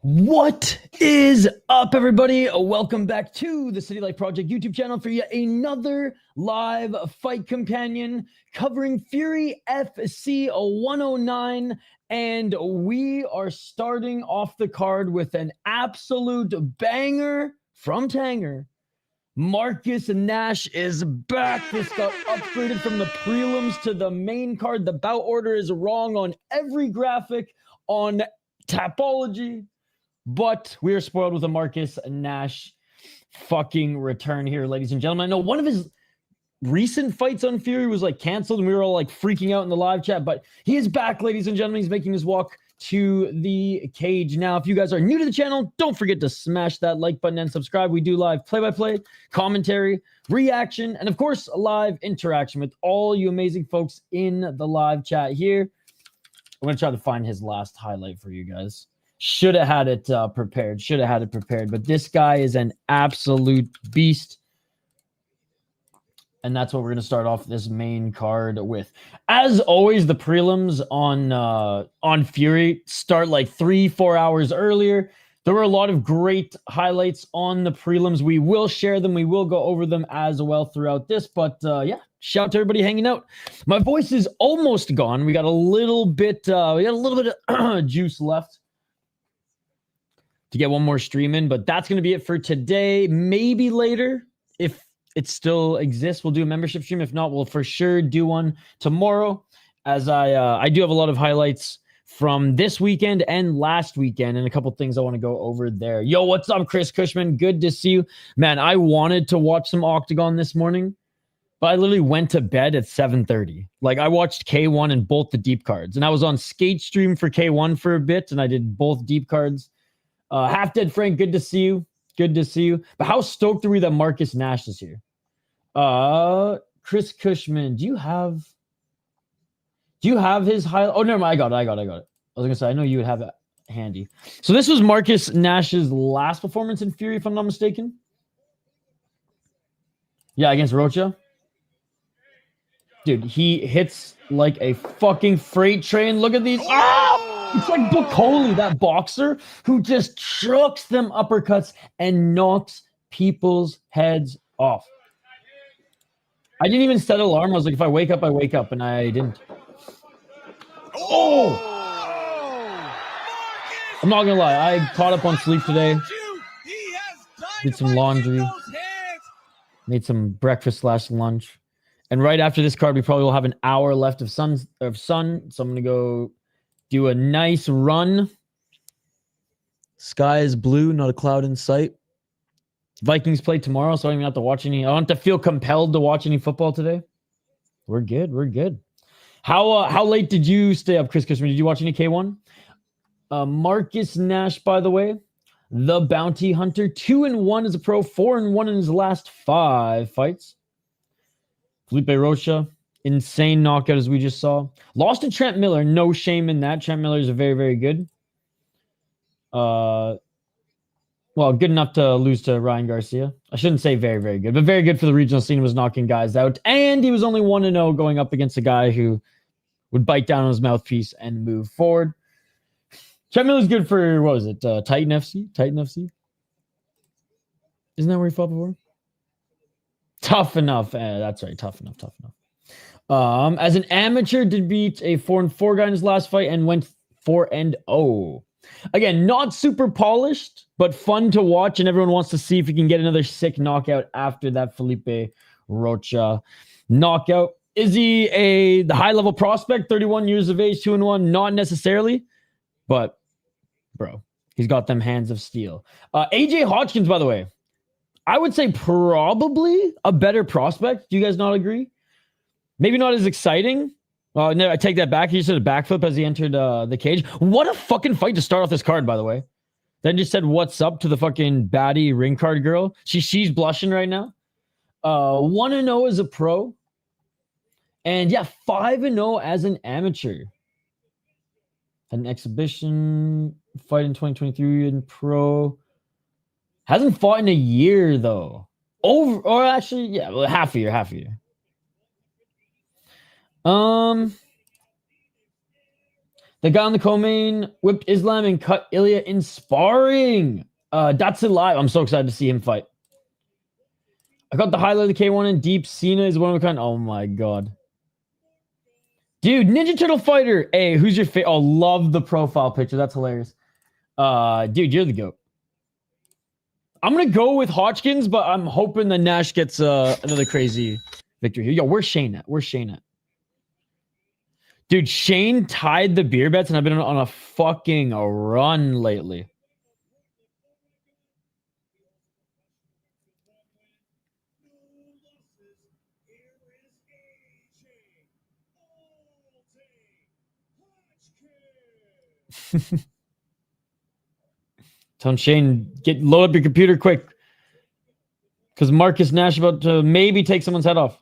What is up, everybody? Welcome back to the City Life Project YouTube channel for yet another live fight companion covering Fury FC 109. And we are starting off the card with an absolute banger from Tanger. Marcus Nash is back. This got upgraded from the prelims to the main card. The bout order is wrong on every graphic, on Tapology. But we are spoiled with a Marcus Nash fucking return here, ladies and gentlemen. I know one of his recent fights on Fury was like canceled and we were all like freaking out in the live chat, but he is back, ladies and gentlemen. He's making his walk to the cage. Now, if you guys are new to the channel, don't forget to smash that like button and subscribe. We do live play-by-play, commentary, reaction, and of course, a live interaction with all you amazing folks in the live chat here. I'm going to try to find his last highlight for you guys. Should have had it prepared. But this guy is an absolute beast. And that's what we're going to start off this main card with. As always, the prelims on Fury start like 3-4 hours earlier. There were a lot of great highlights on the prelims. We will share them. We will go over them as well throughout this. But yeah, shout out to everybody hanging out. My voice is almost gone. We got a little bit of juice left to get one more stream in, but that's going to be it for today. Maybe later, if it still exists, we'll do a membership stream. If not, we'll for sure do one tomorrow, as I do have a lot of highlights from this weekend and last weekend, and a couple things I want to go over there. Yo, what's up, Chris Cushman? Good to see you. Man, I wanted to watch some Octagon this morning, but I literally went to bed at 7:30. Like, I watched K1 and both the deep cards, and I was on skate stream for K1 for a bit, and I did both deep cards. Half Dead Frank, good to see you. Good to see you. But how stoked are we that Marcus Nash is here? Chris Cushman, do you have his highlight? Oh, never mind. I got it. I was gonna say, I know you would have it handy. So this was Marcus Nash's last performance in Fury, if I'm not mistaken. Yeah, against Rocha. Dude, he hits like a fucking freight train. Look at these. Ah! It's like Bukoli, that boxer who just chucks them uppercuts and knocks people's heads off. I didn't even set an alarm. I was like, if I wake up, I wake up, and I didn't. Oh! I'm not gonna lie. I caught up on sleep today. Did some laundry. Made some breakfast / lunch. And right after this card, we probably will have an hour left of sun. So I'm gonna go do a nice run. Sky is blue, not a cloud in sight. Vikings play tomorrow, so I don't even have to watch any. I don't have to feel compelled to watch any football today. We're good. We're good. How late did you stay up, Chris Cushman? Did you watch any K1? Marcus Nash, by the way, the bounty hunter, 2-1 as a pro, 4-1 in his last 5 fights. Felipe Rocha, insane knockout, as we just saw. Lost to Trent Miller. No shame in that. Trent Miller is very, very good. Well, good enough to lose to Ryan Garcia. I shouldn't say very, very good, but very good for the regional scene. Was knocking guys out. And he was only 1-0 going up against a guy who would bite down on his mouthpiece and move forward. Trent Miller's good for, what was it? Titan FC? Titan FC? Isn't that where he fought before? Tough enough. That's right. Tough enough. As an amateur, did beat a 4-4 guy in his last fight and went 4-0. Again, not super polished, but fun to watch, and everyone wants to see if he can get another sick knockout after that Felipe Rocha knockout. Is he the high-level prospect, 31 years of age, 2-1? Not necessarily, but, bro, he's got them hands of steel. AJ Hodgkins, by the way, I would say probably a better prospect. Do you guys not agree? Maybe not as exciting. Well, no, I take that back. He just did a backflip as he entered the cage. What a fucking fight to start off this card, by the way. Then just said, what's up to the fucking baddie ring card girl. She's blushing right now. 1-0 as a pro. And yeah, 5-0 as an amateur. Had an exhibition fight in 2023 in pro. Hasn't fought in a year, though. Actually, yeah, well, half a year. The The guy on the co-main whipped Islam and cut Ilya in sparring. Datsilaev. I'm so excited to see him fight. I got the highlight of the K1 in deep. Cena is one of a kind. Oh my god. Dude, Ninja Turtle fighter. Hey, who's your favorite? Oh, love the profile picture. That's hilarious. Dude, you're the GOAT. I'm going to go with Hodgkins, but I'm hoping that Nash gets another crazy victory here. Yo, where's Shane at? Where's Shane at? Dude, Shane tied the beer bets, and I've been on a fucking run lately. Tell Shane, load up your computer quick. Because Marcus Nash about to maybe take someone's head off.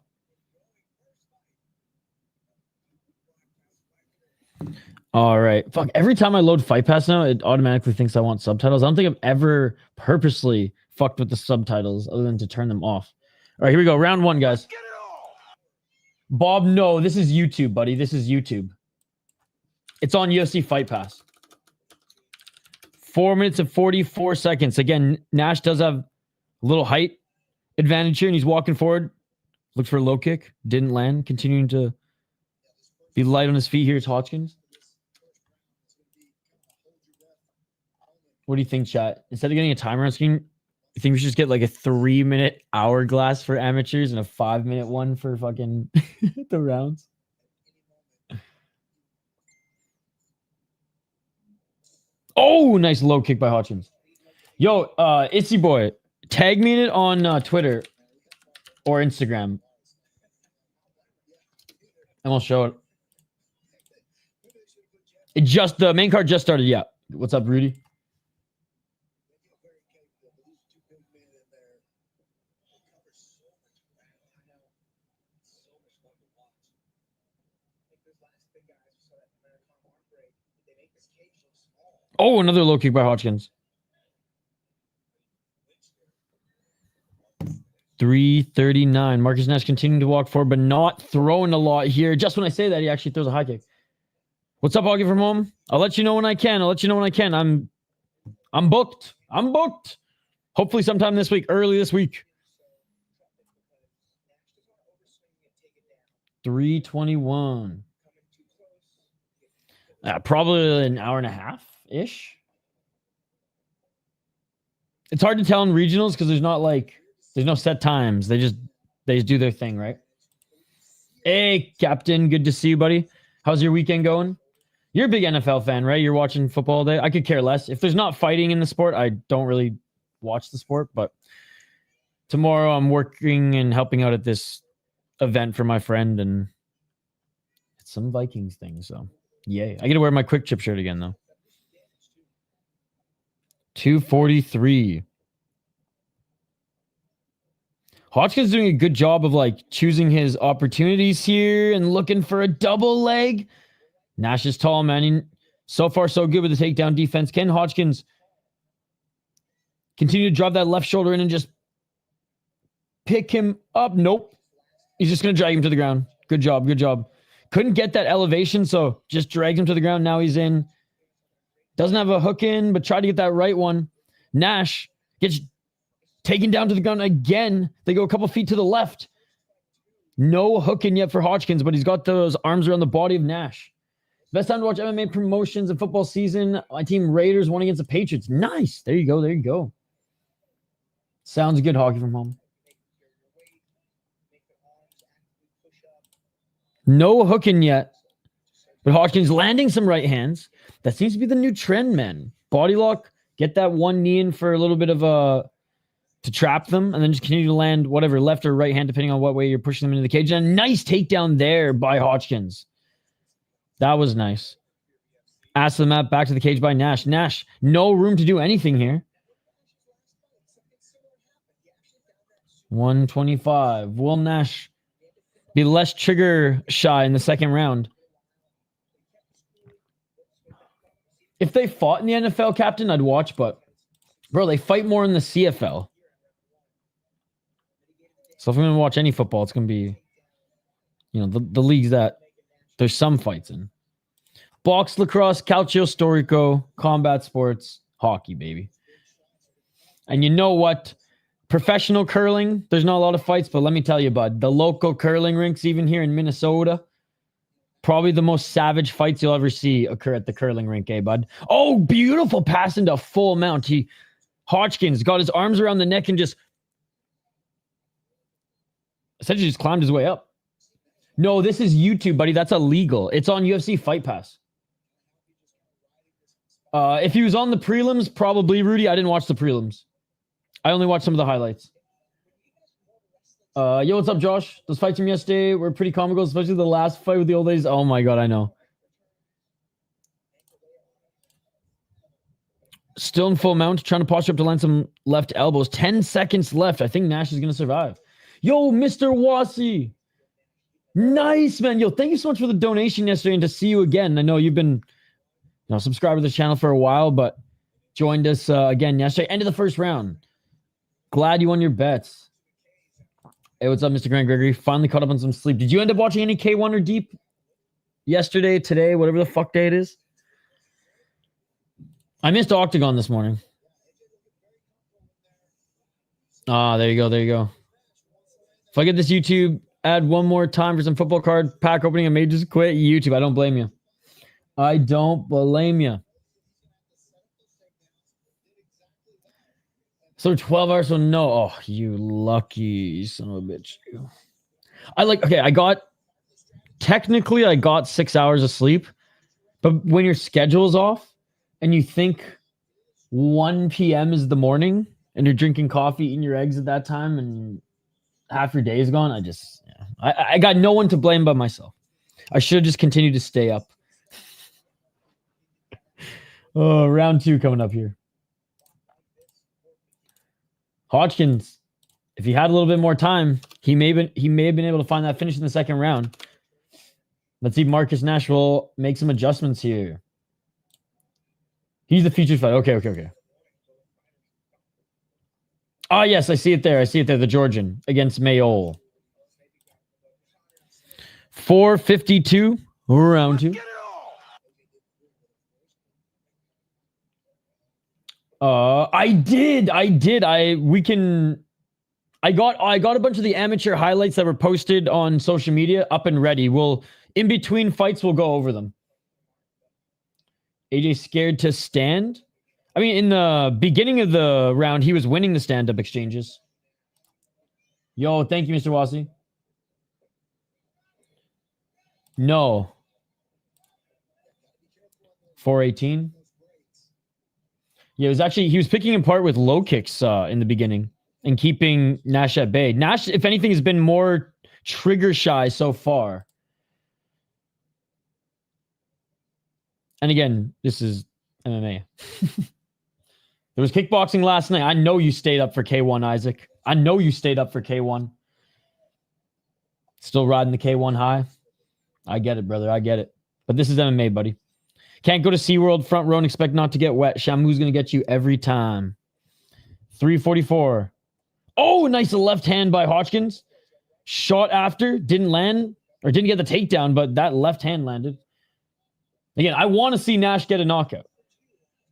All right. Fuck, every time I load Fight Pass now, it automatically thinks I want subtitles. I don't think I've ever purposely fucked with the subtitles other than to turn them off. All right, here we go. Round one, guys. Bob, no, this is YouTube, buddy. This is YouTube. It's on UFC Fight Pass. 4 minutes and 44 seconds. Again, Nash does have a little height advantage here, and he's walking forward. Looks for a low kick. Didn't land. Continuing to be light on his feet here. It's Hodgkins. What do you think, chat? Instead of getting a timer on screen, you think we should just get like a 3-minute hourglass for amateurs and a 5-minute one for fucking the rounds? Oh, nice low kick by Hodgkins. Yo, Itsy Boy, tag me in it on Twitter or Instagram. And we'll show it. The main card just started. Yeah. What's up, Rudy? Oh, another low kick by Hodgkins. 339. Marcus Nash continuing to walk forward, but not throwing a lot here. Just when I say that, he actually throws a high kick. What's up, Augie from home? I'll let you know when I can. I'm booked. Hopefully sometime this week, early this week. 321. Probably an hour and a half-ish. It's hard to tell in regionals because there's no set times. They just do their thing, right? Hey, Captain, good to see you, buddy. How's your weekend going? You're a big NFL fan, right? You're watching football all day. I could care less. If there's not fighting in the sport, I don't really watch the sport. But tomorrow I'm working and helping out at this event for my friend, and it's some Vikings thing. So, yay. I get to wear my Quick Chip shirt again, though. 243. Hodgkins doing a good job of choosing his opportunities here and looking for a double leg. Nash is tall, man. So far, so good with the takedown defense. Can Hodgkins continue to drive that left shoulder in and just pick him up? Nope. He's just going to drag him to the ground. Good job. Couldn't get that elevation, so just drags him to the ground. Now he's in. Doesn't have a hook in, but tried to get that right one. Nash gets taken down to the ground again. They go a couple feet to the left. No hook in yet for Hodgkins, but he's got those arms around the body of Nash. Best time to watch MMA promotions and football season. My team Raiders won against the Patriots. Nice. There you go. Sounds good, Hockey from home. No hooking yet. But Hodgkins landing some right hands. That seems to be the new trend, man. Body lock. Get that one knee in for a little bit of to trap them, and then just continue to land whatever, left or right hand, depending on what way you're pushing them into the cage. And a nice takedown there by Hodgkins. That was nice. Ass to the mat, back to the cage by Nash. Nash, no room to do anything here. 125. Will Nash be less trigger shy in the second round? If they fought in the NFL, Captain, I'd watch, but bro, they fight more in the CFL. So if I'm going to watch any football, it's going to be, the leagues that there's some fights in. Box, lacrosse, calcio storico, combat sports, hockey, baby. And you know what? Professional curling, there's not a lot of fights, but let me tell you, bud, the local curling rinks, even here in Minnesota, probably the most savage fights you'll ever see occur at the curling rink, eh, bud? Oh, beautiful pass into full mount. Hodgkins got his arms around the neck and just essentially just climbed his way up. No, this is YouTube, buddy. That's illegal. It's on UFC Fight Pass. If he was on the prelims, probably, Rudy. I didn't watch the prelims. I only watched some of the highlights. Yo, what's up, Josh? Those fights from yesterday were pretty comical, especially the last fight with the old ladies. Oh my god, I know. Still in full mount, trying to posture up to land some left elbows. 10 seconds left. I think Nash is going to survive. Yo, Mr. Wasi. Nice, man. Yo, thank you so much for the donation yesterday and to see you again. I know you've been subscribed to the channel for a while, but joined us again yesterday. End of the first round. Glad you won your bets. Hey, what's up, Mr. Grant Gregory? Finally caught up on some sleep. Did you end up watching any K1 or Deep yesterday, today, whatever the fuck day it is? I missed Octagon this morning. Ah, there you go. There you go. If I get this YouTube ad one more time for some football card pack opening, I may just quit YouTube. I don't blame you. I don't blame you. So 12 hours, so no. Oh, you lucky son of a bitch. I got 6 hours of sleep, but when your schedule's off and you think 1 p.m. is the morning and you're drinking coffee, eating your eggs at that time, and half your day is gone, I got no one to blame but myself. I should have just continued to stay up. Oh, round 2 coming up here. Hodgkins, if he had a little bit more time, he may have been able to find that finish in the second round. Let's see if Marcus Nash will make some adjustments here. He's the featured fight. Okay. Oh, yes, I see it there. The Georgian against Mayol. 4:52, round 2. I did. I got a bunch of the amateur highlights that were posted on social media up and ready. In between fights, we'll go over them. AJ scared to stand. I mean, in the beginning of the round, he was winning the stand-up exchanges. Yo, thank you, Mr. Wasi. No. 418. Yeah, he was picking apart with low kicks in the beginning and keeping Nash at bay. Nash, if anything, has been more trigger shy so far. And again, this is MMA. There was kickboxing last night. I know you stayed up for K1, Isaac. I know you stayed up for K1. Still riding the K1 high. I get it, brother. I get it. But this is MMA, buddy. Can't go to SeaWorld front row and expect not to get wet. Shamu's going to get you every time. 344. Oh, nice left hand by Hodgkins. Shot after. Didn't land. Or didn't get the takedown, but that left hand landed. Again, I want to see Nash get a knockout.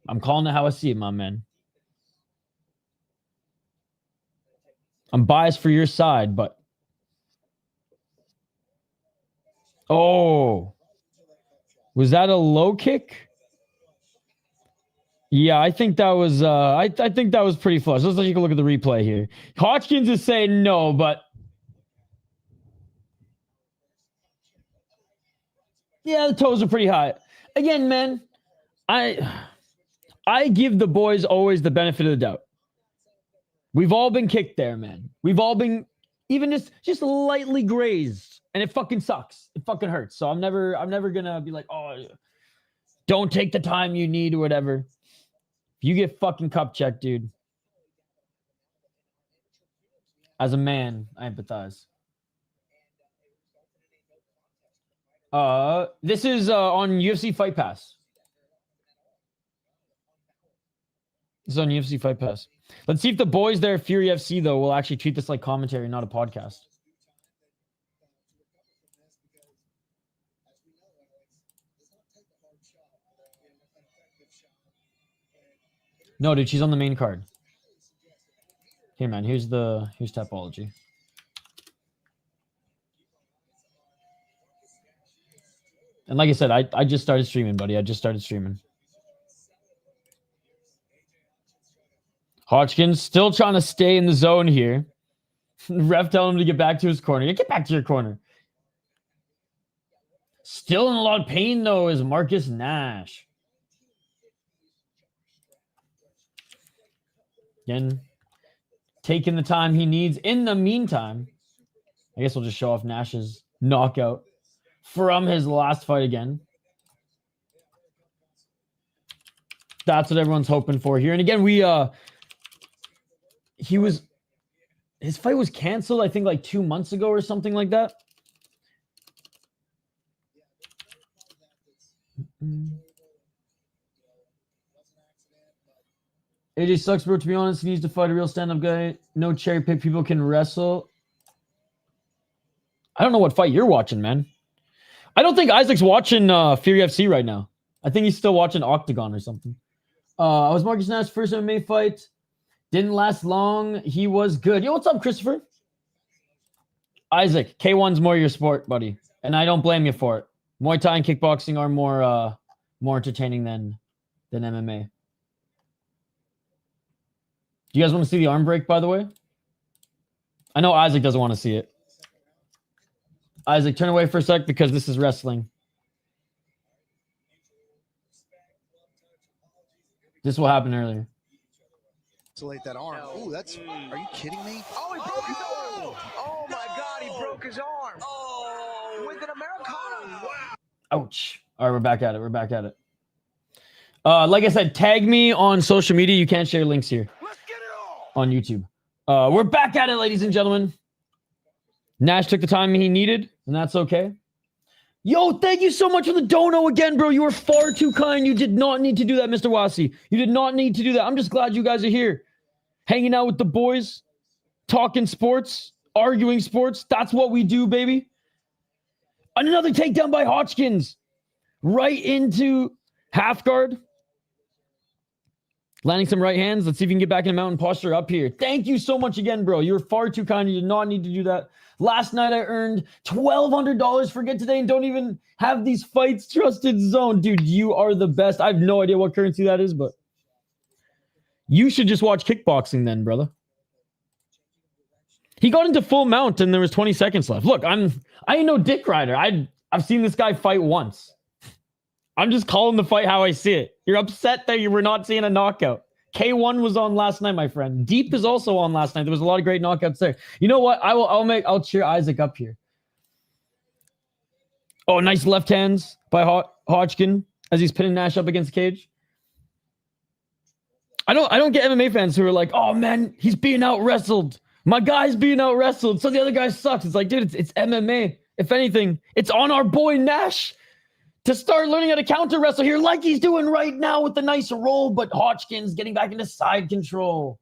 I'm calling it how I see it, my man. I'm biased for your side, but... Oh... Was that a low kick? Yeah, I think that was I think that was pretty flush. Let's take a look at the replay here. Hodgkins is saying no, but yeah, the toes are pretty high. Again, man, I give the boys always the benefit of the doubt. We've all been kicked there, man. We've all been even just lightly grazed. And it fucking sucks. It fucking hurts. So I'm never gonna be like, oh, don't take the time you need or whatever. If you get fucking cup checked, dude. As a man, I empathize. This is on UFC Fight Pass. This is on UFC Fight Pass. Let's see if the boys there at Fury FC though will actually treat this like commentary, not a podcast. No, dude, she's on the main card. Here, man. Here's Tapology. And like I said, I just started streaming, buddy. I just started streaming. Hodgkins still trying to stay in the zone here. Ref telling him to get back to his corner. Get back to your corner. Still in a lot of pain, though, is Marcus Nash. Again, taking the time he needs. In the meantime, I guess we'll just show off Nash's knockout from his last fight again. That's what everyone's hoping for here. And again, his fight was canceled, I think, like 2 months ago or something like that. AJ sucks, bro. To be honest, he needs to fight a real stand-up guy. No cherry pick. People can wrestle. I don't know what fight you're watching, man. I don't think Isaac's watching Fury FC right now. I think he's still watching Octagon or something. I was Marcus Nash's first MMA fight. Didn't last long. He was good. Yo, what's up, Christopher? Isaac, K1's more your sport, buddy. And I don't blame you for it. Muay Thai and kickboxing are more entertaining than MMA. Do you guys want to see the arm break, by the way? I know Isaac doesn't want to see it. Isaac, turn away for a sec because this is wrestling. This will happen earlier. Isolate that arm. Oh, that's... Are you kidding me? Oh, he broke his arm. Oh, my God, he broke his arm. Oh, with an Americana. Wow. Ouch. All right, we're back at it. We're back at it. Like I said, tag me on social media. You can't share links here. Let's get it on YouTube. We're back at it, ladies and gentlemen. Nash took the time he needed, and that's okay. Yo, thank you so much for the dono again, bro. You were far too kind. You did not need to do that, Mr. Wasi. You did not need to do that. I'm just glad you guys are here. Hanging out with the boys, talking sports, arguing sports. That's what we do, baby. Another takedown by Hodgkins. Right into half guard. Landing some right hands. Let's see if we can get back in mountain posture up here. Thank you so much again, bro. You were far too kind. You did not need to do that. Last night, I earned $1,200 for Get Today and don't even have these fights trusted zone. Dude, you are the best. I have no idea what currency that is, but you should just watch kickboxing then, brother. He got into full mount and there was 20 seconds left. Look, I ain't no dick rider. I've seen this guy fight once. I'm just calling the fight how I see it. You're upset that you were not seeing a knockout. K1 was on last night, my friend. Deep is also on last night. There was a lot of great knockouts there. You know what? I'll cheer Isaac up here. Oh, nice left hands by Hodgkin as he's pinning Nash up against the cage. I don't get MMA fans who are like, oh man, he's being out wrestled. My guy's being out wrestled, so the other guy sucks. It's like, dude, it's MMA. If anything, it's on our boy Nash to start learning how to counter wrestle here like he's doing right now with the nice roll, but Hodgkins getting back into side control.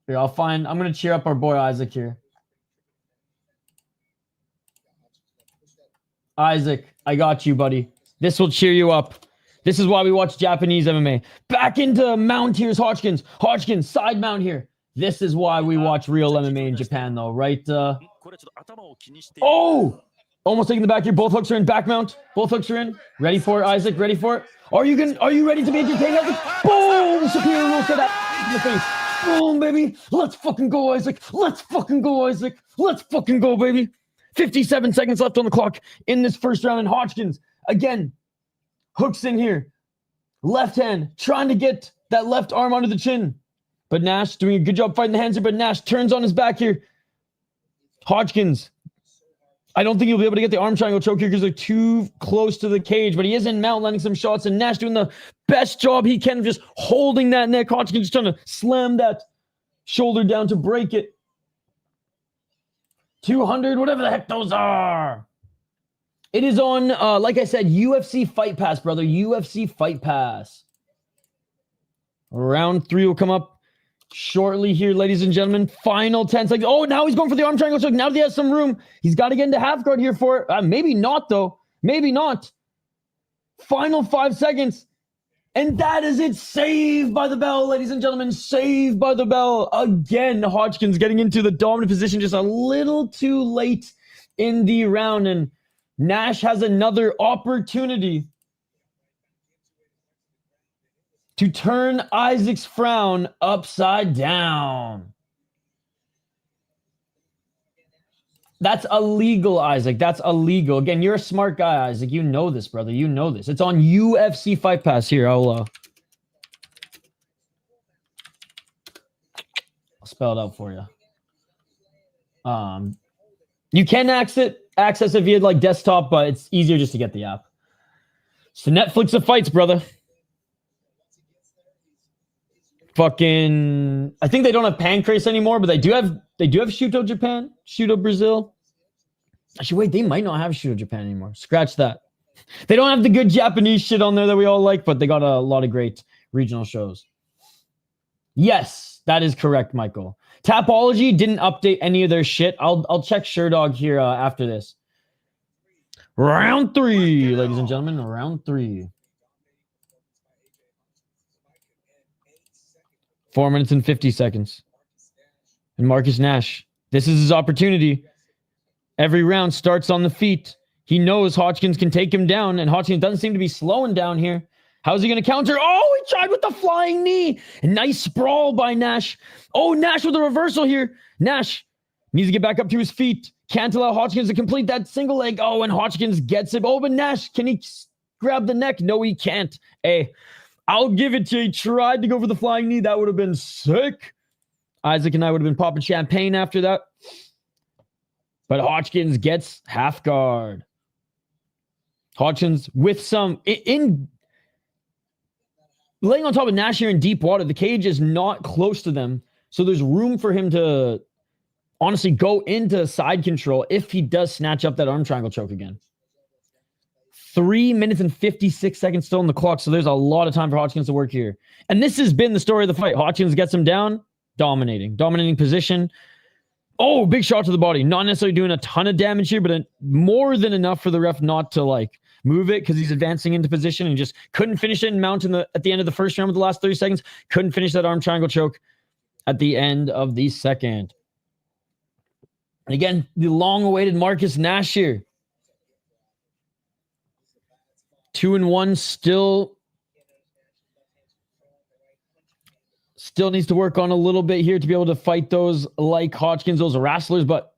Here, I'm going to cheer up our boy Isaac here. Isaac, I got you, buddy. This will cheer you up. This is why we watch Japanese MMA. Back into mount here's Hodgkins. Hodgkins, side mount here. This is why we watch real MMA in Japan, though, right? Oh! Almost taking the back here. Both hooks are in. Back mount. Both hooks are in. Ready for it, Isaac. Ready for it. Are you ready to be entertained, Isaac? Boom! Superior roll to that in the face. Boom, baby. Let's fucking go, Isaac. Let's fucking go, Isaac. Let's fucking go, baby. 57 seconds left on the clock in this first round. And Hodgkins, again, hooks in here. Left hand, trying to get that left arm under the chin. But Nash doing a good job fighting the hands here. But Nash turns on his back here. Hodgkins, I don't think he'll be able to get the arm triangle choke here because they're too close to the cage, but he is in mount landing some shots, and Nash doing the best job he can of just holding that neck. Hodgkins just trying to slam that shoulder down to break it. 200, whatever the heck those are. It is on, like I said, UFC Fight Pass, brother. UFC Fight Pass. Round 3 will come up shortly here, ladies and gentlemen. Final 10 seconds. Oh, now he's going for the arm triangle choke. Now that he has some room, he's got to get into half guard here for it. Maybe not, though. Maybe not. Final 5 seconds. And that is it. Saved by the bell, ladies and gentlemen. Saved by the bell. Again, Hodgkins getting into the dominant position just a little too late in the round. And Nash has another opportunity to turn Isaac's frown upside down. That's illegal, Isaac. That's illegal. Again, you're a smart guy, Isaac. You know this, brother. You know this. It's on UFC Fight Pass. Here, I'll spell it out for you. You can access it via like desktop, but it's easier just to get the app. So Netflix of fights, brother. Fucking, I think they don't have Pancrase anymore, but they do have Shuto Japan, Shuto Brazil. Actually, wait, they might not have Shuto Japan anymore. Scratch that. They don't have the good Japanese shit on there that we all like, but they got a lot of great regional shows. Yes, that is correct, Michael. Tapology didn't update any of their shit. I'll check Sherdog here after this. Round 3, ladies and gentlemen, round 3. 4 minutes and 50 seconds. And Marcus Nash, this is his opportunity. Every round starts on the feet. He knows Hodgkins can take him down, and Hodgkins doesn't seem to be slowing down here. How's he going to counter? Oh, he tried with the flying knee. A nice sprawl by Nash. Oh, Nash with a reversal here. Nash needs to get back up to his feet. Can't allow Hodgkins to complete that single leg. Oh, and Hodgkins gets it. Oh, but Nash, can he grab the neck? No, he can't. Hey, I'll give it to you. He tried to go for the flying knee. That would have been sick. Isaac and I would have been popping champagne after that. But Hodgkins gets half guard. Hodgkins with some... in laying on top of Nash here in deep water. The cage is not close to them. So there's room for him to honestly go into side control if he does snatch up that arm triangle choke again. 3 minutes and 56 seconds still on the clock, so there's a lot of time for Hodgkins to work here. And this has been the story of the fight. Hodgkins gets him down, dominating position. Oh, big shot to the body. Not necessarily doing a ton of damage here, but more than enough for the ref not to like move it because he's advancing into position and just couldn't finish it and mount at the end of the first round with the last 30 seconds. Couldn't finish that arm triangle choke at the end of the second. And again, the long-awaited Marcus Nash here. 2-1 still needs to work on a little bit here to be able to fight those like Hodgkins, those wrestlers, but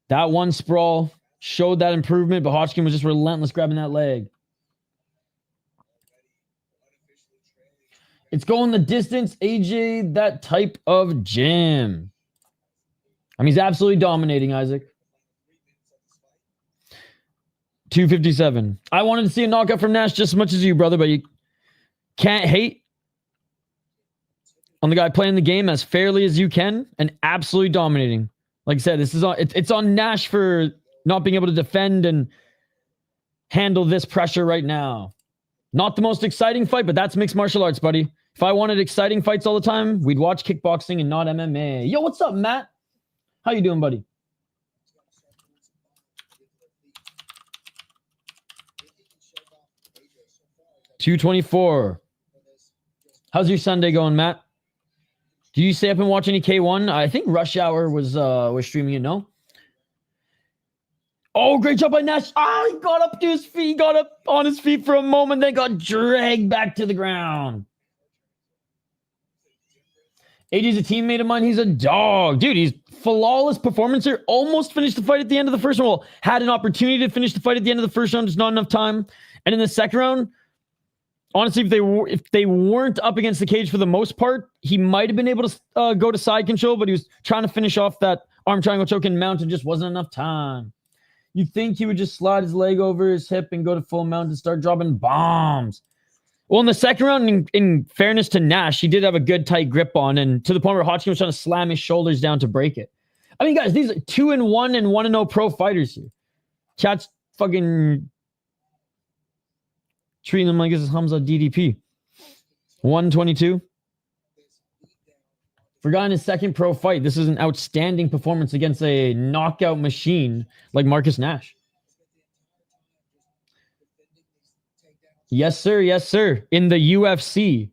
that one sprawl showed that improvement, but Hodgkins was just relentless grabbing that leg. It's going the distance, AJ, that type of gym. I mean, he's absolutely dominating, Isaac. 257. I wanted to see a knockout from Nash just as much as you, brother, but you can't hate on the guy playing the game as fairly as you can and absolutely dominating. Like I said, this is on it's on Nash for not being able to defend and handle this pressure right now. Not the most exciting fight, but that's mixed martial arts, buddy. If I wanted exciting fights all the time, we'd watch kickboxing and not MMA. Yo, what's up, Matt? How you doing, buddy? $224. How's your Sunday going, Matt? Do you stay up and watch any K1? I think Rush Hour was streaming it, no? Oh, great job by Nash. Oh, he got up to his feet, got up on his feet for a moment, then got dragged back to the ground. AJ's a teammate of mine. He's a dog. Dude, he's flawless performance here. Almost finished the fight at the end of the first round. Well, had an opportunity to finish the fight at the end of the first round, just not enough time. And in the second round, honestly, if they weren't up against the cage for the most part, he might have been able to go to side control, but he was trying to finish off that arm triangle choke and mount and just wasn't enough time. You'd think he would just slide his leg over his hip and go to full mount and start dropping bombs. Well, in the second round, in fairness to Nash, he did have a good tight grip on, and to the point where Hodgkins was trying to slam his shoulders down to break it. I mean, guys, these are 2-1 and 1-0 pro fighters here. Chat's fucking treating them like this is Hamza DDP. 122. For a guy in his second pro fight, this is an outstanding performance against a knockout machine like Marcus Nash. Yes, sir. Yes, sir. In the UFC.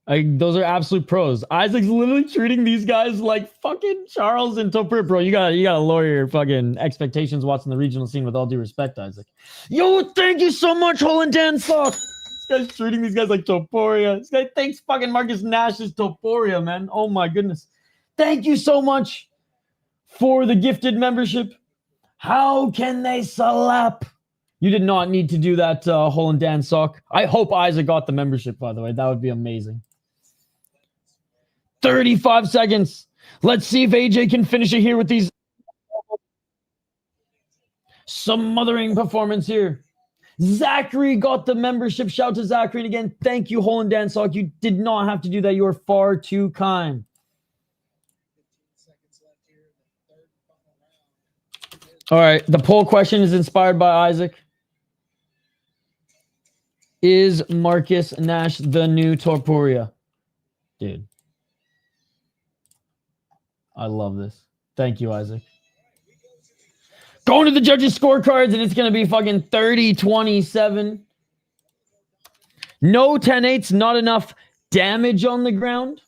Those are absolute pros. Isaac's literally treating these guys like fucking Charles and Topper, bro. You gotta lower your fucking expectations watching the regional scene, with all due respect, Isaac. Yo, thank you so much, Holland Dan Sock. This guy's treating these guys like Topuria. This guy thinks fucking Marcus Nash is Topuria, man. Oh my goodness. Thank you so much for the gifted membership. How can they slap? You did not need to do that, Holland Dan Sock. I hope Isaac got the membership, by the way. That would be amazing. 35 seconds. Let's see if AJ can finish it here with these smothering performance here. Zachary got the membership. Shout to Zachary. And again, thank you, Holland Dan Sock. You did not have to do that. You are far too kind. All right. The poll question is inspired by Isaac. Is Marcus Nash the new Topuria? Dude. I love this. Thank you, Isaac. Going to the judges' scorecards, and it's going to be fucking 30-27. No 10-8s, not enough damage on the ground.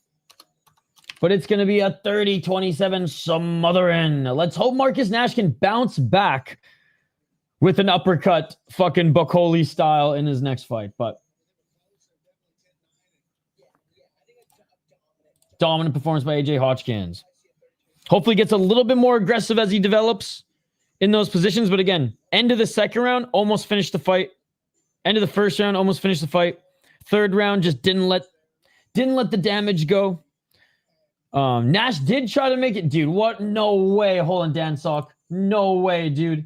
But it's going to be a 30-27 smothering. Let's hope Marcus Nash can bounce back with an uppercut fucking Bokoli style in his next fight. But dominant performance by AJ Hotchkins. Hopefully gets a little bit more aggressive as he develops in those positions. But again, end of the second round, almost finished the fight. End of the first round, almost finished the fight. Third round, just didn't let the damage go. Nash did try to make it. Dude, what? No way, Holland Dan Sock. No way, dude.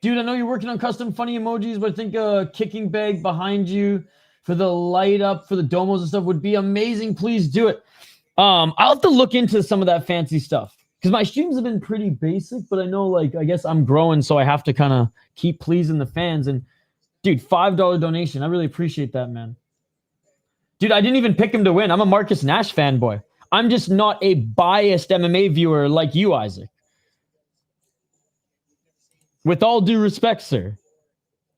Dude, I know you're working on custom funny emojis, but I think a kicking bag behind you for the light up, for the domos and stuff would be amazing. Please do it. I'll have to look into some of that fancy stuff, because my streams have been pretty basic, but I know, like, I guess I'm growing, so I have to kind of keep pleasing the fans. And dude, $5 donation. I really appreciate that, man. Dude, I didn't even pick him to win. I'm a Marcus Nash fanboy. I'm just not a biased MMA viewer like you, Isaac. With all due respect, sir.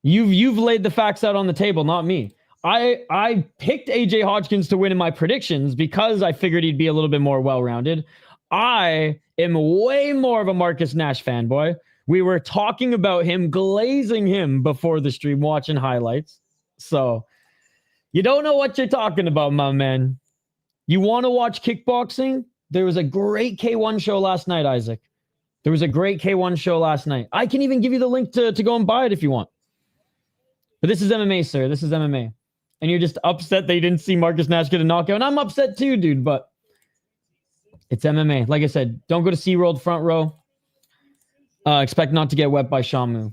You've laid the facts out on the table, not me. I picked AJ Hodgkins to win in my predictions because I figured he'd be a little bit more well-rounded. I am way more of a Marcus Nash fanboy. We were talking about him, glazing him before the stream, watching highlights. So you don't know what you're talking about, my man. You want to watch kickboxing? There was a great K1 show last night, Isaac. There was a great K1 show last night. I can even give you the link to go and buy it if you want. But this is MMA, sir. This is MMA. And you're just upset that you didn't see Marcus Nash get a knockout. And I'm upset too, dude, but it's MMA. Like I said, don't go to SeaWorld front row. Expect not to get wet by Shamu.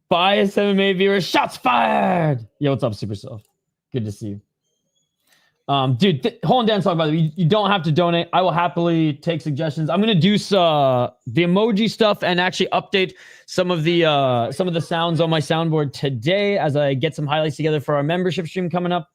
Bias MMA viewers, shots fired! Yo, what's up, Super Self? Good to see you. Dude, Holland Dan Sock, by the way, you don't have to donate. I will happily take suggestions. I'm gonna do the emoji stuff and actually update some of the sounds on my soundboard today as I get some highlights together for our membership stream coming up.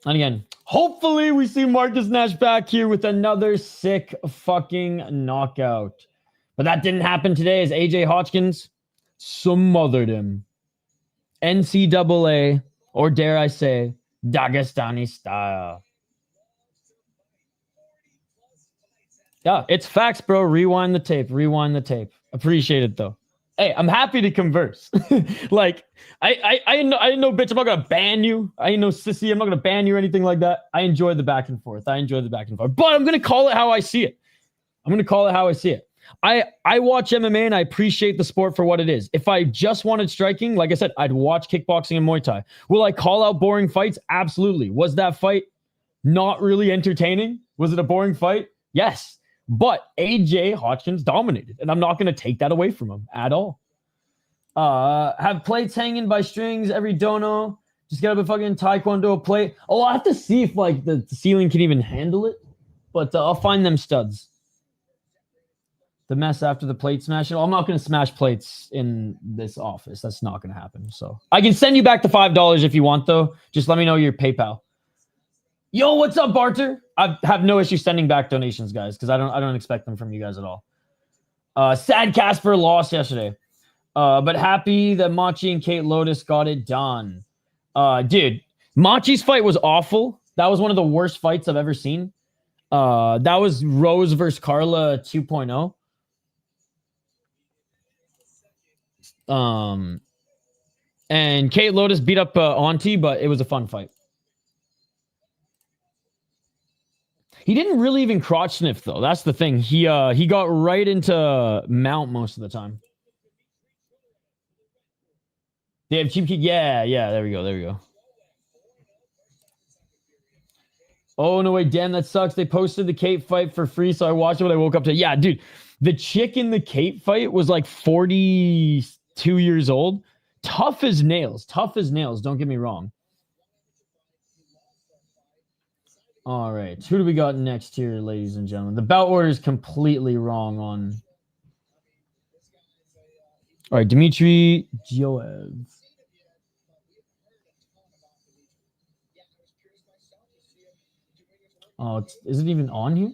And again, hopefully we see Marcus Nash back here with another sick fucking knockout. But that didn't happen today as AJ Hodgkins smothered him. NCAA, or dare I say, Dagestani style. Yeah, it's facts, bro. Rewind the tape. Rewind the tape. Appreciate it, though. Hey, I'm happy to converse. Like, I know, bitch, I'm not going to ban you. I ain't no sissy. I'm not going to ban you or anything like that. I enjoy the back and forth. But I'm going to call it how I see it. I watch MMA and I appreciate the sport for what it is. If I just wanted striking, like I said, I'd watch kickboxing and Muay Thai. Will I call out boring fights? Absolutely. Was that fight not really entertaining? Was it a boring fight? Yes. But AJ Hodgkins dominated, and I'm not going to take that away from him at all. Have plates hanging by strings every dono. Just get up a fucking Taekwondo plate. Oh, I have to see if like the ceiling can even handle it. But I'll find them studs. The mess after the plate smashing. I'm not going to smash plates in this office. That's not going to happen. So I can send you back the $5 if you want, though. Just let me know your PayPal. Yo, what's up, Barter? I have no issue sending back donations, guys, because I don't expect them from you guys at all. Sad Casper lost yesterday. But happy that Machi and Kate Lotus got it done. Dude, Machi's fight was awful. That was one of the worst fights I've ever seen. That was Rose versus Carla 2.0. And Kate Lotus beat up Auntie, but it was a fun fight. He didn't really even crotch sniff though. That's the thing. He got right into mount most of the time. They have cheap kick. Yeah. There we go. Oh no, wait, damn, that sucks. They posted the Kate fight for free, so I watched it when I woke up to. Yeah, dude, the chick in the Kate fight was like 42 years old. Tough as nails. Don't get me wrong. All right, who do we got next here, ladies and gentlemen? The bout order is completely wrong on. All right, Dmitriy Joev. Oh, is it even on here?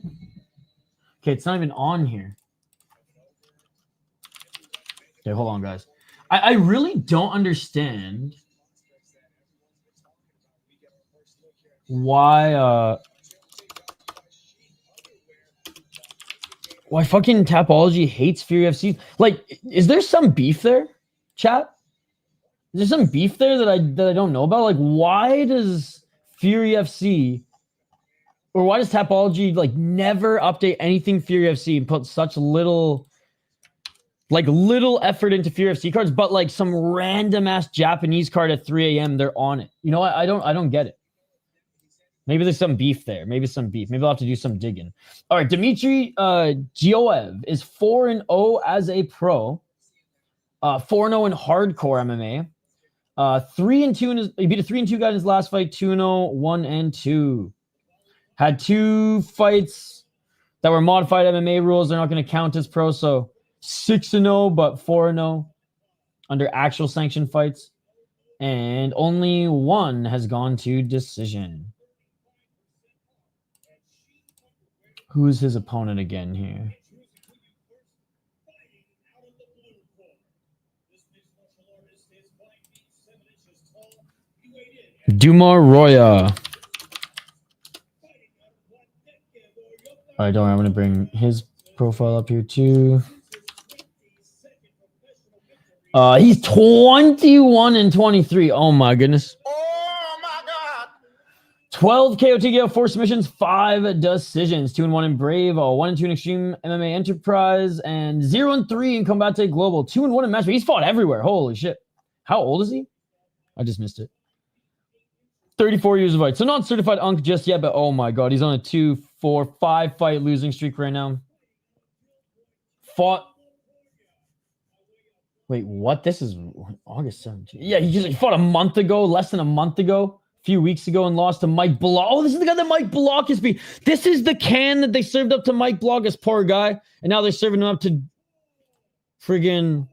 Okay, it's not even on here. Okay, hold on, guys. I really don't understand why fucking Tapology hates Fury FC. Like, is there some beef there, chat? Is there some beef there that I don't know about? Like, why does Fury FC or why does Tapology like never update anything Fury FC and put such little effort into Fury FC cards, but like some random ass Japanese card at 3 a.m. they're on it. You know what? I don't get it. Maybe there's some beef there. Maybe I'll have to do some digging. All right, Dmitriy Joev is 4-0 as a pro. 4-0 in hardcore MMA. 3-2 in his, he beat a 3-2 guy in his last fight. 2-0, 1-2. Had 2 fights that were modified MMA rules. They're not going to count as pro. So 6-0, but 4-0 under actual sanctioned fights. And only 1 has gone to decision. Who's his opponent again here? Dumar Roya. All right, don't worry. I'm going to bring his profile up here too. He's 21-23. Oh my goodness. Oh my God. 12 KO TKO, 4 submissions, 5 decisions. 2-1 in Brave, 1-2 in Extreme MMA Enterprise, and 0-3 in Combate Global. 2-1 in Match. He's fought everywhere. Holy shit. How old is he? I just missed it. 34 years of age. So not certified Unk just yet, but oh my God, he's on a 2-4-5 fight losing streak right now. Fought. Wait, what? This is August 17th. Yeah, he fought a month ago, less than a month ago, a few weeks ago, and lost to Mike Block. Oh, this is the guy that Mike Block is beat. This is the can that they served up to Mike Block, this poor guy, and now they're serving him up to friggin'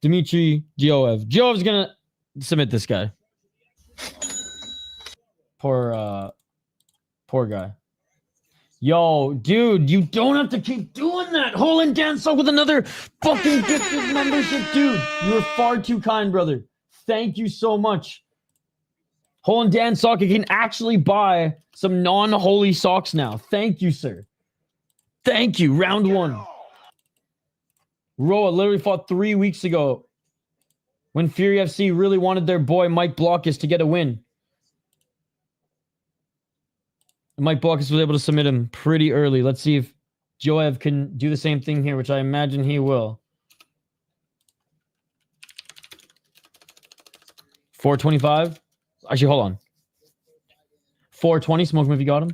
Dmitriy Joev. Joev's gonna submit this guy. Poor guy. Yo, dude, you don't have to keep doing that. Holland Dance with another fucking gifted membership, dude. You're far too kind, brother. Thank you so much. Holland Dance Sock, you can actually buy some non-holy socks now. Thank you, sir. Thank you. Round 1. Roa literally fought 3 weeks ago when Fury FC really wanted their boy Mike Blockus to get a win. Mike Blockus was able to submit him pretty early. Let's see if Joev can do the same thing here, which I imagine he will. 425. Actually, hold on. 420. Smoke him if you got him.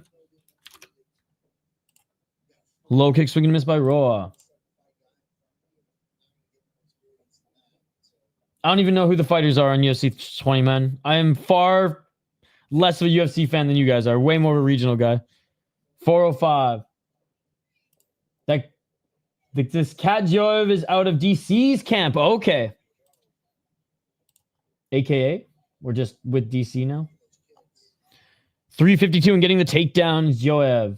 Low kick swing and miss by Roa. I don't even know who the fighters are on UFC 20, man. I am far less of a UFC fan than you guys are. Way more of a regional guy. 405. This Cat Joev is out of DC's camp. Okay. AKA, we're just with DC now. 352 and getting the takedown, Joev.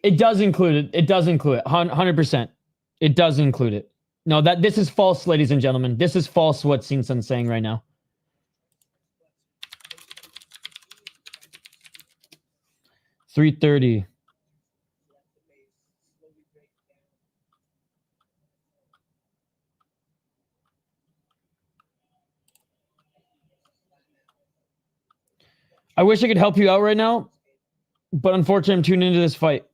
It does include it. It does include it. 100%. It does include it. No, this is false, ladies and gentlemen. This is false what Sinsun's saying right now. $330. I wish I could help you out right now, but unfortunately, I'm tuned into this fight.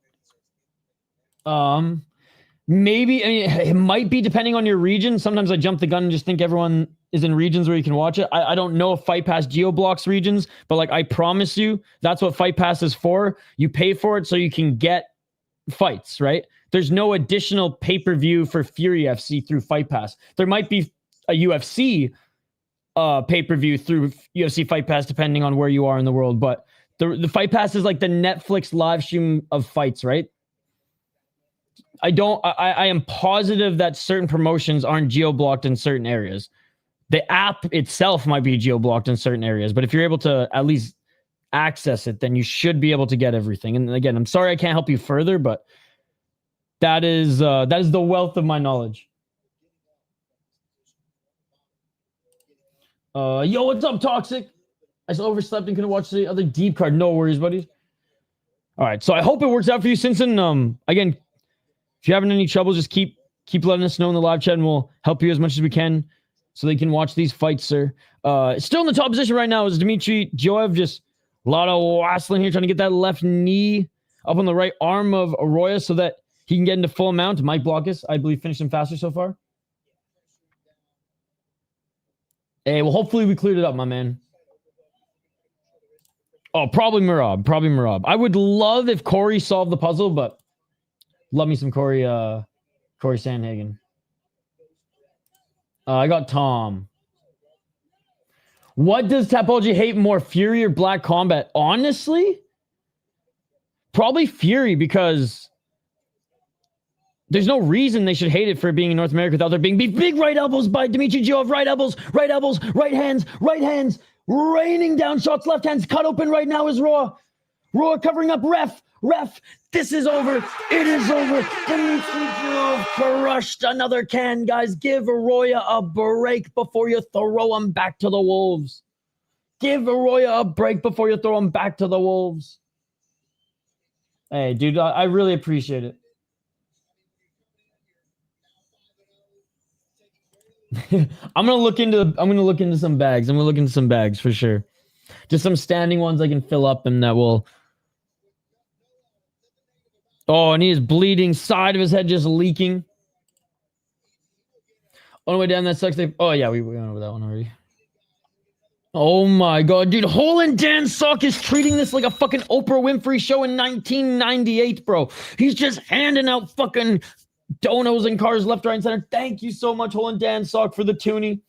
Maybe, I mean, it might be depending on your region. Sometimes I jump the gun and just think everyone is in regions where you can watch it. I don't know if Fight Pass geo-blocks regions, but like I promise you, that's what Fight Pass is for. You pay for it so you can get fights, right? There's no additional pay-per-view for Fury FC through Fight Pass. There might be a UFC pay-per-view through UFC Fight Pass depending on where you are in the world, but the Fight Pass is like the Netflix live stream of fights, right? I am positive that certain promotions aren't geo-blocked in certain areas. The app itself might be geo-blocked in certain areas, but if you're able to at least access it, then you should be able to get everything. And again, I'm sorry I can't help you further, but that is the wealth of my knowledge. Yo, what's up, Toxic? I still overslept and couldn't watch the other deep card. No worries, buddy. All right, so I hope it works out for you, Simpson. Again, if you're having any trouble, just keep letting us know in the live chat, and we'll help you as much as we can so they can watch these fights, sir. Still in the top position right now is Dmitriy Joev. Just a lot of wassailing here, trying to get that left knee up on the right arm of Arroyo so that he can get into full mount. Mike Blockus, I believe, finished him faster so far. Hey, well, hopefully we cleared it up, my man. Oh, probably Murab. Probably Murab. I would love if Corey solved the puzzle, but love me some Corey Sandhagen. I got Tom. What does Tapology hate more, Fury or Black Combat? Honestly, probably Fury, because there's no reason they should hate it for being in North America without there being big right elbows by Dmitriy Joev. Right elbows, right hands, raining down shots, left hands cut open right now is Roa. Roa covering up, ref. This is over. It is over. Dmitriy Joev crushed another can, guys. Give Arroyo a break before you throw him back to the Wolves. Give Arroyo a break before you throw him back to the Wolves. Hey, dude, I really appreciate it. I'm gonna look into some bags. I'm gonna look into some bags for sure. Just some standing ones I can fill up and that will. Oh, and he is bleeding. Side of his head just leaking. On the way down, that sucks. Oh yeah, we went over that one already. Oh my god, dude! Holland Dan Sock is treating this like a fucking Oprah Winfrey show in 1998, bro. He's just handing out fucking donos and cars left, right, and center. Thank you so much, Holland Dan Sock, for the toonie.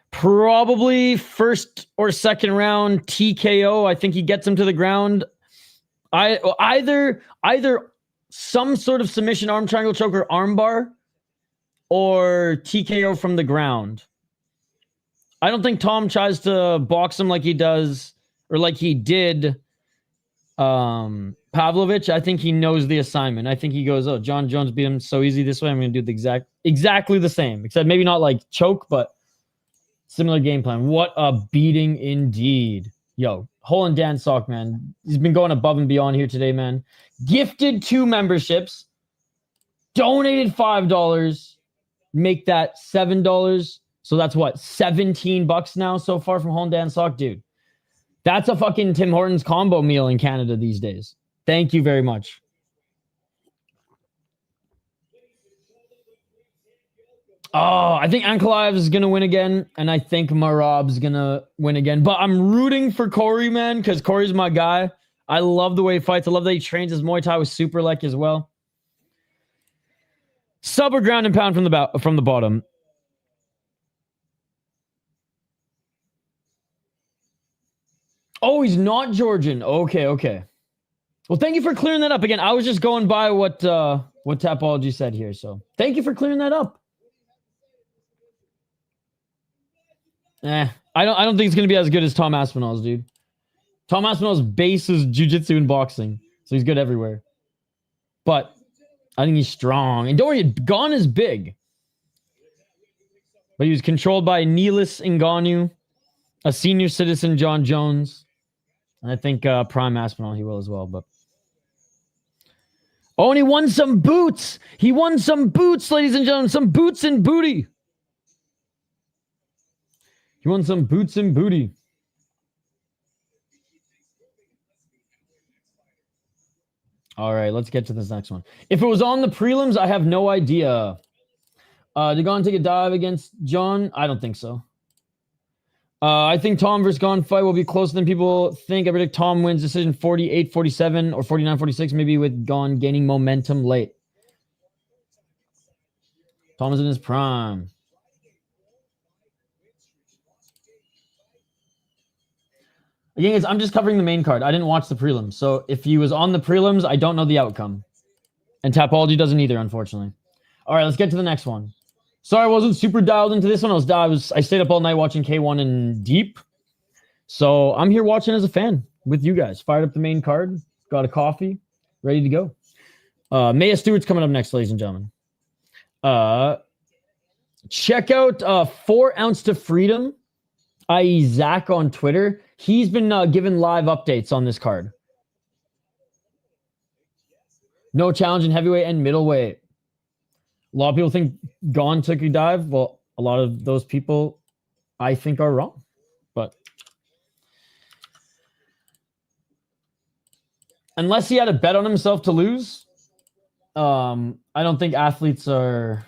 Probably first or second round TKO. I think he gets him to the ground. Either some sort of submission arm triangle choke or armbar, or TKO from the ground. I don't think Tom tries to box him like he does, or like he did Pavlovich. I think he knows the assignment. I think he goes, oh, John Jones beat him so easy this way. I'm going to do the exactly the same, except maybe not like choke, but similar game plan. What a beating indeed. Yo, Holland Dan Sock, man. He's been going above and beyond here today, man. Gifted 2 memberships. Donated $5. Make that $7. So that's what? $17 now so far from Holland Dan Sock, dude. That's a fucking Tim Hortons combo meal in Canada these days. Thank you very much. Oh, I think Ankalaev is going to win again, and I think Marab's going to win again. But I'm rooting for Corey, man, because Corey's my guy. I love the way he fights. I love that he trains his Muay Thai with Superlek as well. Sub or ground and pound from the bottom. Oh, he's not Georgian. Okay. Well, thank you for clearing that up. Again, I was just going by what Tapology said here, so thank you for clearing that up. I don't think it's gonna be as good as Tom Aspinall's, dude. Tom Aspinall's base is jiu-jitsu and boxing. So he's good everywhere. But I think he's strong. And don't worry, Gon is big. But he was controlled by Neelis Ngannou, a senior citizen, John Jones. And I think Prime Aspinall, he will as well. But oh, and he won some boots. He won some boots, ladies and gentlemen. Some boots and booty. He won some boots and booty. All right, let's get to this next one. If it was on the prelims, I have no idea. Did Gon take a dive against John? I don't think so. I think Tom versus Gon fight will be closer than people think. I predict Tom wins decision 48-47 or 49-46, maybe with Gon gaining momentum late. Tom is in his prime. Again, I'm just covering the main card. I didn't watch the prelims. So if he was on the prelims, I don't know the outcome. And Tapology doesn't either, unfortunately. All right, let's get to the next one. Sorry, I wasn't super dialed into this one. I stayed up all night watching K1 and Deep. So I'm here watching as a fan with you guys. Fired up the main card. Got a coffee. Ready to go. Mayol-Stewart's coming up next, ladies and gentlemen. Check out 4 Ounce to Freedom, i.e. Zach on Twitter. He's been giving live updates on this card. No challenge in heavyweight and middleweight. A lot of people think Gon took a dive. Well, a lot of those people, I think, are wrong. But unless he had a bet on himself to lose, I don't think athletes are...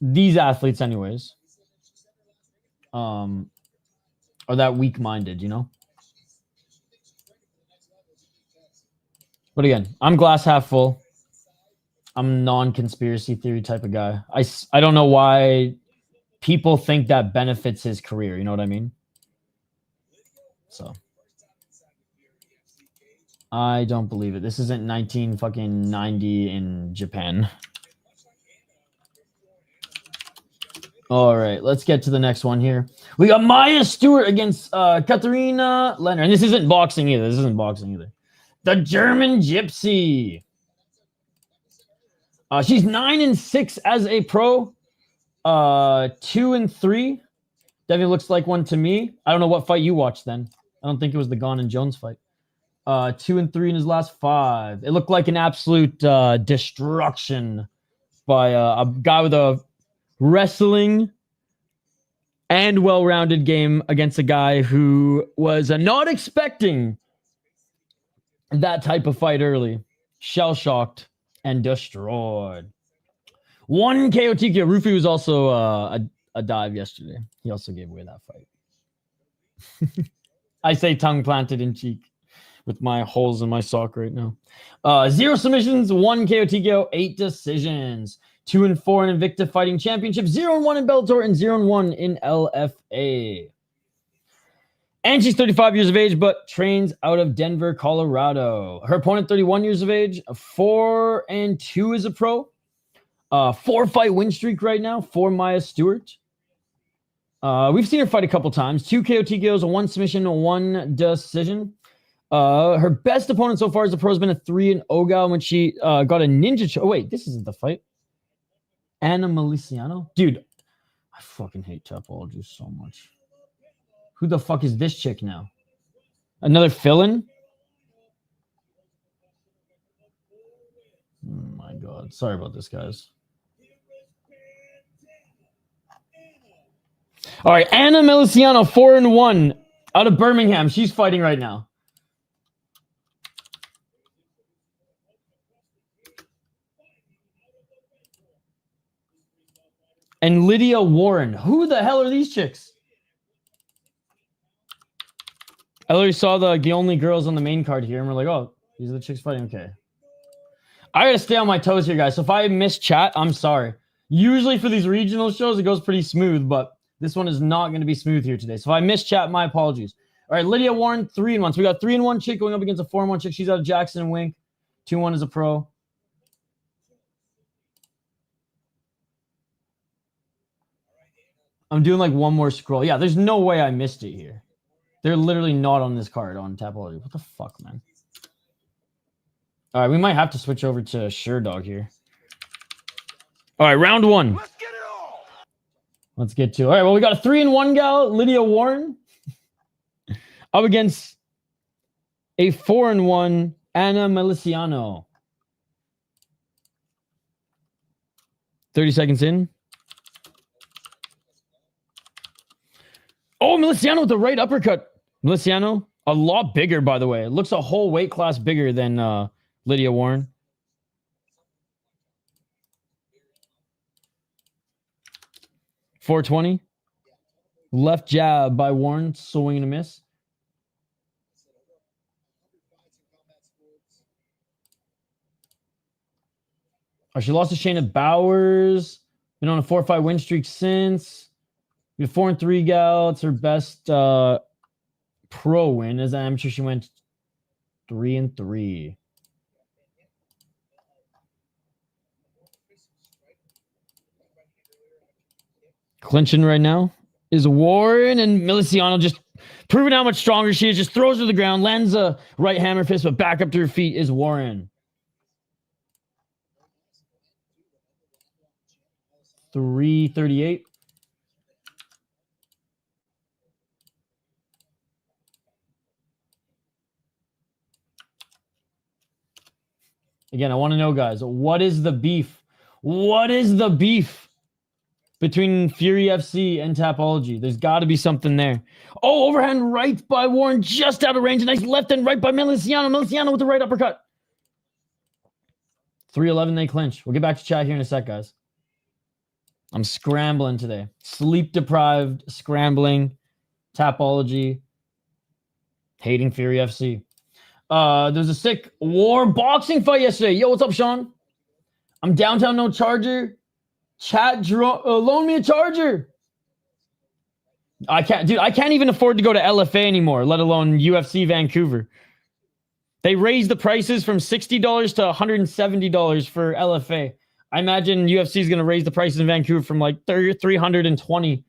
These athletes, anyways, are that weak-minded, you know? But again, I'm glass half full. I'm a non-conspiracy theory type of guy. I don't know why people think that benefits his career. You know what I mean? So I don't believe it. This isn't 1990 in Japan. All right, let's get to the next one here. We got Mayol-Stewart against Katharina Lehner. And this isn't boxing either. The German Gypsy. She's 9-6 as a pro. 2-3. Definitely looks like one to me. I don't know what fight you watched then. I don't think it was the Gon and Jones fight. 2-3 in his last 5. It looked like an absolute destruction by a guy with a wrestling and well-rounded game against a guy who was not expecting that type of fight early. Shell-shocked and destroyed. 1 KO TKO. Rufy was also a dive yesterday. He also gave away that fight. I say tongue planted in cheek with my holes in my sock right now. 0 submissions, 1 KO TKO, 8 decisions. 2-4 in Invicta Fighting Championship, 0-1 in Bellator, and 0-1 in LFA. And she's 35 years of age, but trains out of Denver, Colorado. Her opponent, 31 years of age, 4-2 as a pro. 4-fight win streak right now for Mayol-Stewart. We've seen her fight a couple times. 2 KO TKOs, 1 submission, 1 decision. Her best opponent so far as a pro has been a 3-0 guy when she got a ninja. Oh, wait, this isn't the fight. Anna Meliciano? Dude, I fucking hate Tapology so much. Who the fuck is this chick now? Another fill-in? Oh my god. Sorry about this, guys. All right, Anna Meliciano, 4-1 out of Birmingham. She's fighting right now. And Lydia Warren. Who the hell are these chicks? I literally saw the only girls on the main card here, and we're like, oh, these are the chicks fighting. Okay. I gotta stay on my toes here, guys. So if I miss chat, I'm sorry. Usually for these regional shows, it goes pretty smooth, but this one is not going to be smooth here today. So if I miss chat, my apologies. All right, Lydia Warren, 3-1. So we got 3-1 chick going up against a 4-1 chick. She's out of Jackson and Wink. 2-1 as a pro. I'm doing like one more scroll. Yeah, there's no way I missed it here. They're literally not on this card on Tapology. What the fuck, man? All right, we might have to switch over to Sherdog here. All right, round 1. Let's get to it. All right, well, we got a 3-1 gal, Lydia Warren, up against a 4-1 Anna Meliciano. 30 seconds in. Oh, Meliciano with the right uppercut. Meliciano, a lot bigger, by the way. It looks a whole weight class bigger than Lydia Warren. .420. Left jab by Warren, swing and a miss. Oh, she lost to Shayna Bowers. Been on a 4-5 win streak since. We have 4-3 gal. It's her best pro win. As I'm sure she went 3-3. Clinching right now is Warren, and Meliciano just proving how much stronger she is. Just throws her to the ground, lands a right hammer fist, but back up to her feet is Warren. 338. Again, I want to know, guys, what is the beef? What is the beef between Fury FC and Tapology? There's got to be something there. Oh, overhand right by Warren, just out of range. A nice left and right by Meliciano. Meliciano with the right uppercut. 3-11, they clinch. We'll get back to chat here in a sec, guys. I'm scrambling today. Sleep deprived, scrambling, Tapology, hating Fury FC. There's a sick war boxing fight yesterday. Yo, what's up, Sean? I'm downtown, no charger. Chat, loan me a charger. I can't, dude. I can't even afford to go to LFA anymore, let alone UFC Vancouver. They raised the prices from $60 to $170 for LFA. I imagine UFC is going to raise the prices in Vancouver from like 320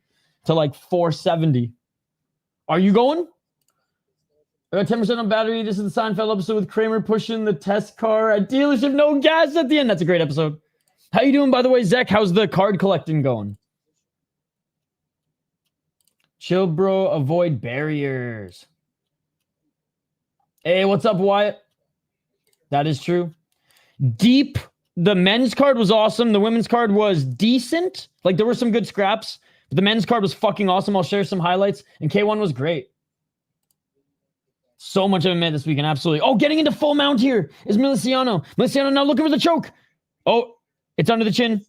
to like 470. Are you going? I got 10% on battery. This is the Seinfeld episode with Kramer pushing the test car at dealership. No gas at the end. That's a great episode. How you doing, by the way, Zach? How's the card collecting going? Chill, bro. Avoid barriers. Hey, what's up, Wyatt? That is true. Deep. The men's card was awesome. The women's card was decent. Like, there were some good scraps. But the men's card was fucking awesome. I'll share some highlights. And K1 was great. So much MMA this weekend. Absolutely. Oh, getting into full mount here is Meliciano. Meliciano now looking for the choke. Oh, it's under the chin.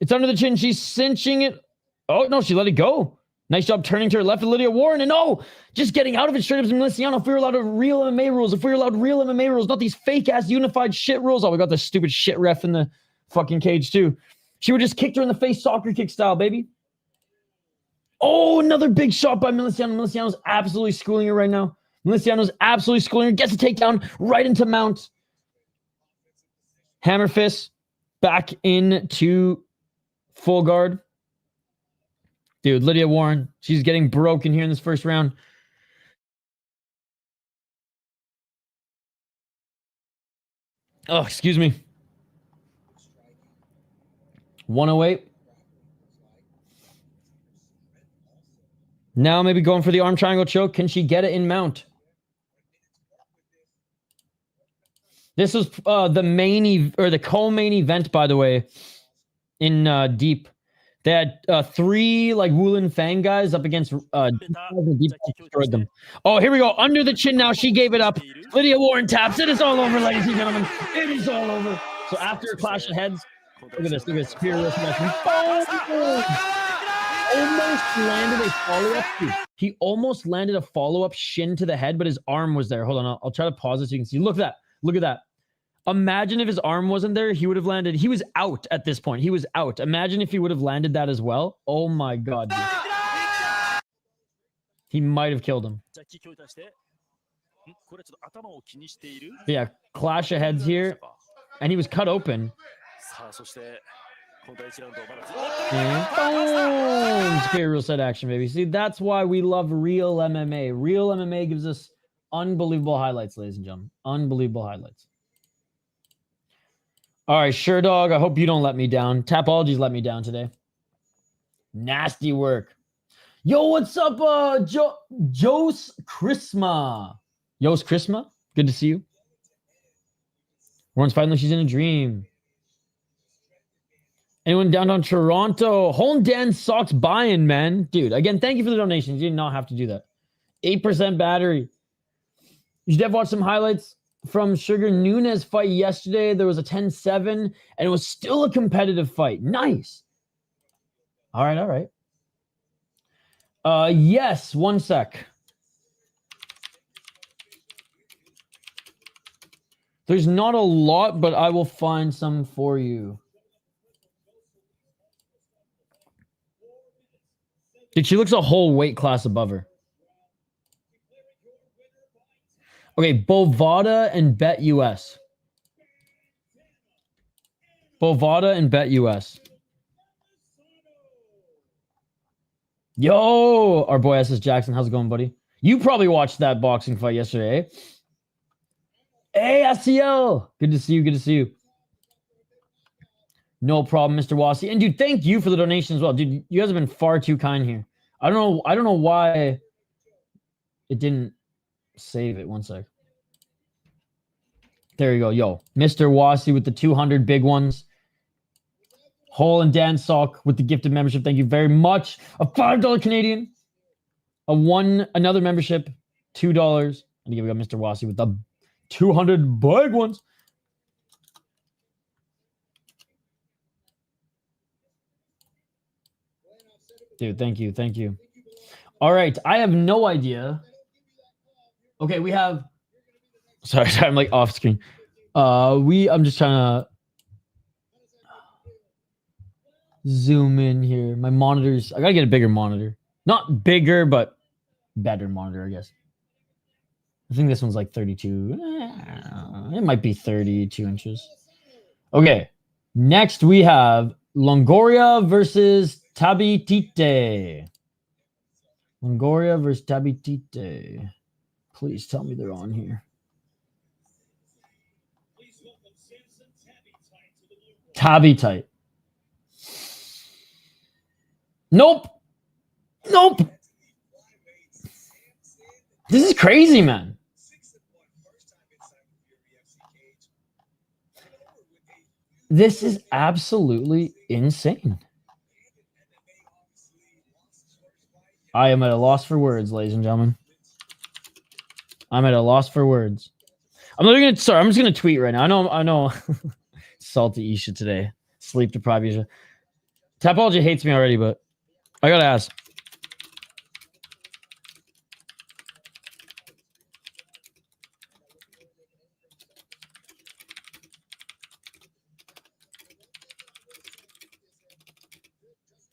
It's under the chin. She's cinching it. Oh, no, she let it go. Nice job turning to her left to Lydia Warren. And oh, just getting out of it straight up to Meliciano. If we were allowed real MMA rules, if we were allowed real MMA rules, not these fake-ass unified shit rules. Oh, we got the stupid shit ref in the fucking cage, too. She would just kick her in the face, soccer kick style, baby. Oh, another big shot by Meliciano. Meliciano's absolutely schooling her right now. Meliciano's absolutely schooling her. Gets a takedown right into mount. Hammer fist. Back into full guard. Dude, Lydia Warren, she's getting broken here in this first round. Oh, excuse me. 108. Now maybe going for the arm triangle choke. Can she get it in mount? This was the main or the co-main event, by the way, in Deep. They had 3 like Wulin Fang guys up against Deep destroyed them. Oh, here we go. Under the chin now. She gave it up. Lydia Warren taps. It is all over, ladies and gentlemen. It is all over. So after a clash of heads, look at this. Look at this. Spear wrist smash. Almost landed a follow-up. He almost landed a follow-up shin to the head, but his arm was there. Hold on. I'll try to pause it so you can see. Look at that. Look at that. Imagine if his arm wasn't there, he would have landed. He was out at this point. He was out. Imagine if he would have landed that as well. Oh my God, dude. He might have killed him. But yeah, clash of heads here. And he was cut open. And boom! Spear real set action, baby. See, that's why we love real MMA. Real MMA gives us unbelievable highlights, ladies and gentlemen. Unbelievable highlights. All right, sure, dog. I hope you don't let me down. Tapology's let me down today. Nasty work. Yo, what's up, Jos Chrisma? Jos Chrisma, good to see you. Warren's fighting like she's in a dream. Anyone downtown Toronto? Home Dan Socks buying, man. Dude, again, thank you for the donations. You did not have to do that. 8% battery. You should have watched some highlights from Sugar Nunes fight yesterday. There was a 10-7, and it was still a competitive fight. Nice. All right, all right. Yes, one sec. There's not a lot, but I will find some for you. Dude, she looks a whole weight class above her. Okay, Bovada and Bet US. Bovada and Bet US. Yo, our boy SS Jackson, how's it going, buddy? You probably watched that boxing fight yesterday, eh? Hey, SCL. Good to see you. Good to see you. No problem, Mr. Wassy. And dude, thank you for the donation as well. Dude, you guys have been far too kind here. I don't know why it didn't save it. One sec. There you go. Yo, Mr. Wassy with the 200 big ones. Hole and Dan Salk with the gifted membership. Thank you very much. A $5 Canadian. Another membership. $2. And we got Mr. Wassy with the 200 big ones. Dude, thank you. Thank you. All right. I have no idea. Okay, we have... Sorry, I'm like off screen. I'm just trying to zoom in here. My monitors... I got to get a bigger monitor. Not bigger, but better monitor, I guess. I think this one's like 32. It might be 32 inches. Okay. Next, we have Longoria versus Tabbytite. Longoria versus Tabbytite. Please tell me they're on here. Tabbytite. Nope. Nope. This is crazy, man. This is absolutely insane. I am at a loss for words, ladies and gentlemen. I'm at a loss for words. I'm just gonna tweet right now. I know salty Isha today. Sleep deprived Isha. Tapology hates me already, but I gotta ask.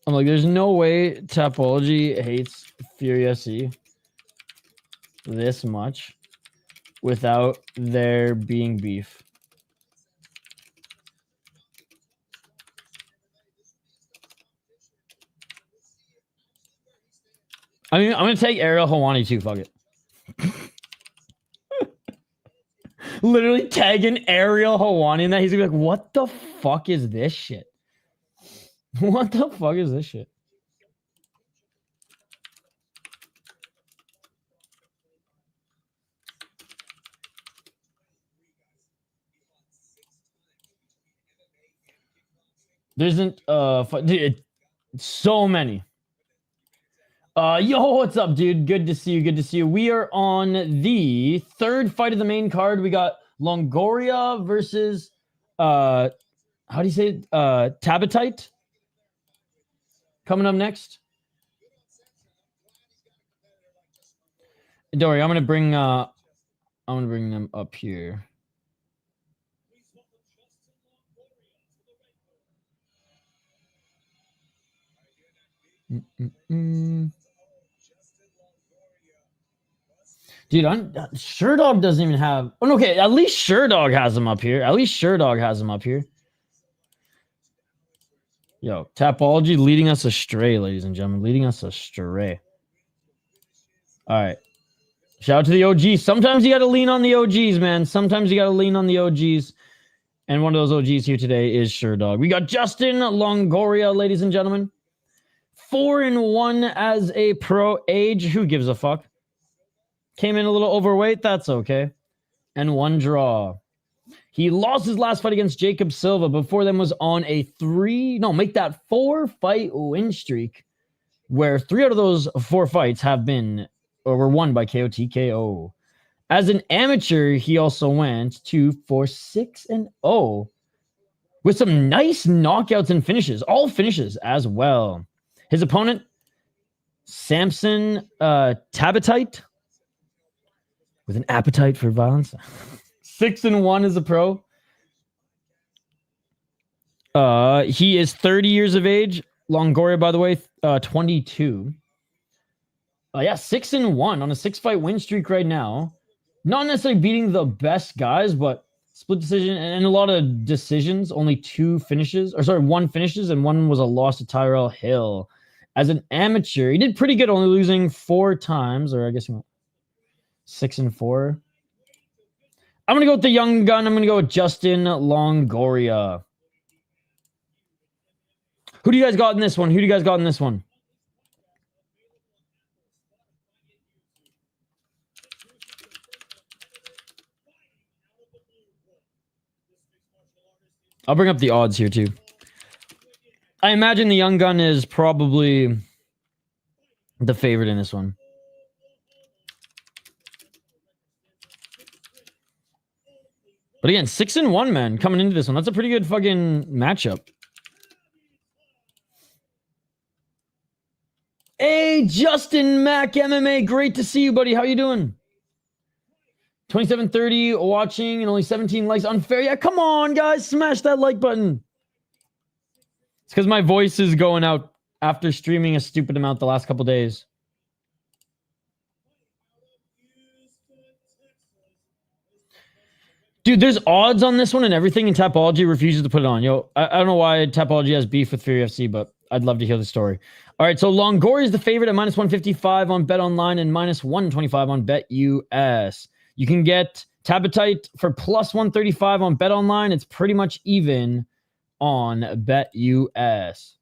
I'm like, there's no way Tapology hates Fury FC this much without there being beef. I mean, I'm going to take Ariel Helwani too. Fuck it. Literally tagging Ariel Helwani in that. He's going to be like, what the fuck is this shit? What the fuck is this shit? There isn't dude, so many. Yo, what's up, dude? Good to see you. Good to see you. We are on the third fight of the main card. We got Longoria versus how do you say it? Tabbytite coming up next. Don't worry, I'm gonna bring them up here. Dude, Sherdog doesn't even have... Oh, okay, at least Sherdog has him up here. At least Sherdog has him up here. Yo, Tapology leading us astray, ladies and gentlemen. Leading us astray. All right. Shout out to the OGs. Sometimes you got to lean on the OGs, man. Sometimes you got to lean on the OGs. And one of those OGs here today is Sure Dog. We got Justin Longoria, ladies and gentlemen. 4-1 as a pro age. Who gives a fuck? Came in a little overweight. That's okay. And 1 draw. He lost his last fight against Jacob Silva. Before then was on a 4-fight win streak, where 3 out of those 4 fights have been or were won by KO TKO. As an amateur, he also went 2-6-0 with some nice knockouts and finishes, all finishes as well. His opponent, Sampson Tabbytite, with an appetite for violence. 6-1 as a pro. He is 30 years of age. Longoria, by the way, 22. Yeah, 6-1 on a 6-fight win streak right now. Not necessarily beating the best guys, but split decision and a lot of decisions. Only 1 finishes, and 1 was a loss to Tyrell Hill. As an amateur, he did pretty good, only losing 4 times, or I guess he went 6-4. I'm going to go with the young gun. I'm going to go with Justin Longoria. Who do you guys got in this one? I'll bring up the odds here too. I imagine the young gun is probably the favorite in this one. But again, 6-1, man, coming into this one. That's a pretty good fucking matchup. Hey, Justin Mac MMA. Great to see you, buddy. How you doing? 2730 watching and only 17 likes. Unfair. Yeah, come on, guys. Smash that like button. It's because my voice is going out after streaming a stupid amount the last couple days. Dude, there's odds on this one and everything, and Tapology refuses to put it on. Yo, I don't know why Tapology has beef with Fury FC, but I'd love to hear the story. All right, so Longoria is the favorite at -155 on Bet Online and -125 on Bet US. You can get Tabbytite for +135 on Bet Online. It's pretty much even on Bet US.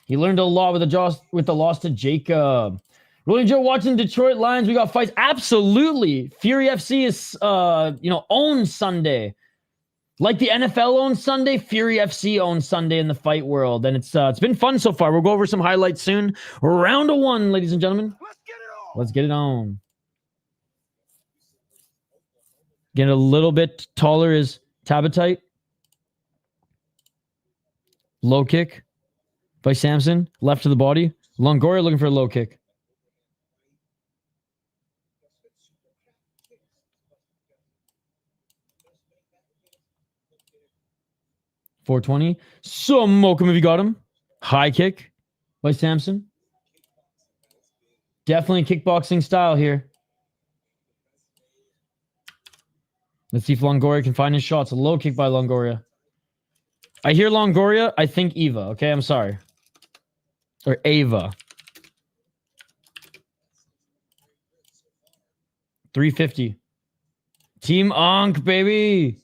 He learned a lot with the loss to Jacob. Rolling Joe watching Detroit Lions. We got fights. Absolutely. Fury FC is, owns Sunday. Like the NFL owns Sunday, Fury FC owns Sunday in the fight world. And it's been fun so far. We'll go over some highlights soon. Round of 1, ladies and gentlemen. Let's get it on. Getting a little bit taller is Tabbytite. Low kick by Sampson. Left to the body. Longoria looking for a low kick. .420. Smoke him if you got him. High kick by Sampson. Definitely kickboxing style here. Let's see if Longoria can find his shots. A low kick by Longoria. I hear Longoria. I think Eva. Okay, I'm sorry. Or Ava. 350. Team Onk, baby.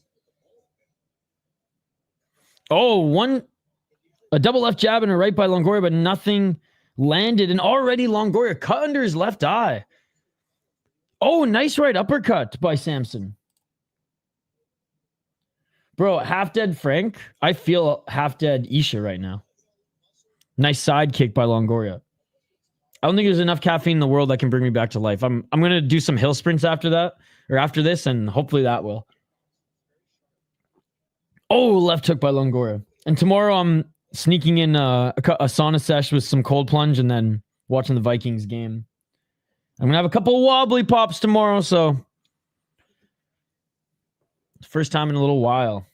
Oh, a double left jab and a right by Longoria, but nothing landed. And already Longoria cut under his left eye. Oh, nice right uppercut by Sampson. Bro, half dead Frank. I feel half dead Isha right now. Nice side kick by Longoria. I don't think there's enough caffeine in the world that can bring me back to life. I'm gonna do some hill sprints after that, or after this, and hopefully that will. Oh, left hook by Longoria. And tomorrow I'm sneaking in a sauna sesh with some cold plunge and then watching the Vikings game. I'm gonna have a couple wobbly pops tomorrow, so first time in a little while.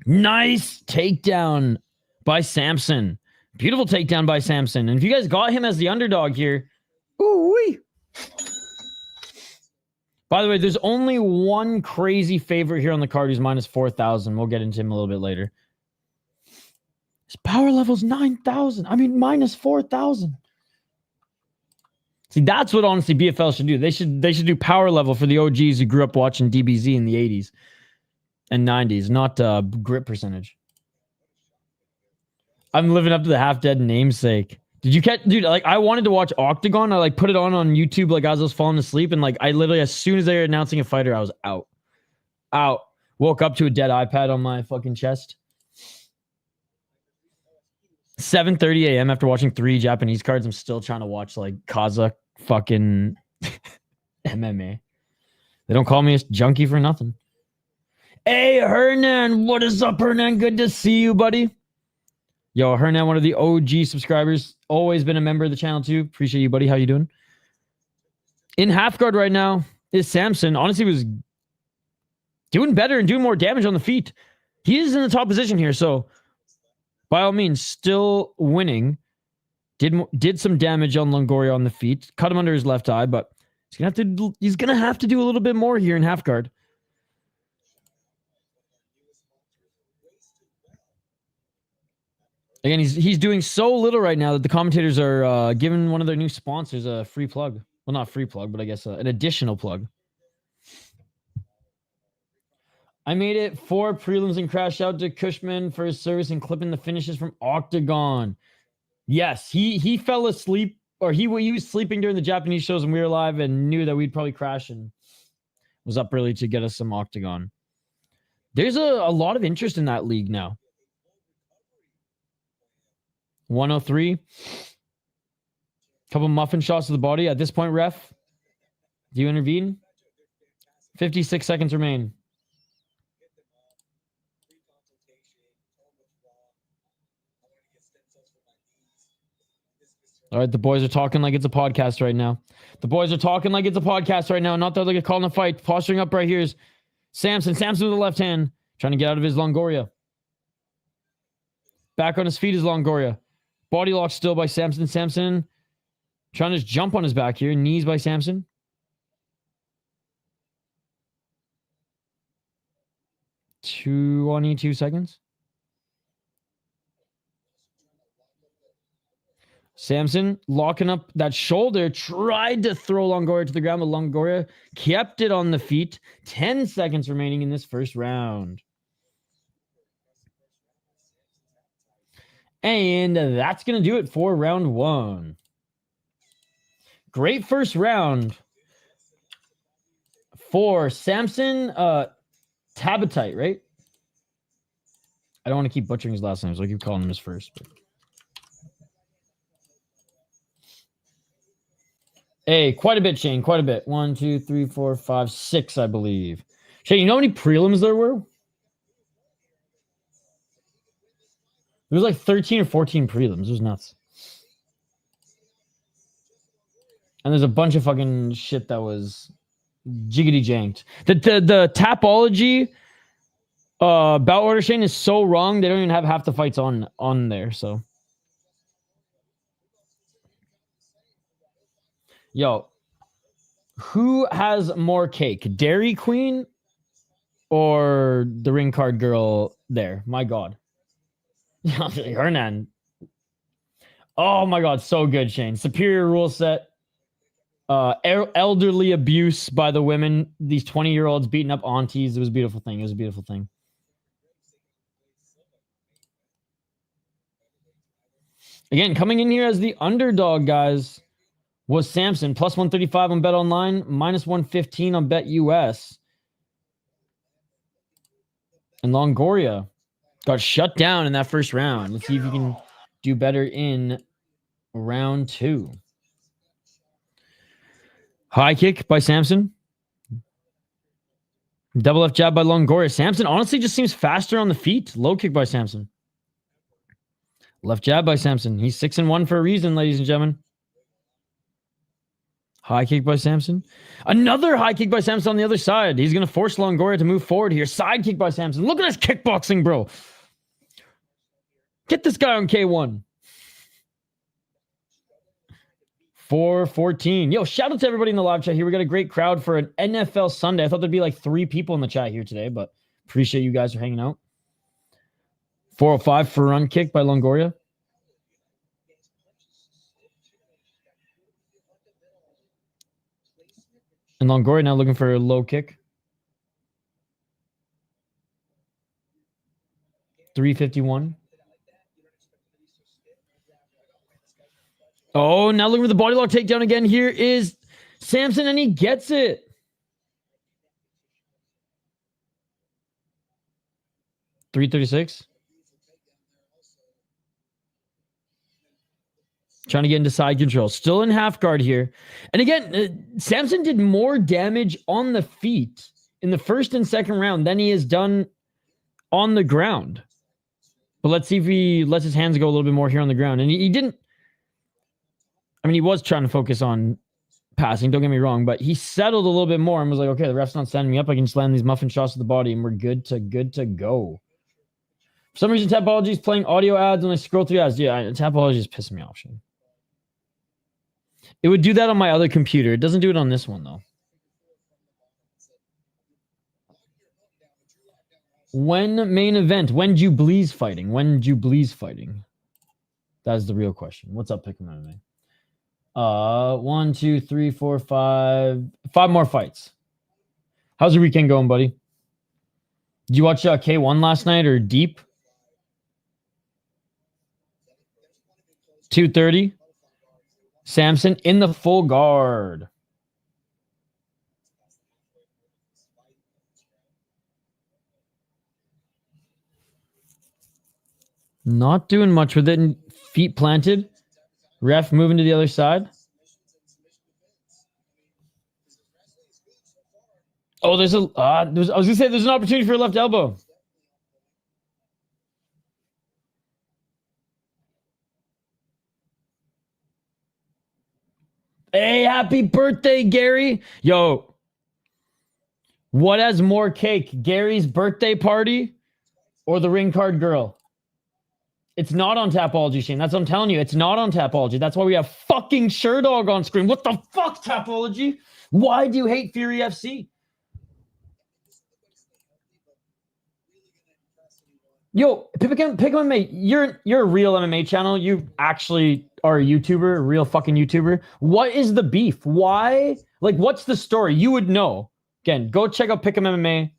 Nice takedown by Sampson. Beautiful takedown by Sampson. And if you guys got him as the underdog here, ooh-wee. By the way, there's only one crazy favorite here on the card who's -4,000. We'll get into him a little bit later. His power level's 9,000. I mean, -4,000. See, that's what honestly BFL should do. They should do power level for the OGs who grew up watching DBZ in the 80s. and 90s, not grip percentage. I'm living up to the half-dead namesake. Did you catch, dude? Like, I wanted to watch Octagon. I like put it on YouTube like as I was falling asleep, and like I literally, as soon as they were announcing a fighter, I was out. Woke up to a dead iPad on my fucking chest. 7:30 a.m. after watching 3 Japanese cards. I'm still trying to watch like Kazakh fucking MMA. They don't call me a junkie for nothing. Hey, Hernan. What is up, Hernan? Good to see you, buddy. Yo, Hernan, one of the OG subscribers. Always been a member of the channel, too. Appreciate you, buddy. How you doing? In half guard right now is Sampson. Honestly, was doing better and doing more damage on the feet. He is in the top position here, so by all means, still winning. Did some damage on Longoria on the feet. Cut him under his left eye, but he's gonna have to do a little bit more here in half guard. Again, he's doing so little right now that the commentators are giving one of their new sponsors a free plug. Well, not free plug, but I guess an additional plug. I made it 4 prelims and crashed out to Cushman for his service and clipping the finishes from Octagon. Yes, he fell asleep, or he was sleeping during the Japanese shows when we were live and knew that we'd probably crash and was up early to get us some Octagon. There's a lot of interest in that league now. 103. Couple muffin shots to the body. At this point, ref, do you intervene? 56 seconds remain. All right, the boys are talking like it's a podcast right now. Not that they're calling a fight. Posturing up right here is Sampson. Sampson with the left hand, trying to get out of his Longoria. Back on his feet is Longoria. Body lock still by Sampson. Sampson trying to just jump on his back here. Knees by Sampson. Two seconds. Sampson locking up that shoulder. Tried to throw Longoria to the ground, but Longoria kept it on the feet. 10 seconds remaining in this first round. And that's going to do it for round 1. Great first round for Sampson Tabbytite, right? I don't want to keep butchering his last name, so I keep calling him his first. But... Hey, quite a bit, Shane. Quite a bit. 1, 2, 3, 4, 5, 6, I believe. Shane, you know how many prelims there were? There was like 13 or 14 prelims. It was nuts. And there's a bunch of fucking shit that was jiggity janked. The Tapology bout order, Shane, is so wrong. They don't even have half the fights on there. So, yo, who has more cake, Dairy Queen or the ring card girl there? My God. Hernan. Oh my God, so good, Shane. Superior rule set. Elderly abuse by the women. These 20-year-olds beating up aunties. It was a beautiful thing. It was a beautiful thing. Again, coming in here as the underdog, guys, was Sampson. Plus 135 on Bet Online. Minus 115 on Bet US. And Longoria got shut down in that first round. Let's see if you can do better in round 2. High kick by Sampson. Double left jab by Longoria. Sampson honestly just seems faster on the feet. Low kick by Sampson. Left jab by Sampson. He's 6-1 for a reason, ladies and gentlemen. High kick by Sampson. Another high kick by Sampson on the other side. He's going to force Longoria to move forward here. Side kick by Sampson. Look at this kickboxing, bro. Get this guy on K1. 4-14. Yo, shout out to everybody in the live chat here. We got a great crowd for an NFL Sunday. I thought there'd be like 3 people in the chat here today, but appreciate you guys for hanging out. 405 for run kick by Longoria. And Longoria now looking for a low kick. 351. Oh, now looking for the body lock takedown again. Here is Sampson, and he gets it. $336. Trying to get into side control. Still in half guard here. And again, Sampson did more damage on the feet in the first and second round than he has done on the ground. But let's see if he lets his hands go a little bit more here on the ground. And he didn't. I mean, he was trying to focus on passing, don't get me wrong, but he settled a little bit more and was like, okay, the ref's not standing me up. I can just land these muffin shots to the body and we're good to go. For some reason, Tapology is playing audio ads when I scroll through ads. Yeah, Tapology is pissing me off. Shane. It would do that on my other computer. It doesn't do it on this one, though. When main event? When Jubilee's fighting? When Jubilee's fighting? That's the real question. What's up, Pick'em MMA? 1, 2, 3, 4, 5. 5 more fights. How's your weekend going, buddy? Did you watch K1 last night or Deep? 2:30. Sampson in the full guard. Not doing much with it. Feet planted. Ref moving to the other side. Oh, I was going to say there's an opportunity for a left elbow. Hey, happy birthday, Gary. Yo, what has more cake? Gary's birthday party or the ring card girl? It's not on Tapology, Shane. That's what I'm telling you. It's not on Tapology. That's why we have fucking Sherdog on screen. What the fuck, Tapology? Why do you hate Fury FC? Yo, Pick MMA, you're a real MMA channel. You actually are a YouTuber, a real fucking YouTuber. What is the beef? Why? Like, what's the story? You would know. Again, go check out Pick'em MMA.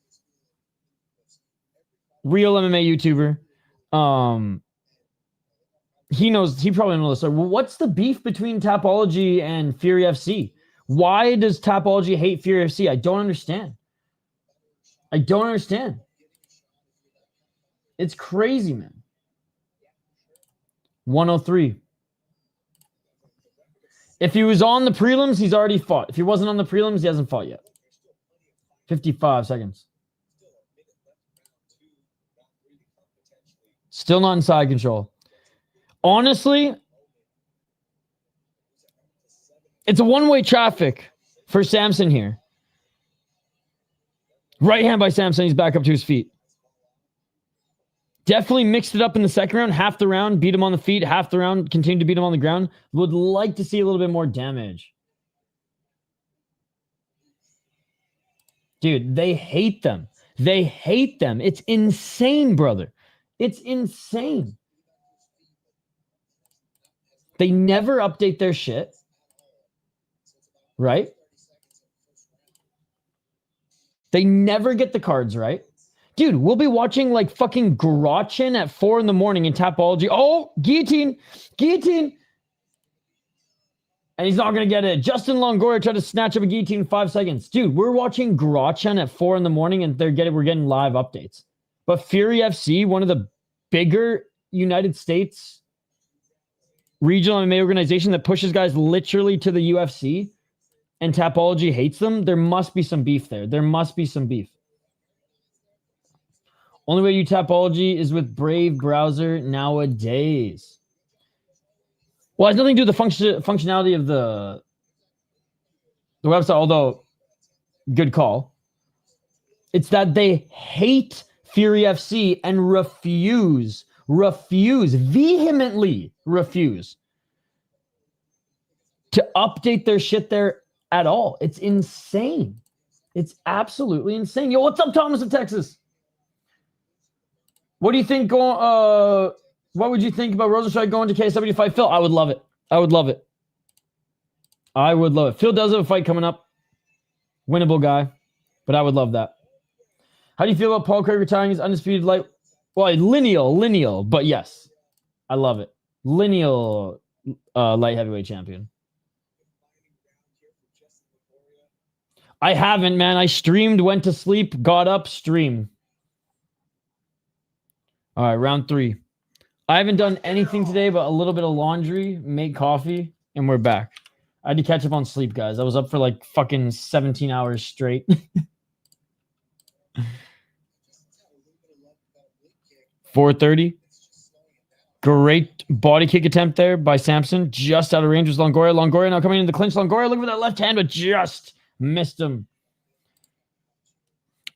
Real MMA YouTuber. He probably knows the story. Well, what's the beef between Tapology and Fury FC? Why does Tapology hate Fury FC? I don't understand. It's crazy, man. 103. If he was on the prelims, he's already fought. If he wasn't on the prelims, he hasn't fought yet. 55 seconds. Still not in side control. Honestly, it's a one-way traffic for Sampson here. Right hand by Sampson. He's back up to his feet. Definitely mixed it up in the second round. Half the round, beat him on the feet. Half the round, continued to beat him on the ground. Would like to see a little bit more damage. Dude, they hate them. It's insane, brother. It's insane. They never update their shit. Right? They never get the cards right. Dude, we'll be watching like fucking Grotchin at 4 in the morning in Tapology. Oh, guillotine. And he's not going to get it. Justin Longoria tried to snatch up a guillotine in 5 seconds. Dude, we're watching Grotchin at 4 in the morning and we're getting live updates. But Fury FC, one of the bigger United States regional MMA organization that pushes guys literally to the UFC, and Tapology hates them, there must be some beef there. Only way you Tapology is with Brave browser nowadays. Well, it has nothing to do with the functionality of the website, although good call. It's that they hate Fury FC and vehemently refuse to update their shit there at all. It's insane. It's absolutely insane. Yo, what's up, Thomas in Texas? What do you think? What would you think about Rosenstrike going to KSW to fight Phil? I would love it. Phil does have a fight coming up. Winnable guy. But I would love that. How do you feel about Paul Craig retiring his undisputed light Well, lineal, but yes, I love it. Lineal light heavyweight champion. I haven't, man. I streamed, went to sleep, got up, stream. All right, round 3. I haven't done anything today but a little bit of laundry, make coffee, and we're back. I had to catch up on sleep, guys. I was up for like fucking 17 hours straight. 4:30. Great body kick attempt there by Sampson. Just out of range was Longoria. Longoria now coming into the clinch. Longoria looking for that left hand, but just missed him.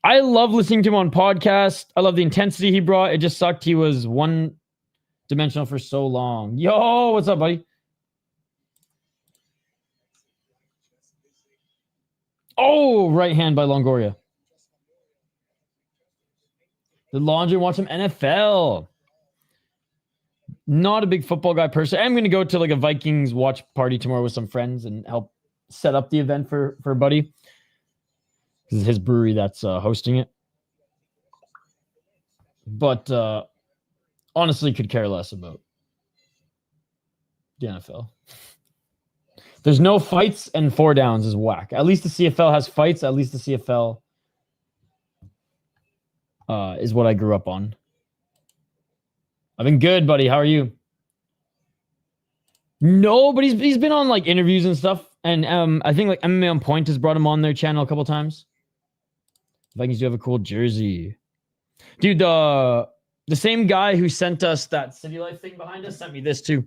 I love listening to him on podcasts. I love the intensity he brought. It just sucked he was one-dimensional for so long. Yo, what's up, buddy? Oh, right hand by Longoria. The laundry wants some NFL. Not a big football guy person. I'm going to go to like a Vikings watch party tomorrow with some friends and help set up the event for a buddy. This is his brewery that's hosting it. But honestly, could care less about the NFL. There's no fights and 4 downs is whack. At least the CFL has fights. At least the CFL is what I grew up on. I've been good, buddy. How are you? No, but he's been on like interviews and stuff. And I think like MMA on Point has brought him on their channel a couple times. Vikings do have a cool jersey. Dude, the same guy who sent us that City Life thing behind us sent me this too.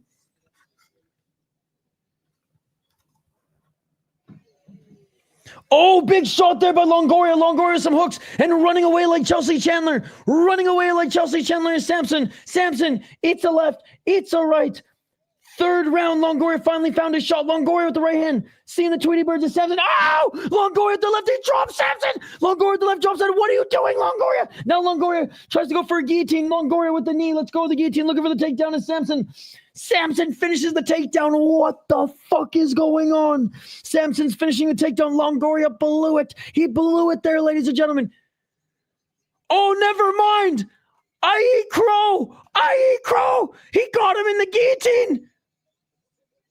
Oh, big shot there by Longoria. Longoria some hooks and running away like Chelsea Chandler. Running away like Chelsea Chandler and Sampson. Sampson, it's a left, it's a right. 3rd round, Longoria finally found his shot. Longoria with the right hand. Seeing the Tweety Birds of Sampson. Ow! Longoria with the left. He drops Sampson. Longoria with the left drops out. What are you doing, Longoria? Now Longoria tries to go for a guillotine. Longoria with the knee. Let's go with the guillotine. Looking for the takedown of Sampson. Sampson finishes the takedown. What the fuck is going on? Sampson's finishing the takedown. Longoria blew it. He blew it there, ladies and gentlemen. Oh, never mind. I eat crow. I eat crow. He got him in the guillotine.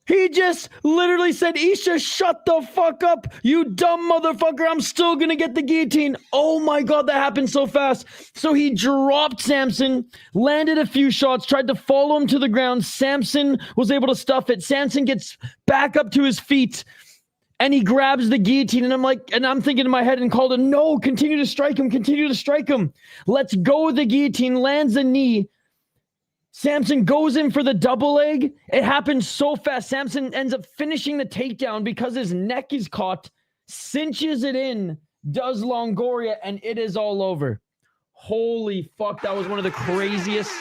He just literally said, Isha, shut the fuck up, you dumb motherfucker. I'm still going to get the guillotine. Oh my God, that happened so fast. So he dropped Sampson, landed a few shots, tried to follow him to the ground. Sampson was able to stuff it. Sampson gets back up to his feet and he grabs the guillotine. And I'm thinking in my head and called him, no, continue to strike him. Continue to strike him. Let's go with the guillotine, lands a knee. Sampson goes in for the double leg. It happens so fast. Sampson ends up finishing the takedown because his neck is caught, cinches it in, does Longoria, and it is all over. Holy fuck, that was one of the craziest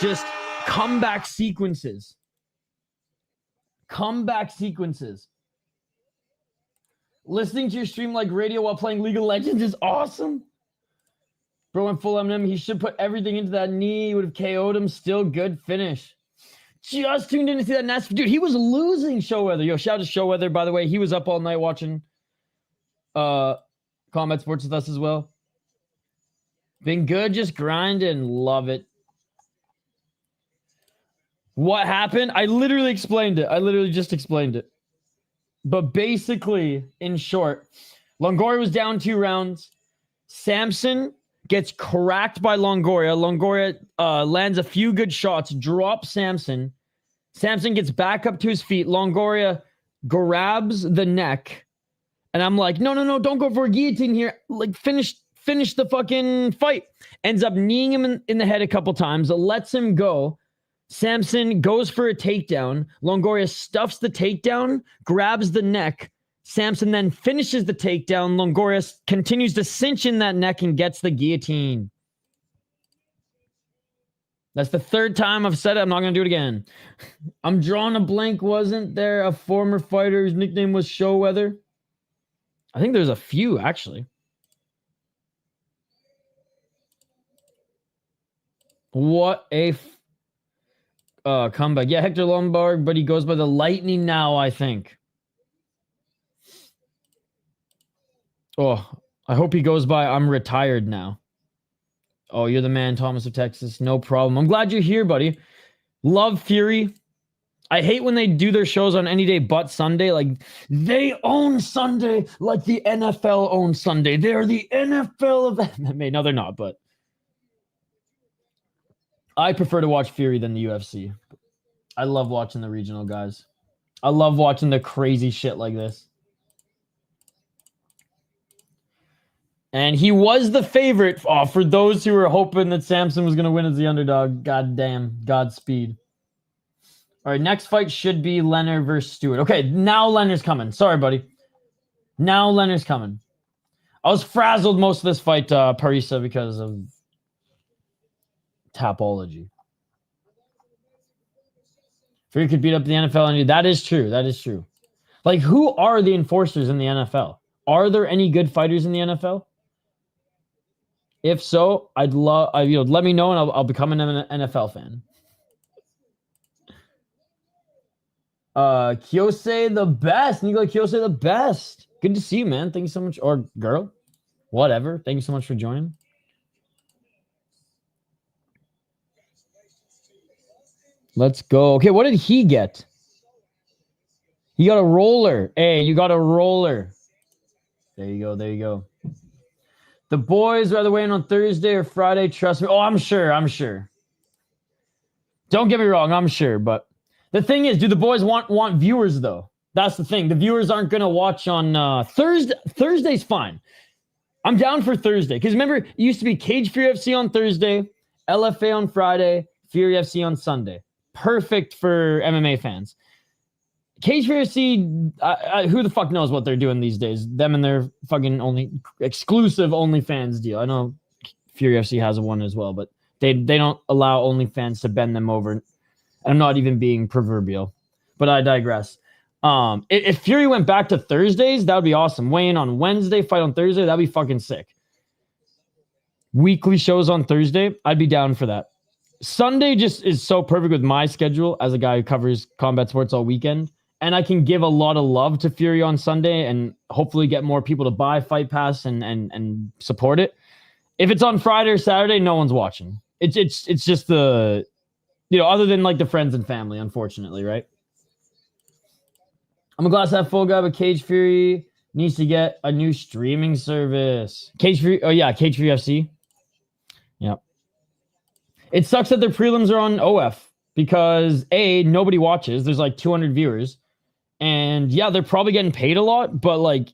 just comeback sequences. Comeback sequences. Listening to your stream like radio while playing League of Legends is awesome. Bro went full Eminem. He should put everything into that knee. He would have KO'd him. Still good finish. Just tuned in to see that Nash. Dude, he was losing Showweather. Yo, shout out to Showweather, by the way. He was up all night watching Combat Sports with us as well. Been good, just grinding. Love it. What happened? I literally explained it. I literally just explained it. But basically, in short, Longoria was down 2 rounds. Sampson gets cracked by Longoria. Longoria lands a few good shots, drops Sampson. Sampson gets back up to his feet. Longoria grabs the neck. And I'm like, no, don't go for a guillotine here. Like, finish the fucking fight. Ends up kneeing him in the head a couple times, lets him go. Sampson goes for a takedown. Longoria stuffs the takedown, grabs the neck. Sampson then finishes the takedown. Longoria continues to cinch in that neck and gets the guillotine. That's the 3rd time I've said it. I'm not going to do it again. I'm drawing a blank. Wasn't there a former fighter whose nickname was Showweather? I think there's a few, actually. What a comeback. Yeah, Hector Lombard, but he goes by the Lightning now, I think. Oh, I hope he goes by I'm retired now. Oh, you're the man, Thomas of Texas. No problem. I'm glad you're here, buddy. Love Fury. I hate when they do their shows on any day but Sunday. Like, they own Sunday like the NFL owns Sunday. They're the NFL of MMA. No, they're not, but I prefer to watch Fury than the UFC. I love watching the regional guys. I love watching the crazy shit like this. And he was the favorite. Oh, for those who were hoping that Sampson was going to win as the underdog. God damn. Godspeed. All right, next fight should be Lehner versus Stewart. Okay, now Lehner's coming. Sorry, buddy. Now Lehner's coming. I was frazzled most of this fight, Parisa, because of Tapology. Fury could beat up the NFL. And that is true. That is true. Like, who are the enforcers in the NFL? Are there any good fighters in the NFL? If so, I'd love, let me know and I'll become an NFL fan. Kiosse the best. Nikolay Kiosse the best. Good to see you, man. Thank you so much. Or girl. Whatever. Thank you so much for joining. Let's go. Okay, what did he get? He got a roller. Hey, you got a roller. There you go. There you go. The boys rather weigh in on Thursday or Friday. Trust me. Oh, I'm sure. I'm sure. Don't get me wrong. I'm sure. But the thing is, do the boys want viewers, though? That's the thing. The viewers aren't going to watch on Thursday. Thursday's fine. I'm down for Thursday. Because remember, it used to be Cage Fury FC on Thursday, LFA on Friday, Fury FC on Sunday. Perfect for MMA fans. Cage Fury FC, who the fuck knows what they're doing these days? Them and their fucking exclusive OnlyFans deal. I know Fury FC has one as well, but they don't allow OnlyFans to bend them over. I'm not even being proverbial, but I digress. If Fury went back to Thursdays, that would be awesome. Weigh in on Wednesday, fight on Thursday, that'd be fucking sick. Weekly shows on Thursday, I'd be down for that. Sunday just is so perfect with my schedule as a guy who covers combat sports all weekend. And I can give a lot of love to Fury on Sunday and hopefully get more people to buy Fight Pass and support it. If it's on Friday or Saturday, no one's watching. It's just the, other than like the friends and family, unfortunately, right? I'm a glass half full guy, but Cage Fury needs to get a new streaming service. Cage Fury, oh yeah, Cage Fury FC. Yep. It sucks that their prelims are on OF because nobody watches. There's like 200 viewers. And yeah, they're probably getting paid a lot, but like,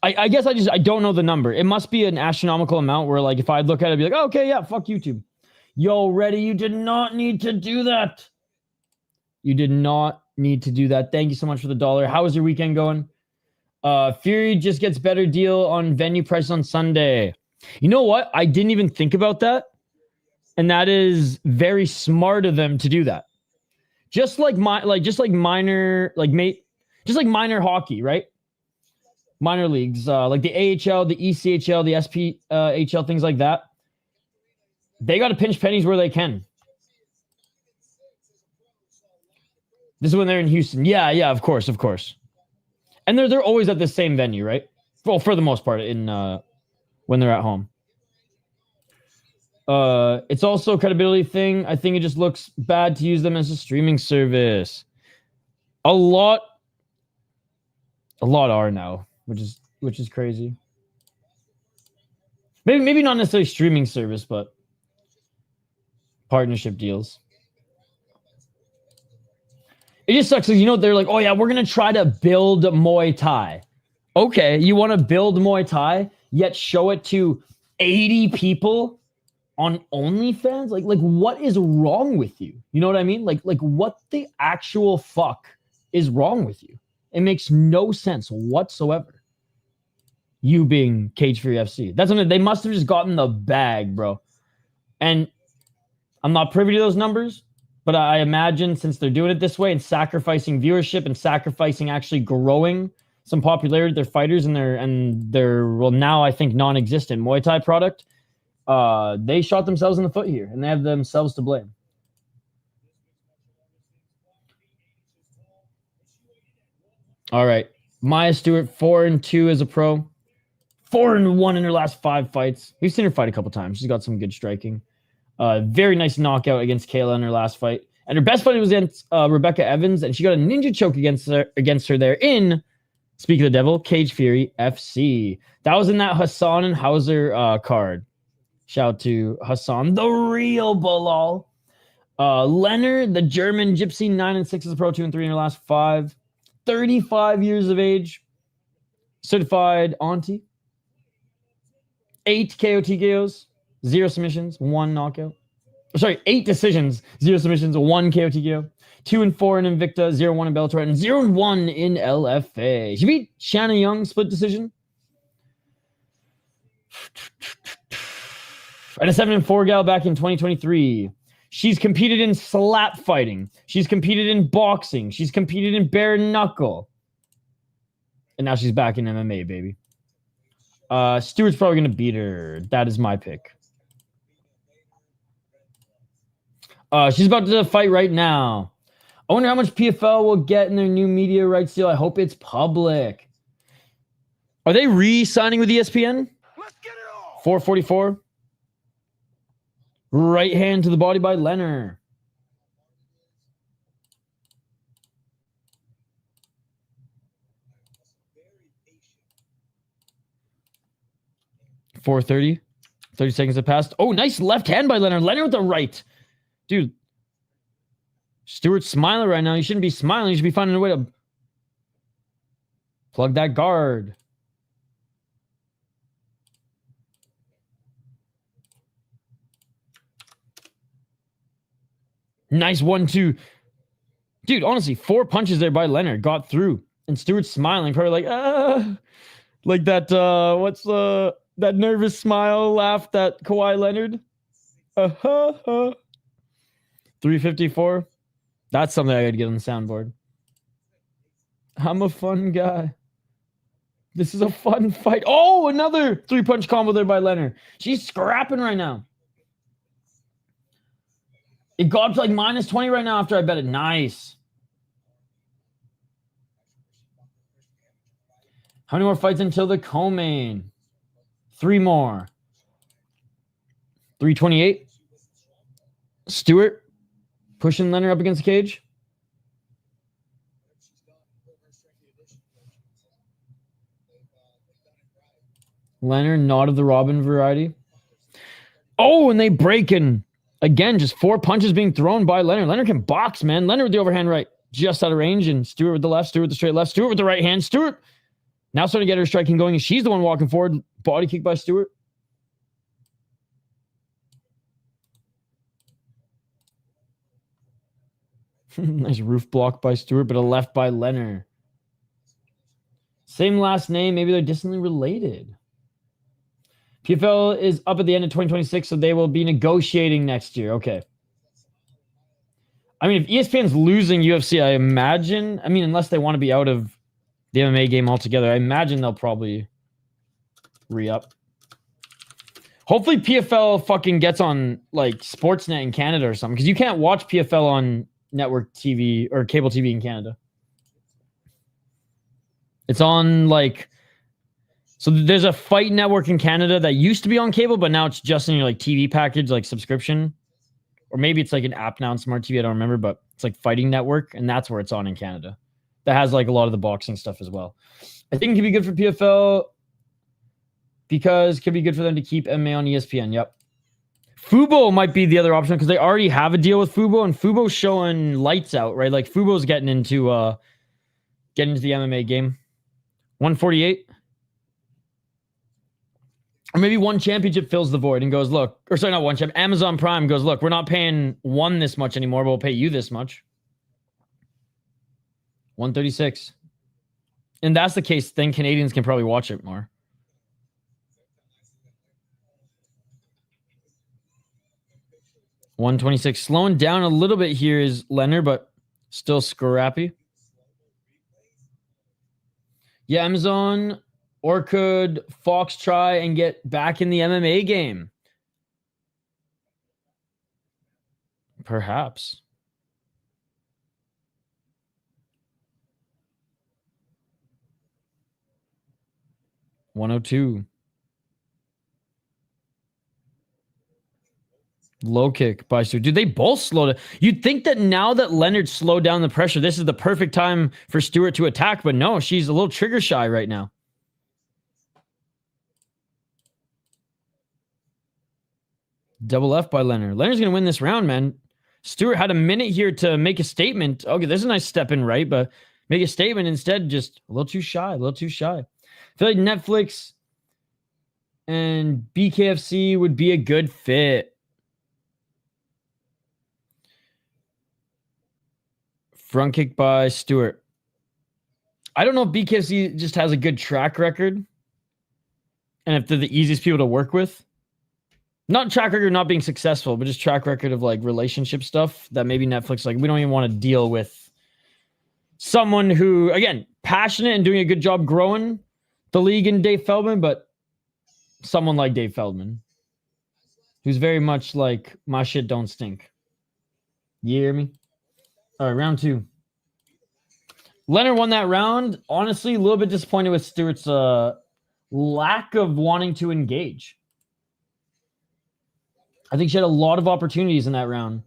I guess I don't know the number. It must be an astronomical amount where like, if I look at it, I'd be like, oh, okay, yeah, fuck YouTube. Yo, Reddy, you did not need to do that. You did not need to do that. Thank you so much for the $1. How was your weekend going? Fury just gets better deal on venue price on Sunday. You know what? I didn't even think about that. And that is very smart of them to do that. Just like minor hockey, right? Minor leagues, like the AHL, the ECHL, the SPHL, things like that. They got to pinch pennies where they can. This is when they're in Houston. Yeah, of course. And they're always at the same venue, right? Well, for the most part, in when they're at home. It's also a credibility thing. I think it just looks bad to use them as a streaming service. A lot are now, which is crazy. Maybe not necessarily streaming service, but partnership deals. It just sucks because, they're like, oh yeah, we're going to try to build Muay Thai. Okay, you want to build Muay Thai, yet show it to 80 people on OnlyFans? Like what is wrong with you? You know what I mean? Like what the actual fuck is wrong with you? It makes no sense whatsoever. You being Cage Fury FC. That's something they must have just gotten the bag, bro. And I'm not privy to those numbers, but I imagine since they're doing it this way and sacrificing viewership and sacrificing actually growing some popularity, their fighters and their well, now I think non-existent Muay Thai product, they shot themselves in the foot here and they have themselves to blame. All right. Maya Stewart, 4-2 as a pro. 4-1 in her last 5 fights. We've seen her fight a couple times. She's got some good striking. Very nice knockout against Kayla in her last fight. And her best fight was against Rebecca Evans, and she got a ninja choke against her there in, speak of the devil, Cage Fury FC. That was in that Hassan and Hauser card. Shout out to Hassan, the real Bilal. Lehner, the German Gypsy, 9-6 as a pro, 2-3 in her last 5. 35 years of age. Certified auntie. 8 KO TKOs, 0 submissions, 1 knockout. Sorry, 8 decisions, 0 submissions, 1 KO TKO. 2-4 in Invicta, 0-1 in Bellator, and 0-1 in LFA. She beat Shanna Young, split decision. And a 7-4 gal back in 2023. She's competed in slap fighting. She's competed in boxing. She's competed in bare knuckle. And now she's back in MMA, baby. Stewart's probably going to beat her. That is my pick. She's about to fight right now. I wonder how much PFL will get in their new media rights deal. I hope it's public. Are they re-signing with ESPN? Let's get it on. 444. Right hand to the body by Lehner. .430. 30 seconds have passed. Oh, nice left hand by Lehner. Lehner with the right. Dude. Stewart's smiling right now. You shouldn't be smiling. You should be finding a way to plug that guard. Nice 1-2. Dude, honestly, 4 punches there by Lehner. Got through. And Stewart's smiling. Probably like, like that, what's that nervous smile laugh that Kawhi Leonard? 354. That's something I gotta get on the soundboard. I'm a fun guy. This is a fun fight. Oh, another 3-punch combo there by Lehner. She's scrapping right now. It got up to like -20 right now after I bet it. Nice. How many more fights until the co-main? 3 more. 328. Stewart pushing Lehner up against the cage. Lehner, not of the Robin variety. Oh, and they break in. Again, just 4 punches being thrown by Lehner. Lehner can box, man. Lehner with the overhand right. Just out of range. And Stewart with the left. Stewart with the straight left. Stewart with the right hand. Stewart now starting to get her striking going. And she's the one walking forward. Body kick by Stewart. Nice roof block by Stewart, but a left by Lehner. Same last name. Maybe they're distantly related. PFL is up at the end of 2026, so they will be negotiating next year. Okay. I mean, if ESPN's losing UFC, I imagine, I mean, unless they want to be out of the MMA game altogether, I imagine they'll probably re-up. Hopefully PFL fucking gets on like Sportsnet in Canada or something, because you can't watch PFL on network TV or cable TV in Canada. It's on like, so there's a fight network in Canada that used to be on cable, but now it's just in your like TV package, like subscription. Or maybe it's like an app now on Smart TV, I don't remember, but it's like Fighting Network, and that's where it's on in Canada. That has like a lot of the boxing stuff as well. I think it could be good for PFL because it could be good for them to keep MMA on ESPN. Yep. Fubo might be the other option because they already have a deal with Fubo, and Fubo's showing lights out, right? Like Fubo's getting into the MMA game. 148. Or maybe One Championship fills the void and goes, look, or sorry, not One Champ. Amazon Prime goes, look, we're not paying One this much anymore, but we'll pay you this much. 136. And that's the case, then Canadians can probably watch it more. $126. Slowing down a little bit here is Lehner, but still scrappy. Yeah, Amazon. Or could Fox try and get back in the MMA game? Perhaps. $102. Low kick by Stewart. Dude, they both slowed it. You'd think that now that Leonard slowed down the pressure, this is the perfect time for Stewart to attack, but no, she's a little trigger shy right now. Double F by Leonard. Leonard's going to win this round, man. Stewart had a minute here to make a statement. Okay, there's a nice step in right, but make a statement instead, just a little too shy, a little too shy. I feel like Netflix and BKFC would be a good fit. Front kick by Stewart. I don't know if BKFC just has a good track record and if they're the easiest people to work with. Not track record not being successful, but just track record of like relationship stuff that maybe Netflix, like, we don't even want to deal with someone who, again, passionate and doing a good job growing the league in Dave Feldman, but someone like Dave Feldman who's very much like, my shit don't stink. You hear me? All right, round 2. Leonard won that round. Honestly, a little bit disappointed with Stewart's lack of wanting to engage. I think she had a lot of opportunities in that round.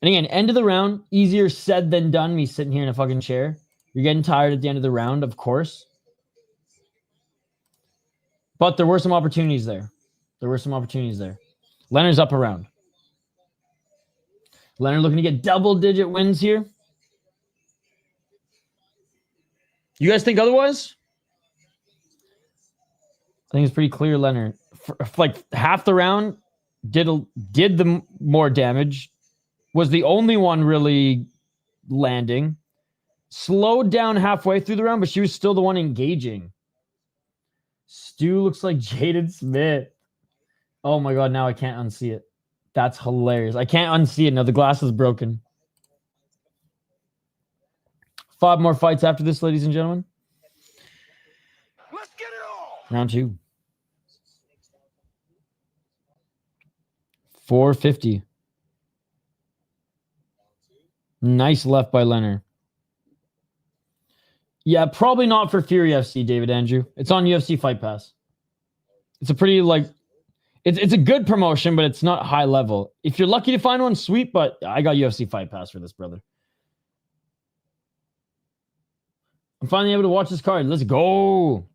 And again, end of the round, easier said than done, me sitting here in a fucking chair. You're getting tired at the end of the round, of course. But there were some opportunities there. Leonard's up a round. Leonard looking to get double-digit wins here. You guys think otherwise? I think it's pretty clear Leonard. For like half the round, did the more damage. Was the only one really landing. Slowed down halfway through the round, but she was still the one engaging. Stu looks like Jaden Smith. Oh my god, now I can't unsee it. That's hilarious. I can't unsee it now. The glass is broken. 5 more fights after this, ladies and gentlemen. Let's get it all. Round 2. 450. Nice left by Lehner. Yeah, probably not for Fury FC, David Andrew. It's on UFC Fight Pass. It's a pretty, like, it's a good promotion, but it's not high level. If you're lucky to find one, sweet, but I got UFC Fight Pass for this, brother. I'm finally able to watch this card. Let's go.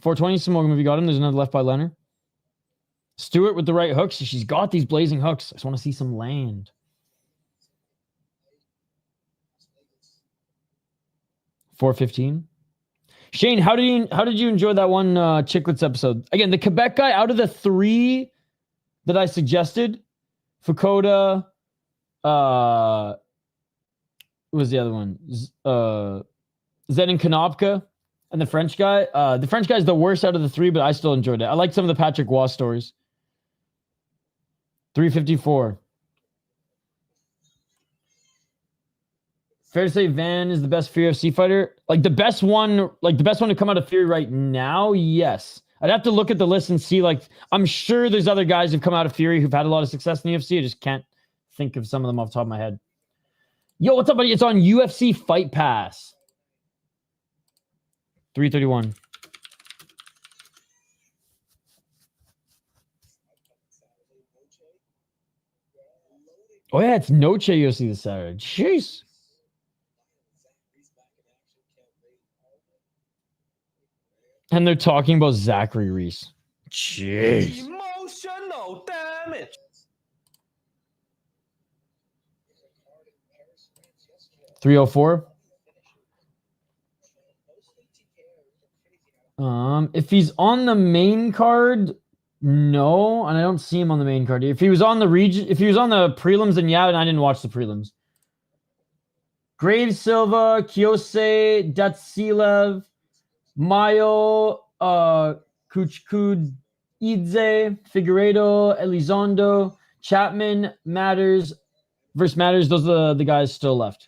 420, Smoke, have you got him? There's another left by Lehner. Stewart with the right hooks. She's got these blazing hooks. I just want to see some land. $4.15. Shane, how did you enjoy that one Chicklets episode? Again, the Quebec guy, out of the 3 that I suggested, Fukuda, what was the other one? Zenon Konopka, and the French guy. The French guy is the worst out of the 3, but I still enjoyed it. I like some of the Patrick Waugh stories. 354. Fair to say Van is the best Fury FC fighter? Like the best one to come out of Fury right now? Yes. I'd have to look at the list and see, like, I'm sure there's other guys who've come out of Fury who've had a lot of success in the UFC. I just can't think of some of them off the top of my head. Yo, what's up, buddy? It's on UFC Fight Pass. 331. Oh, yeah, it's Noche UFC this Saturday. Jeez. And they're talking about Zachary Reese. Jeez. Emotional damage. $304. If he's on the main card, no, and I don't see him on the main card. If he was on the prelims, then yeah, and I didn't watch the prelims. Graves, Silva, Kiosse, Datsilaev, Mayol, Kuchukhidze, Figueiredo, Elizondo, Chatman, Matters versus Matters. Those are the guys still left.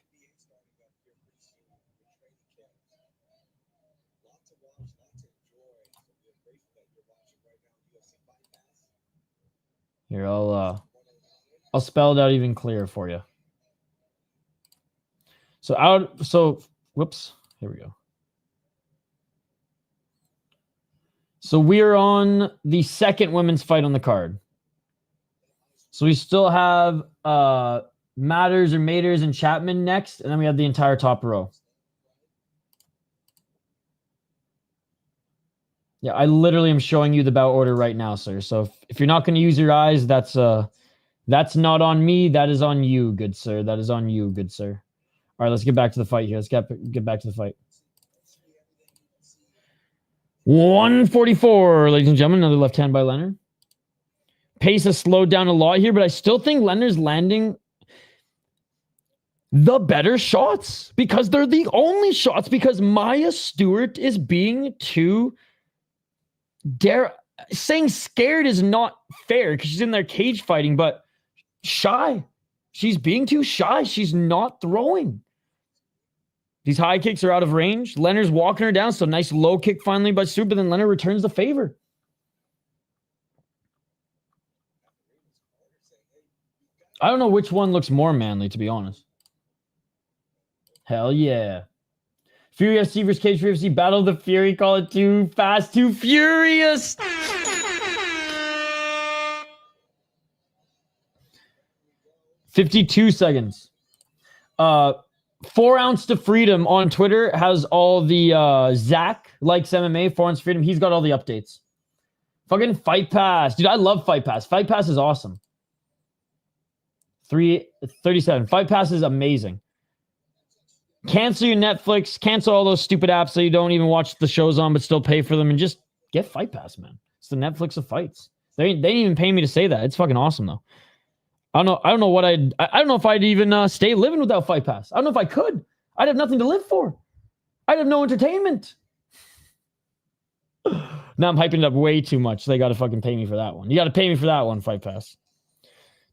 Here, I'll spell it out even clearer for you. Whoops. Here we go. So we're on the second women's fight on the card. So we still have Matters or Maters and Chatman next, and then we have the entire top row. Yeah, I literally am showing you the bout order right now, sir. So if you're not going to use your eyes, that's not on me. That is on you, good sir. That is on you, good sir. All right, let's get back to the fight here. Let's get back to the fight. 144, ladies and gentlemen. Another left hand by Lehner. Pace has slowed down a lot here, but I still think Lehner's landing the better shots because they're the only shots because Samuels-Stewart is being too saying scared is not fair because she's in there cage fighting, but shy. She's being too shy. She's not throwing. These high kicks are out of range. Lehner's walking her down. So nice low kick finally by Stewart, but then Lehner returns the favor. I don't know which one looks more manly, to be honest. Hell yeah. Fury FC versus Cage Fury FC. Battle of the Fury. Call it Too Fast, Too Furious. 52 seconds. 4 Ounce to Freedom on Twitter has all the Zach likes MMA. 4 Ounce Freedom. He's got all the updates. Fucking Fight Pass. Dude, I love Fight Pass. Fight Pass is awesome. 337. Fight Pass is amazing. Cancel your Netflix. Cancel all those stupid apps that you don't even watch the shows on but still pay for them and just get Fight Pass, man. It's the Netflix of fights. They didn't even pay me to say that. It's fucking awesome, though. I don't know if I'd even stay living without Fight Pass. I don't know if I could. I'd have nothing to live for. I'd have no entertainment. Now I'm hyping it up way too much. They got to fucking pay me for that one. You got to pay me for that one, Fight Pass.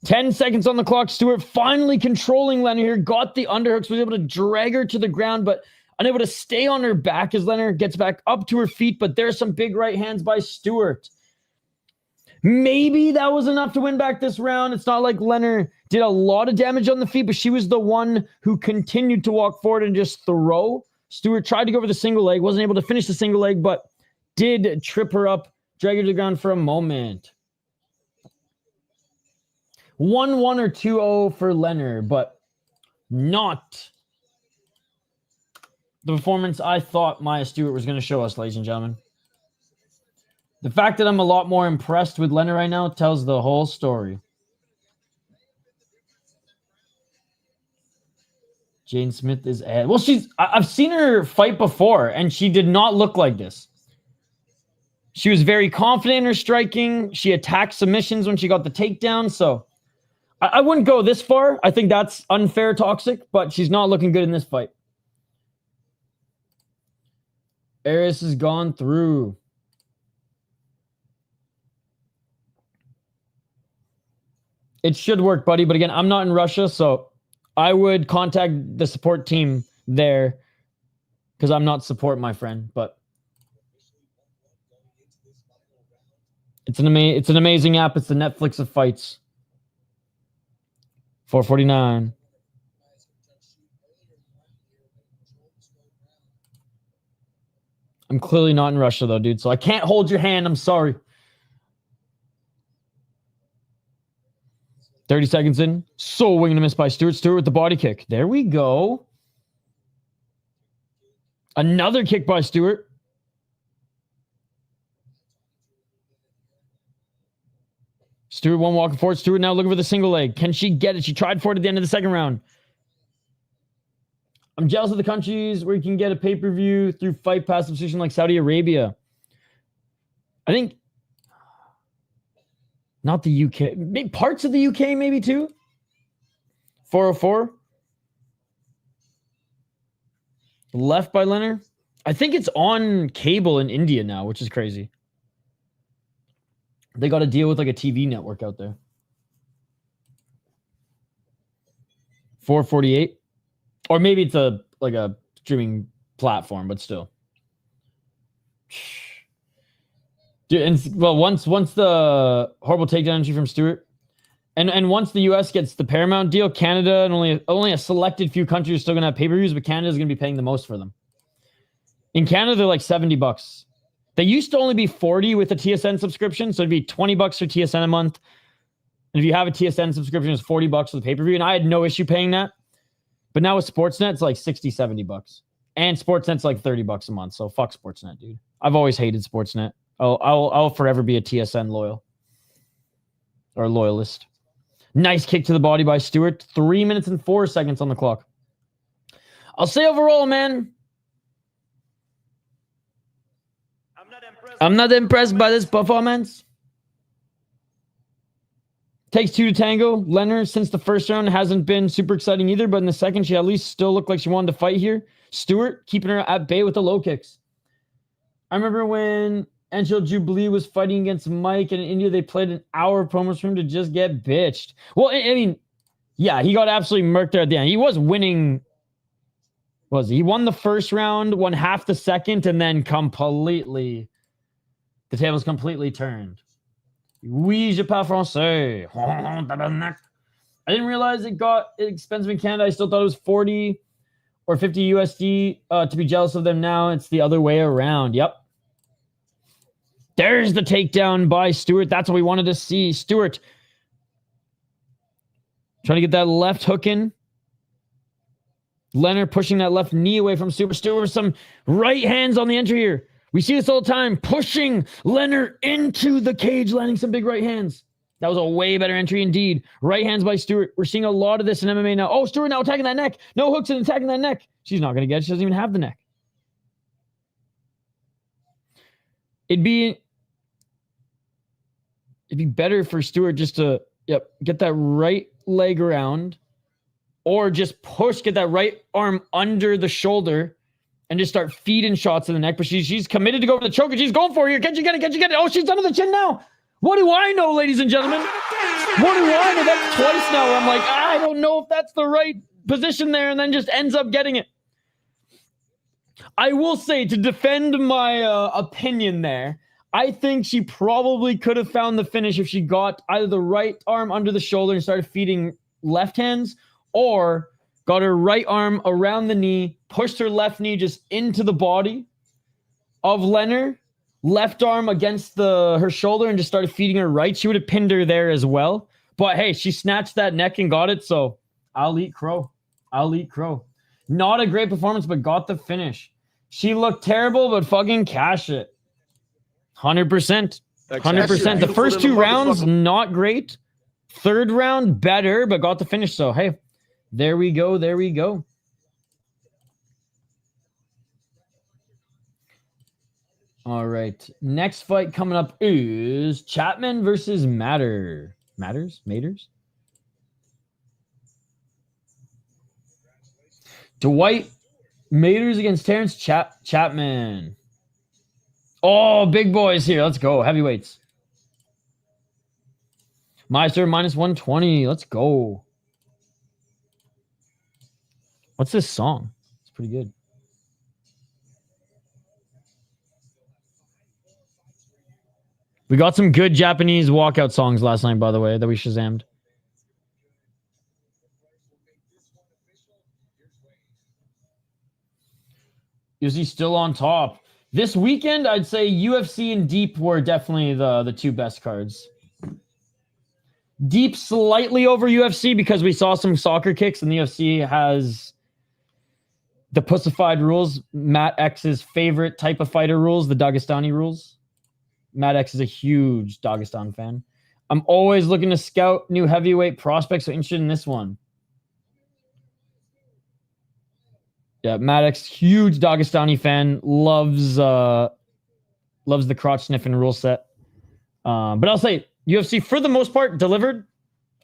10 seconds on the clock. Stewart finally controlling Lehner here. Got the underhooks. Was able to drag her to the ground, but unable to stay on her back as Lehner gets back up to her feet. But there's some big right hands by Stewart. Maybe that was enough to win back this round. It's not like Lehner did a lot of damage on the feet, but she was the one who continued to walk forward and just throw. Stewart tried to go for the single leg. Wasn't able to finish the single leg, but did trip her up, drag her to the ground for a moment. 1-1 or 2-0 for Lehner, but not the performance I thought Samuels-Stewart was going to show us, ladies and gentlemen. The fact that I'm a lot more impressed with Lehner right now tells the whole story. Jane Smith is ahead. Well, I've seen her fight before, and she did not look like this. She was very confident in her striking. She attacked submissions when she got the takedown, so I wouldn't go this far. I think that's unfair, toxic, but she's not looking good in this fight. Eris has gone through. It should work, buddy, but again, I'm not in Russia, so I would contact the support team there because I'm not support, my friend, but it's an amazing app. It's the Netflix of fights. 449. I'm clearly not in Russia, though, dude, so I can't hold your hand. I'm sorry. 30 seconds in. So wing and a miss by Stewart. Stewart with the body kick. There we go. Another kick by Stewart. Stewart one walking forward. Stewart now looking for the single leg. Can she get it? She tried for it at the end of the second round. I'm jealous of the countries where you can get a pay-per-view through Fight Pass subscription like Saudi Arabia. I think not the UK. Parts of the UK maybe too. 404. Left by Lehner. I think it's on cable in India now, which is crazy. They got to deal with like a TV network out there. 448. Or maybe it's a streaming platform, but still. Dude, and well, once the horrible takedown entry from Stewart, and once the US gets the Paramount deal, Canada and only a selected few countries are still gonna have pay-per-views, but Canada's gonna be paying the most for them. In Canada, they're like $70. They used to only be $40 with a TSN subscription, so it'd be $20 for TSN a month. And if you have a TSN subscription, it's $40 for the pay-per-view. And I had no issue paying that. But now with Sportsnet, it's like $60, $70. And Sportsnet's like $30 a month. So fuck Sportsnet, dude. I've always hated Sportsnet. I'll forever be a TSN loyalist. Nice kick to the body by Stewart. 3 minutes and 4 seconds on the clock. I'll say overall, man, I'm not impressed by this performance. Takes 2 to tango. Lehner, since the first round, hasn't been super exciting either, but in the second, she at least still looked like she wanted to fight here. Stewart keeping her at bay with the low kicks. I remember when Angel Jubilee was fighting against Mike, and in India, they played an hour promos for him to just get bitched. Well, I mean, yeah, he got absolutely murked there at the end. He was winning. He won the first round, won half the second, and then the tables completely turned. Oui, je parle français. I didn't realize it got expensive in Canada. I still thought it was 40 or 50 USD. To be jealous of them now, it's the other way around. Yep. There's the takedown by Stewart. That's what we wanted to see. Stewart trying to get that left hook in. Lehner pushing that left knee away from Stewart. Stewart with some right hands on the entry here. We see this all the time. Pushing Lehner into the cage, landing some big right hands. That was a way better entry indeed. Right hands by Stewart. We're seeing a lot of this in MMA now. Oh, Stewart now attacking that neck. No hooks and attacking that neck. She's not going to get it. She doesn't even have the neck. It'd be better for Stewart just to get that right leg around, or just get that right arm under the shoulder and just start feeding shots in the neck. But she's committed to go for the choke, and she's going for it here. Can she get it? Can she get it? Oh, she's under the chin now. What do I know, ladies and gentlemen? What do I know? That's twice now where I'm like, I don't know if that's the right position there, and then just ends up getting it. I will say, to defend my opinion there, I think she probably could have found the finish if she got either the right arm under the shoulder and started feeding left hands, or got her right arm around the knee, pushed her left knee just into the body of Lehner, left arm against her shoulder, and just started feeding her right. She would have pinned her there as well. But hey, she snatched that neck and got it, so I'll eat crow. Not a great performance, but got the finish. She looked terrible, but fucking cash it. 100%. 100%. The first 2 rounds, not great. Third round, better, but got the finish. So, hey, there we go. All right. Next fight coming up is Chatman versus Maters? Dwight Maters against Terrance Chatman. Oh, big boys here. Let's go. Heavyweights. Meister minus 120. Let's go. What's this song? It's pretty good. We got some good Japanese walkout songs last night, by the way, that we Shazammed. Is he still on top? This weekend, I'd say UFC and Deep were definitely the 2 best cards. Deep slightly over UFC because we saw some soccer kicks, and the UFC has the pussified rules. Matt X's favorite type of fighter rules, the Dagestani rules. Matt X is a huge Dagestan fan. I'm always looking to scout new heavyweight prospects, so interested in this one. Yeah, Matt X, huge Dagestani fan, loves the crotch sniffing rule set. But I'll say UFC, for the most part, delivered.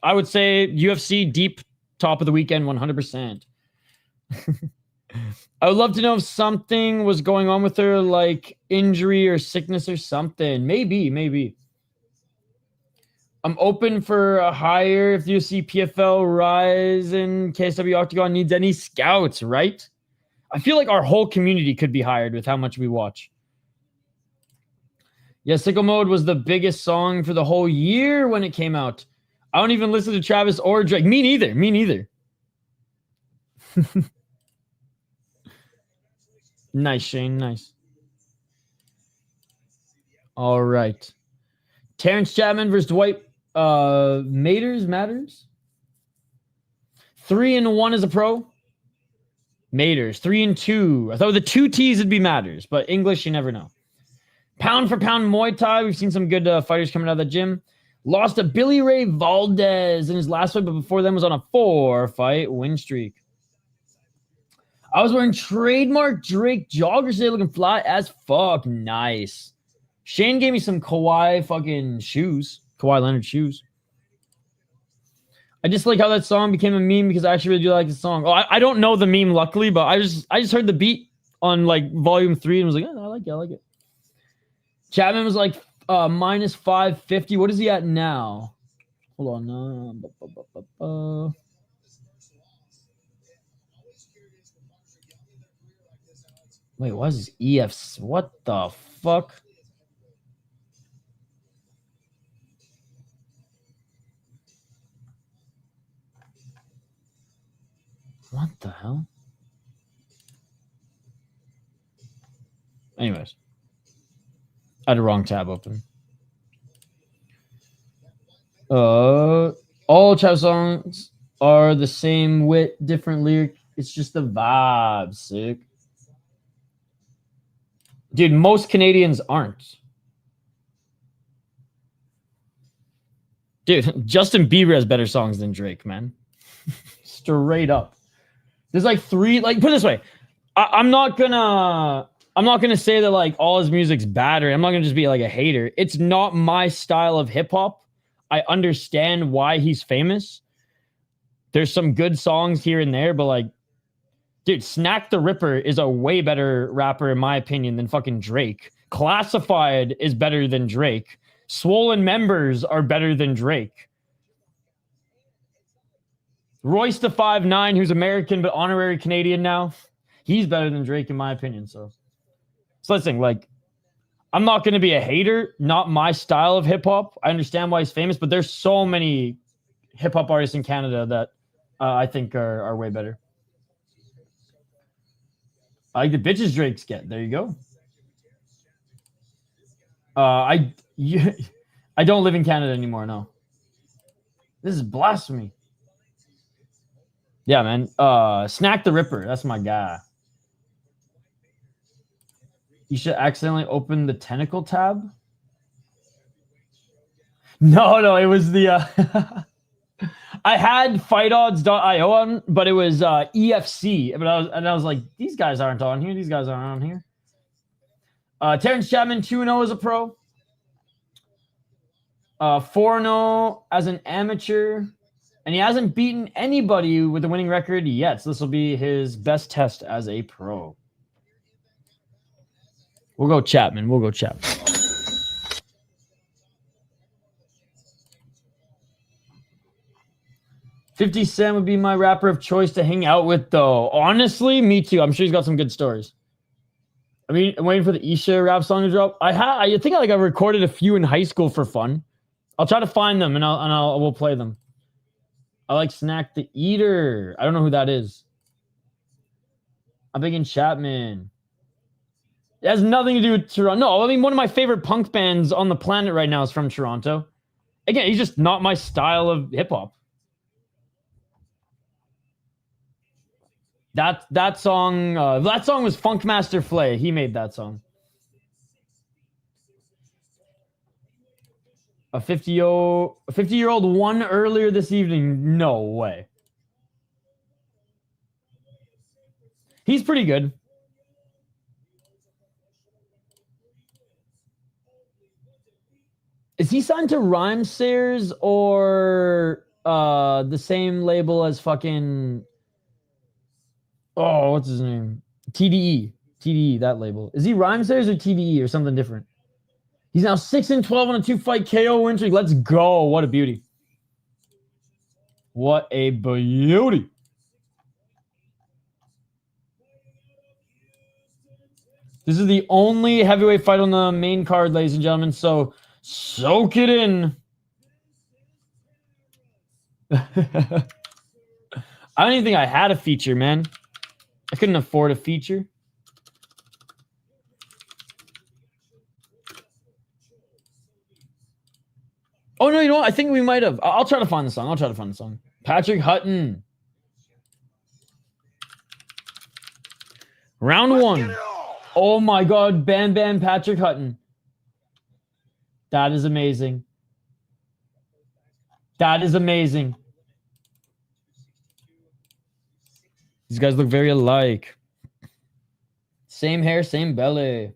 I would say UFC Deep, top of the weekend, 100%. I would love to know if something was going on with her, like injury or sickness or something. Maybe. I'm open for a hire if UFC PFL Rise and KSW Octagon needs any scouts, right? I feel like our whole community could be hired with how much we watch. Yeah, Sicko Mode was the biggest song for the whole year when it came out. I don't even listen to Travis or Drake. Me neither. Nice, Shane. Nice. All right. Terrance Chatman versus Dwight Matters. 3-1 as a pro. Maters. 3-2. I thought with the 2 T's would be Matters, but English, you never know. Pound for pound Muay Thai. We've seen some good fighters coming out of the gym. Lost to Billy Ray Valdez in his last fight, but before then was on a 4-fight win streak. I was wearing trademark Drake joggers today, looking fly as fuck. Nice. Shane gave me some Kawhi fucking shoes. Kawhi Leonard shoes. I just like how that song became a meme because I actually really do like the song. Oh, I don't know the meme, luckily, but I just heard the beat on like volume 3 and was like, oh, I like it. Chatman was like minus 550. What is he at now? Hold on. Wait, what is his EFs? What the fuck? What the hell? Anyways. I had a wrong tab open. All trap songs are the same wit, different lyric. It's just the vibe, sick. Dude, most Canadians aren't. Dude, Justin Bieber has better songs than Drake, man. Straight up. There's like 3, like, put it this way. I'm not gonna say that like all his music's bad, or I'm not gonna just be like a hater. It's not my style of hip hop. I understand why he's famous. There's some good songs here and there, but like, dude, Snack the Ripper is a way better rapper in my opinion than fucking Drake. Classified is better than Drake. Swollen Members are better than Drake. Royce the 5'9", who's American but honorary Canadian now, he's better than Drake in my opinion. So listen, like, I'm not going to be a hater. Not my style of hip hop. I understand why he's famous, but there's so many hip hop artists in Canada that I think are way better. I like the bitches Drake's get. There you go. I don't live in Canada anymore. No. This is blasphemy. Yeah, man. Snack the Ripper. That's my guy. You should accidentally open the tentacle tab. No, it was the I had fightodds.io on, but it was EFC. But I was like, these guys aren't on here. These guys aren't on here. Terrance Chatman 2-0 as a pro. 4-0 as an amateur. And he hasn't beaten anybody with a winning record yet. So this will be his best test as a pro. We'll go Chatman. 50 Cent would be my rapper of choice to hang out with, though. Honestly, me too. I'm sure he's got some good stories. I mean, I'm waiting for the Isha rap song to drop. I think I recorded a few in high school for fun. I'll try to find them and we'll play them. I like Snack the Eater. I don't know who that is. I'm thinking Chatman. It has nothing to do with Toronto. No, I mean, one of my favorite punk bands on the planet right now is from Toronto. Again, he's just not my style of hip-hop. That song was Funkmaster Flay. He made that song. A 50-year-old won earlier this evening. No way. He's pretty good. Is he signed to Rhymesayers or the same label as fucking... Oh, what's his name? TDE. TDE, that label. Is he Rhymesayers or TDE or something different? He's now 6-12 on a 2-fight KO win streak. Let's go. What a beauty. What a beauty. This is the only heavyweight fight on the main card, ladies and gentlemen. So soak it in. I don't even think I had a feature, man. I couldn't afford a feature. Oh, no, you know what? I think we might have. I'll try to find the song. Patrick Hutton. Round 1. Oh, my God. Bam, bam, Patrick Hutton. That is amazing. These guys look very alike. Same hair, same belly.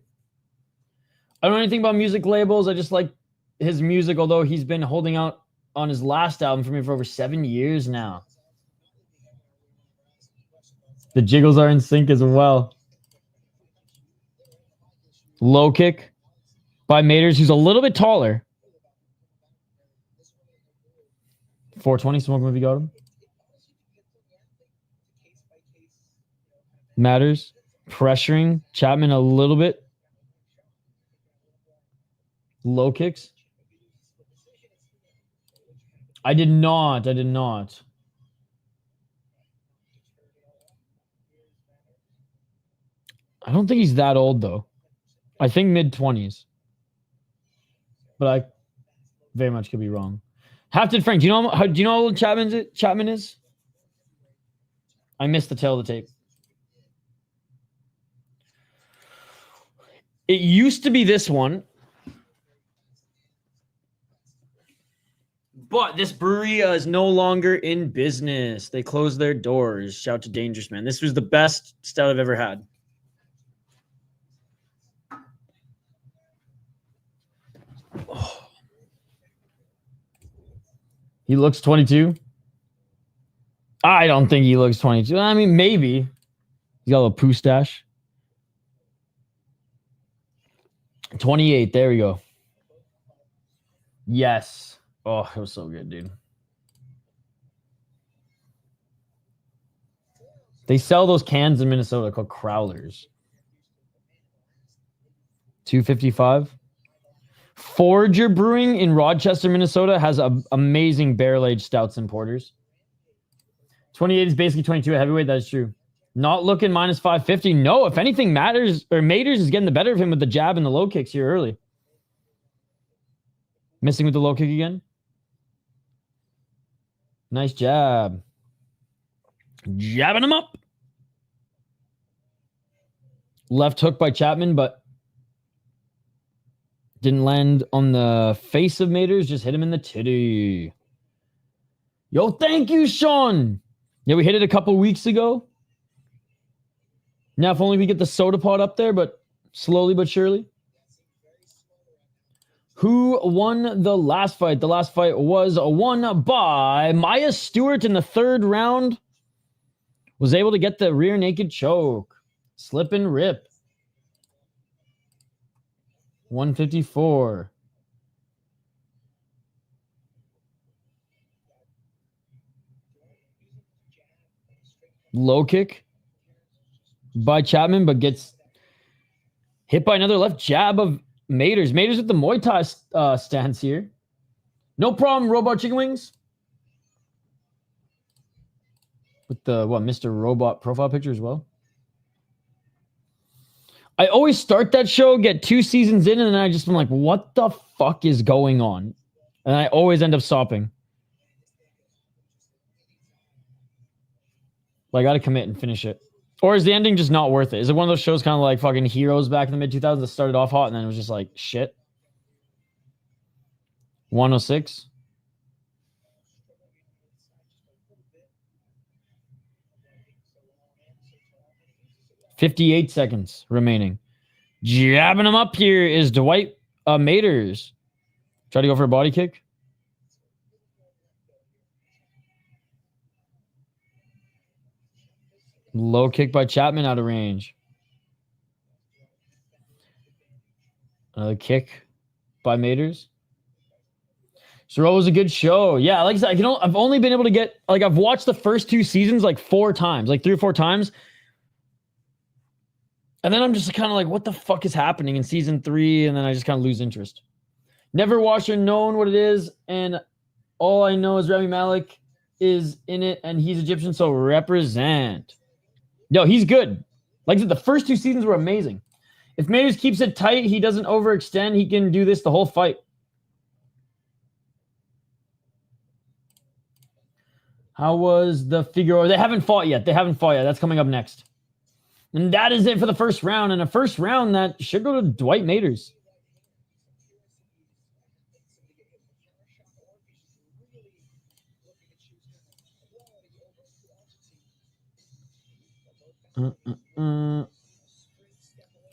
I don't know anything about music labels. I just like his music, although he's been holding out on his last album for me for over 7 years now. The jiggles are in sync as well. Low kick by Matheus, who's a little bit taller. 420 smoke movie got him. Matters. Pressuring Chatman a little bit. Low kicks. I did not. I don't think he's that old, though. I think mid-20s. But I very much could be wrong. Hafted Frank, do you know how old Chatman is? I missed the tail of the tape. It used to be this one. But this brewery is no longer in business. They closed their doors. Shout to Dangerous Man. This was the best stout I've ever had. Oh. He looks 22. I don't think he looks 22. I mean, maybe. He's got a little poo stash. 28. There we go. Yes. Oh, it was so good, dude. They sell those cans in Minnesota called Crowlers. $2.55. Forager Brewing in Rochester, Minnesota has amazing barrel-aged stouts and porters. 28 is basically 22 at heavyweight. That is true. Not looking minus 550. No, if anything, Matheus is getting the better of him with the jab and the low kicks here early. Missing with the low kick again. Nice jab. Jabbing him up. Left hook by Chatman, but didn't land on the face of Matheus. Just hit him in the titty. Yo, thank you, Sean. Yeah, we hit it a couple weeks ago. Now, if only we get the soda pot up there, but slowly but surely. Who won the last fight? The last fight was won by Samuels-Stewart in the 3rd round. Was able to get the rear naked choke. Slip and rip. 154. Low kick by Chatman, but gets hit by another left jab of Matheus. Matheus with the Muay Thai stance here. No problem, Robot Chicken Wings. With the, Mr. Robot profile picture as well. I always start that show, get 2 seasons in, and then I just been like, what the fuck is going on? And I always end up stopping. But I got to commit and finish it. Or is the ending just not worth it? Is it one of those shows kind of like fucking Heroes back in the mid-2000s that started off hot and then it was just like shit? 106. $58 seconds remaining. Jabbing him up here is Dwight Matheus. Try to go for a body kick. Low kick by Chatman out of range. Another kick by Matheus. So it was a good show. Yeah, like I said, I've only been able to get, like, I've watched the first 2 seasons like 4 times, like 3 or 4 times. And then I'm just kind of like, what the fuck is happening in season 3? And then I just kind of lose interest. Never watched or known what it is. And all I know is Rami Malek is in it and he's Egyptian, so represent. Yo, he's good. Like I said, the first 2 seasons were amazing. If Matheus keeps it tight, he doesn't overextend, he can do this the whole fight. How was the Figueiredo? They haven't fought yet. That's coming up next. And that is it for the first round. And a first round that should go to Dwight Maters.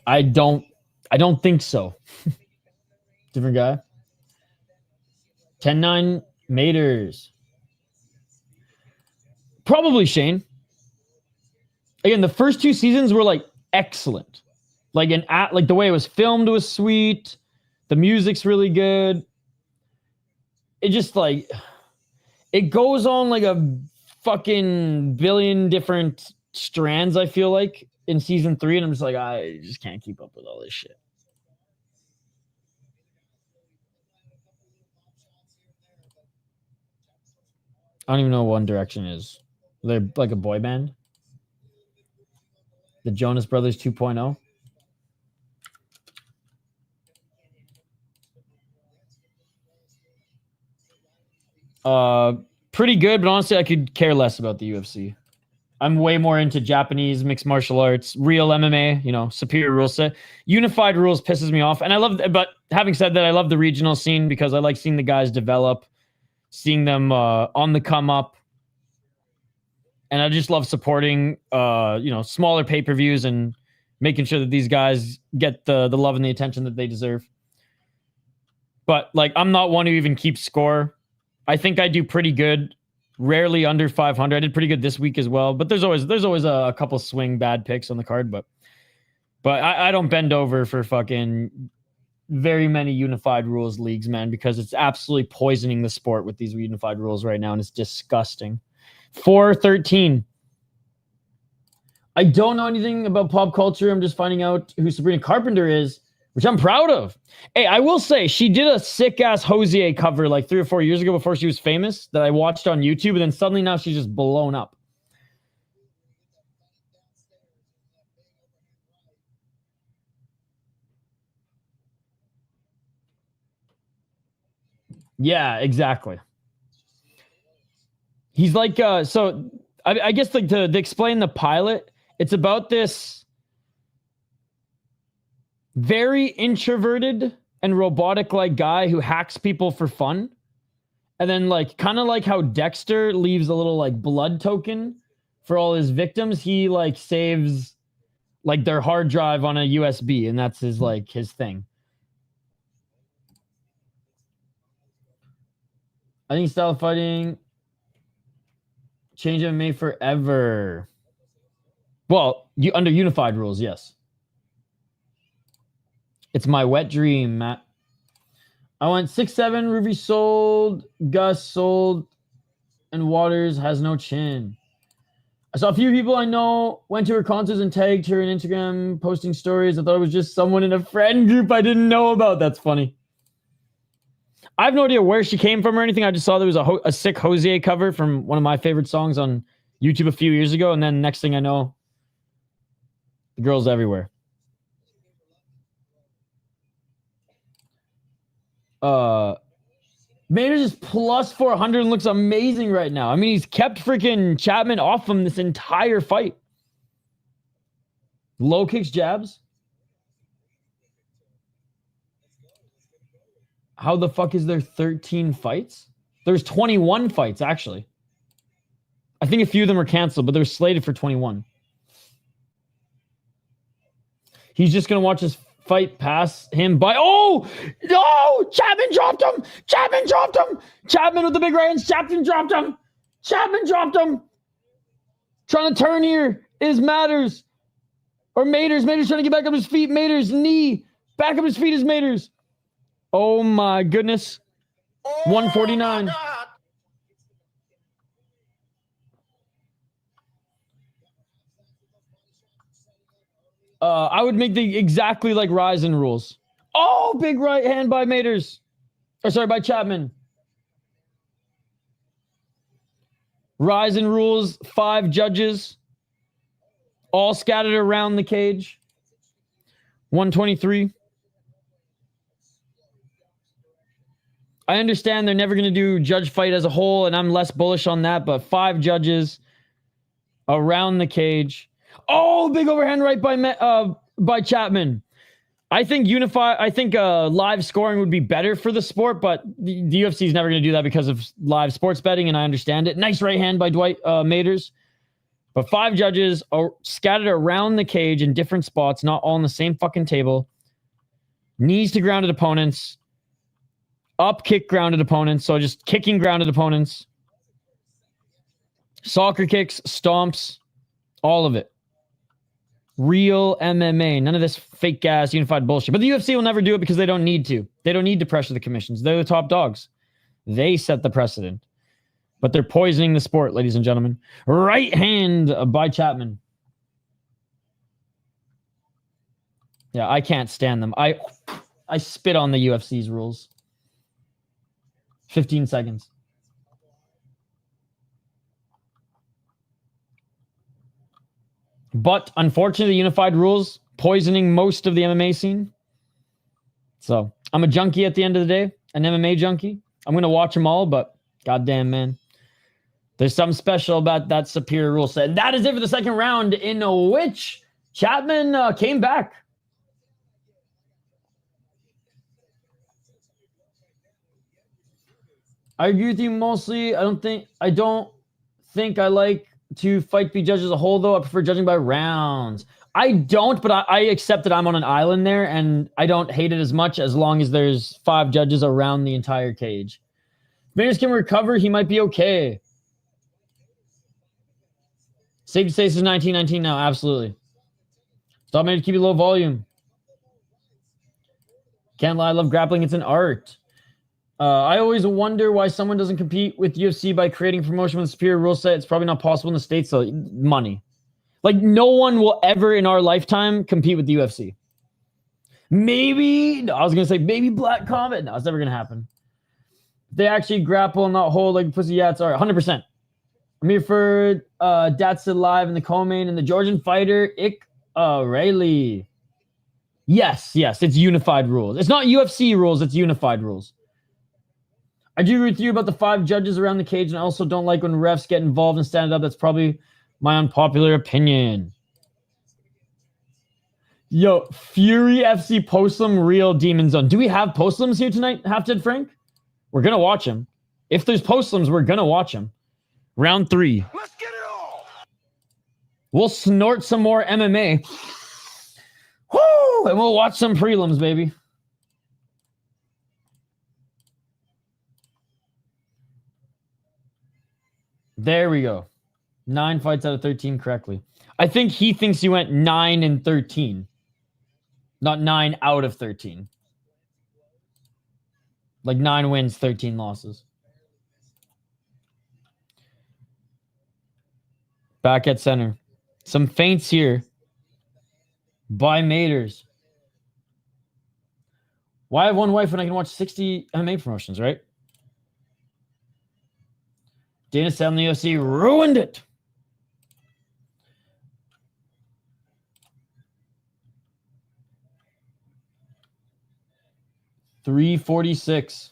I don't think so. Different guy. 10-9 Maters. Probably Shane. Again, the first 2 seasons were like excellent. Like the way it was filmed was sweet. The music's really good. It just like it goes on like a fucking billion different strands, I feel like, in season 3, and I'm just like, I just can't keep up with all this shit. I don't even know what One Direction is. They're like a boy band. The Jonas Brothers 2.0. Pretty good, but honestly, I could care less about the UFC. I'm way more into Japanese mixed martial arts, real MMA, you know, superior rule set. Unified rules pisses me off. And I love, but having said that, I love the regional scene because I like seeing the guys develop, seeing them on the come up. And I just love supporting, you know, smaller pay-per-views and making sure that these guys get the love and the attention that they deserve. But like, I'm not one who even keeps score. I think I do pretty good. Rarely under 500. I did pretty good this week as well. But there's always a couple swing bad picks on the card. But I don't bend over for fucking very many unified rules leagues, man, because it's absolutely poisoning the sport with these unified rules right now, and it's disgusting. 413. I don't know anything about pop culture. I'm just finding out who Sabrina Carpenter is, which I'm proud of. Hey, I will say, she did a sick-ass Hosier cover like 3 or 4 years ago before she was famous that I watched on YouTube, and then suddenly now she's just blown up. Yeah, exactly. He's like, so I guess like to explain the pilot, it's about this very introverted and robotic like guy who hacks people for fun. And then like kind of like how Dexter leaves a little like blood token for all his victims, he like saves like their hard drive on a USB, and that's his like his thing. I think style of fighting change MMA forever. Well, you under unified rules, yes. It's my wet dream, Matt. I went 6-7, Ruby sold, Gus sold, and Waters has no chin. I saw a few people I know went to her concerts and tagged her in Instagram posting stories. I thought it was just someone in a friend group I didn't know about. That's funny. I have no idea where she came from or anything. I just saw there was a sick Hosier cover from one of my favorite songs on YouTube a few years ago. And then next thing I know, the girl's everywhere. Maynard is plus 400 and looks amazing right now. I mean, he's kept freaking Chatman off him this entire fight. Low kicks, jabs. How the fuck is there 13 fights? There's 21 fights, actually. I think a few of them are canceled, but they're slated for 21. He's just going to watch his fight pass him by. Oh, no! Chatman dropped him! Chatman dropped him! Chatman with the big right hands. Chatman dropped him! Chatman dropped him! Trying to turn here is Matters. Or Maters. Maters trying to get back up his feet. Maters, knee. Back up his feet is Maters. Oh my goodness. 149. I would make the exactly like Ryzen rules. Oh, big right hand by Maters. Or sorry, by Chatman. Ryzen rules, 5 judges. All scattered around the cage. 123. I understand they're never going to do judge fight as a whole, and I'm less bullish on that, but 5 judges around the cage. Oh, big overhand right by Chatman. I think live scoring would be better for the sport, but the UFC is never going to do that because of live sports betting, and I understand it. Nice right hand by Dwight Maters. But 5 judges are scattered around the cage in different spots, not all on the same fucking table. Knees to grounded opponents. Up kick grounded opponents. So just kicking grounded opponents. Soccer kicks, stomps, all of it. Real MMA. None of this fake ass unified bullshit. But the UFC will never do it because they don't need to. They don't need to pressure the commissions. They're the top dogs. They set the precedent. But they're poisoning the sport, ladies and gentlemen. Right hand by Chatman. Yeah, I can't stand them. I spit on the UFC's rules. 15 seconds. But unfortunately, the unified rules poisoning most of the MMA scene. So I'm a junkie at the end of the day, an MMA junkie. I'm going to watch them all, but goddamn, man. There's something special about that superior rule set. That is it for the second round, in which Chatman came back. I agree with you mostly. I don't think I like to fight be judged as a whole, though. I prefer judging by rounds. I don't, but I accept that I'm on an island there, and I don't hate it as much as long as there's 5 judges around the entire cage. If Matheus can recover, he might be okay. Safe to say this is 1919 now, absolutely. Stop me to keep it low volume. Can't lie, I love grappling. It's an art. I always wonder why someone doesn't compete with UFC by creating a promotion with a superior rule set. It's probably not possible in the States, so money. Like, no one will ever in our lifetime compete with the UFC. Maybe, no, I was going to say, maybe Black Combat. No, it's never going to happen. They actually grapple and not hold like pussy. Yeah, it's all right. 100%. I'm here for Datsilaev and the co-main and the Georgian fighter, Irakli. Yes, it's unified rules. It's not UFC rules, it's unified rules. I do agree with you about the 5 judges around the cage, and I also don't like when refs get involved and stand up. That's probably my unpopular opinion. Yo, Fury FC Postlim, real Demon Zone. Do we have Postlims here tonight, Half-Dead Frank? We're going to watch him. If there's Postlims, we're going to watch him. Round 3. Let's get it all. We'll snort some more MMA. Woo! And we'll watch some prelims, baby. There we go. 9 fights out of 13 correctly. I think he thinks he went 9 and 13. Not 9 out of 13. Like 9 wins, 13 losses. Back at center. Some feints here by Maters. Why have one wife when I can watch 60 MMA promotions, right? Dana said in the UFC ruined it. .346.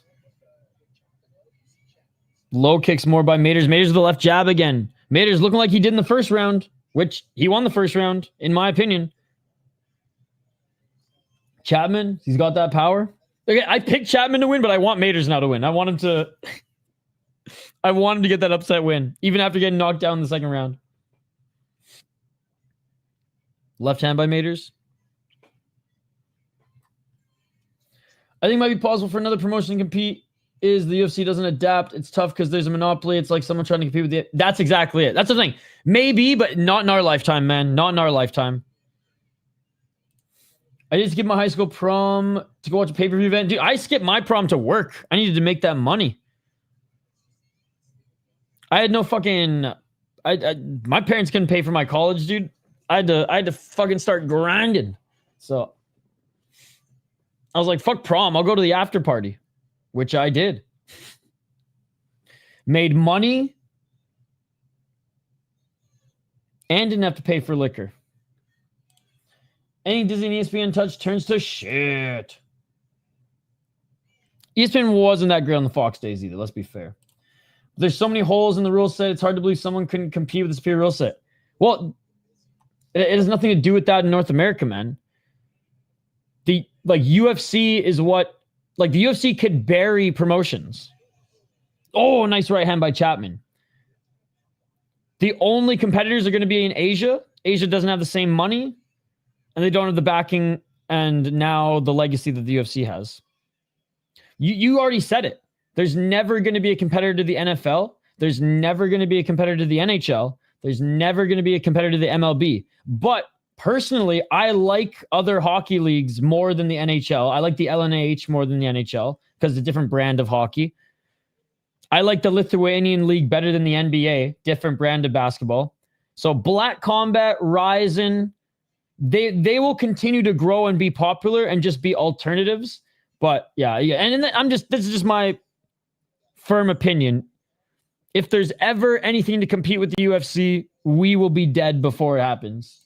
Low kicks more by Maters. Maters with the left jab again. Maters looking like he did in the first round, which he won the first round, in my opinion. Chatman, he's got that power. Okay, I picked Chatman to win, but I want Maters now to win. I want him to... I want him to get that upset win, even after getting knocked down in the second round. Left hand by Maters. I think it might be possible for another promotion to compete is the UFC doesn't adapt. It's tough because there's a monopoly. It's like someone trying to compete with it. That's exactly it. That's the thing. Maybe, but not in our lifetime, man. Not in our lifetime. I need to skip my high school prom to go watch a pay-per-view event. Dude, I skipped my prom to work. I needed to make that money. I had no fucking... my parents couldn't pay for my college, dude. I had to fucking start grinding. So I was like, fuck prom. I'll go to the after party, which I did. Made money and didn't have to pay for liquor. Any Disney and ESPN touch turns to shit. ESPN wasn't that great on the Fox days either, let's be fair. There's so many holes in the rule set, it's hard to believe someone couldn't compete with the superior rule set. Well, it has nothing to do with that in North America, man. The UFC is what, like, the UFC could bury promotions. Oh, nice right hand by Chatman. The only competitors are going to be in Asia. Asia doesn't have the same money, and they don't have the backing and now the legacy that the UFC has. You already said it. There's never going to be a competitor to the NFL. There's never going to be a competitor to the NHL. There's never going to be a competitor to the MLB. But personally, I like other hockey leagues more than the NHL. I like the LNH more than the NHL because it's a different brand of hockey. I like the Lithuanian league better than the NBA, different brand of basketball. So Black Combat, Ryzen, they will continue to grow and be popular and just be alternatives. But yeah. And this is just my firm opinion. If there's ever anything to compete with the UFC, we will be dead before it happens.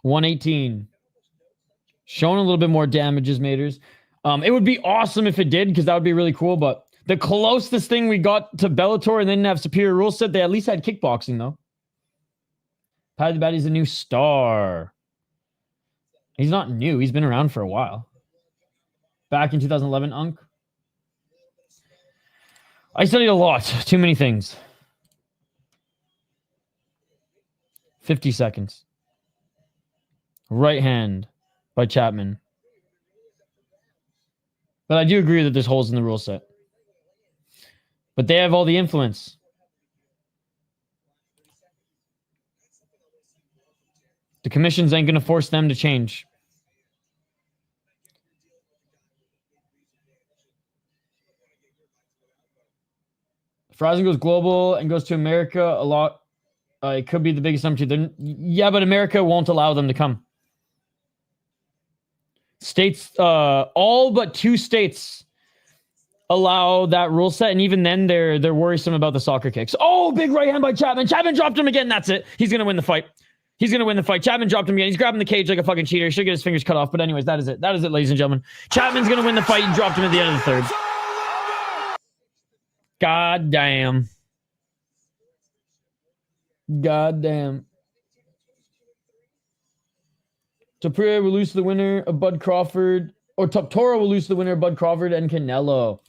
118. Showing a little bit more damages, Maters. It would be awesome if it did, because that would be really cool. But the closest thing we got to Bellator and then have superior rule set, they at least had kickboxing, though. Paddy Batty's a new star. He's not new. He's been around for a while. Back in 2011, Unk. I studied a lot. Too many things. 50 seconds. Right hand by Chatman. But I do agree that there's holes in the rule set. But they have all the influence. The commissions ain't going to force them to change. If Ryzen goes global and goes to America a lot, it could be the biggest number. Yeah, but America won't allow them to come. States, all but 2 states allow that rule set, and even then they're worrisome about the soccer kicks. Oh, big right hand by Chatman. Chatman dropped him again. That's it. He's gonna win the fight. Chatman dropped him again. He's grabbing the cage like a fucking cheater. He should get his fingers cut off. But anyways, that is it. That is it, ladies and gentlemen. Chatman's gonna win the fight. He dropped him at the end of the third. God damn. God damn. Tapria will lose to the winner of Bud Crawford, or Toro will lose to the winner of Bud Crawford and Canelo.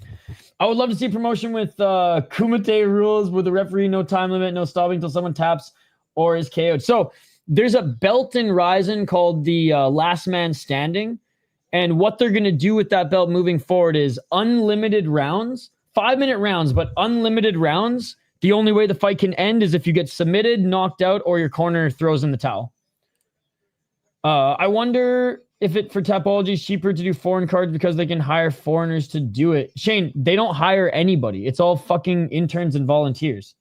I would love to see promotion with Kumite rules with the referee, no time limit, no stopping until someone taps or is KO'd. So there's a belt in Ryzen called the Last Man Standing. And what they're going to do with that belt moving forward is unlimited rounds, 5-minute rounds, but unlimited rounds. The only way the fight can end is if you get submitted, knocked out, or your corner throws in the towel. I wonder if it for Tapology is cheaper to do foreign cards because they can hire foreigners to do it. Shane, they don't hire anybody. It's all fucking interns and volunteers.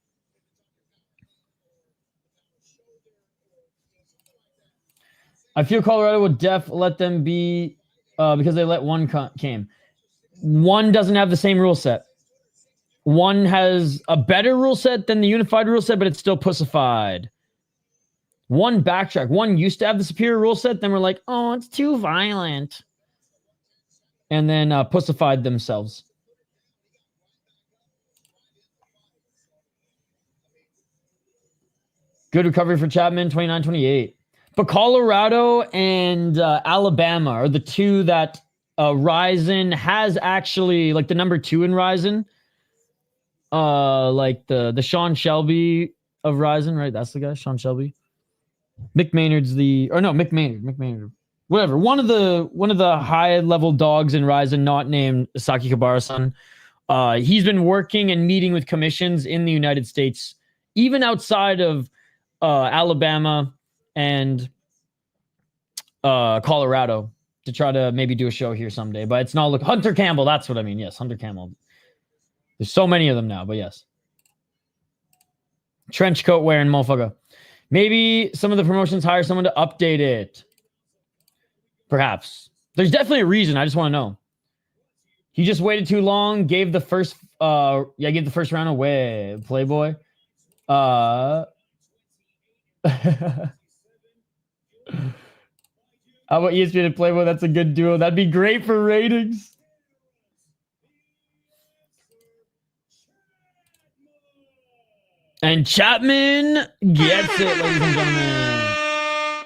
I feel Colorado would let them be because they let one came. One doesn't have the same rule set. One has a better rule set than the unified rule set, but it's still pussified. One backtrack. One used to have the superior rule set. Then we're like, oh, it's too violent. And then pussified themselves. Good recovery for Chatman, 29-28. But Colorado and Alabama are the two that Ryzen has actually, like the number 2 in Ryzen. Like the Sean Shelby of Ryzen, right? That's the guy, Sean Shelby. Mick Maynard's Mick Maynard. Whatever. One of the high level dogs in Ryzen, not named Saki Kabara-san. He's been working and meeting with commissions in the United States, even outside of Alabama and Colorado, to try to maybe do a show here someday. But it's not Hunter Campbell, that's what I mean. Yes, Hunter Campbell. There's so many of them now, but yes. Trench coat wearing motherfucker. Maybe some of the promotions hire someone to update it. Perhaps. There's definitely a reason. I just want to know. He just waited too long. Gave the first round away. Playboy. How about ESPN and Playboy? That's a good duo. That'd be great for ratings. And Chatman gets it, ladies and gentlemen.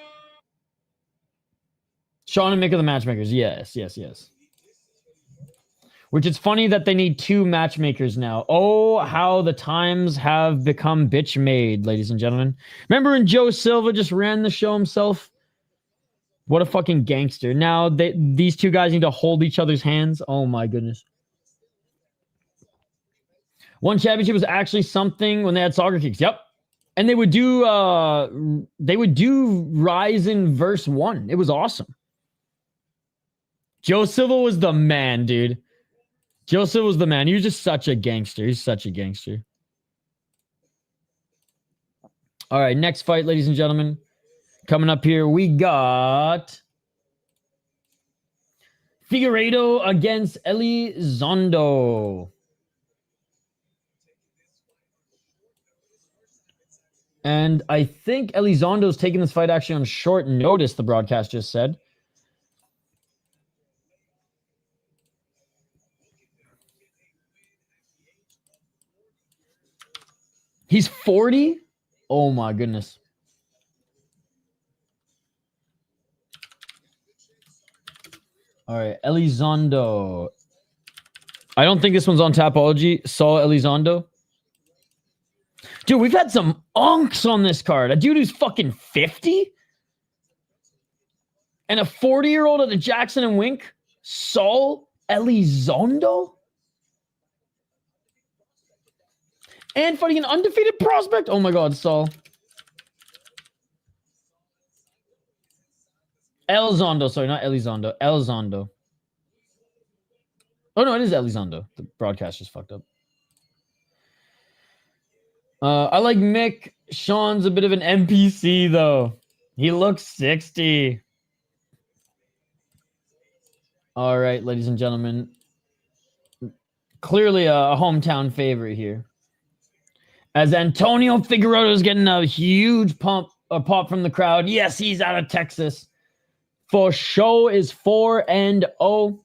Sean and Mick are the matchmakers. Yes, yes, yes. Which it's funny that they need 2 matchmakers now. Oh, how the times have become bitch made, ladies and gentlemen. Remember when Joe Silva just ran the show himself? What a fucking gangster. Now these 2 guys need to hold each other's hands. Oh my goodness. One championship was actually something when they had soccer kicks. Yep. And they would do Ryzen verse 1. It was awesome. Joe Silva was the man, dude. Joe Silva was the man. He was just such a gangster. He's such a gangster. All right, next fight, ladies and gentlemen. Coming up here, we got Figueiredo against Elizondo. And I think Elizondo's taking this fight actually on short notice, the broadcast just said. He's 40? Oh my goodness. All right, Elizondo. I don't think this one's on Tapology. Saul Elizondo. Dude, we've had some unks on this card. A dude who's fucking 50? And a 40-year-old at the Jackson and Wink? Saul Elizondo? And fighting an undefeated prospect? Oh my god, Saul. Elizondo, sorry, not Elizondo. Elizondo. Oh no, it is Elizondo. The broadcast just fucked up. I like Mick. Sean's a bit of an NPC, though. He looks 60. All right, ladies and gentlemen. Clearly a hometown favorite here. As Antonio Figueiredo is getting a huge pop from the crowd. Yes, he's out of Texas. For show is 4-0.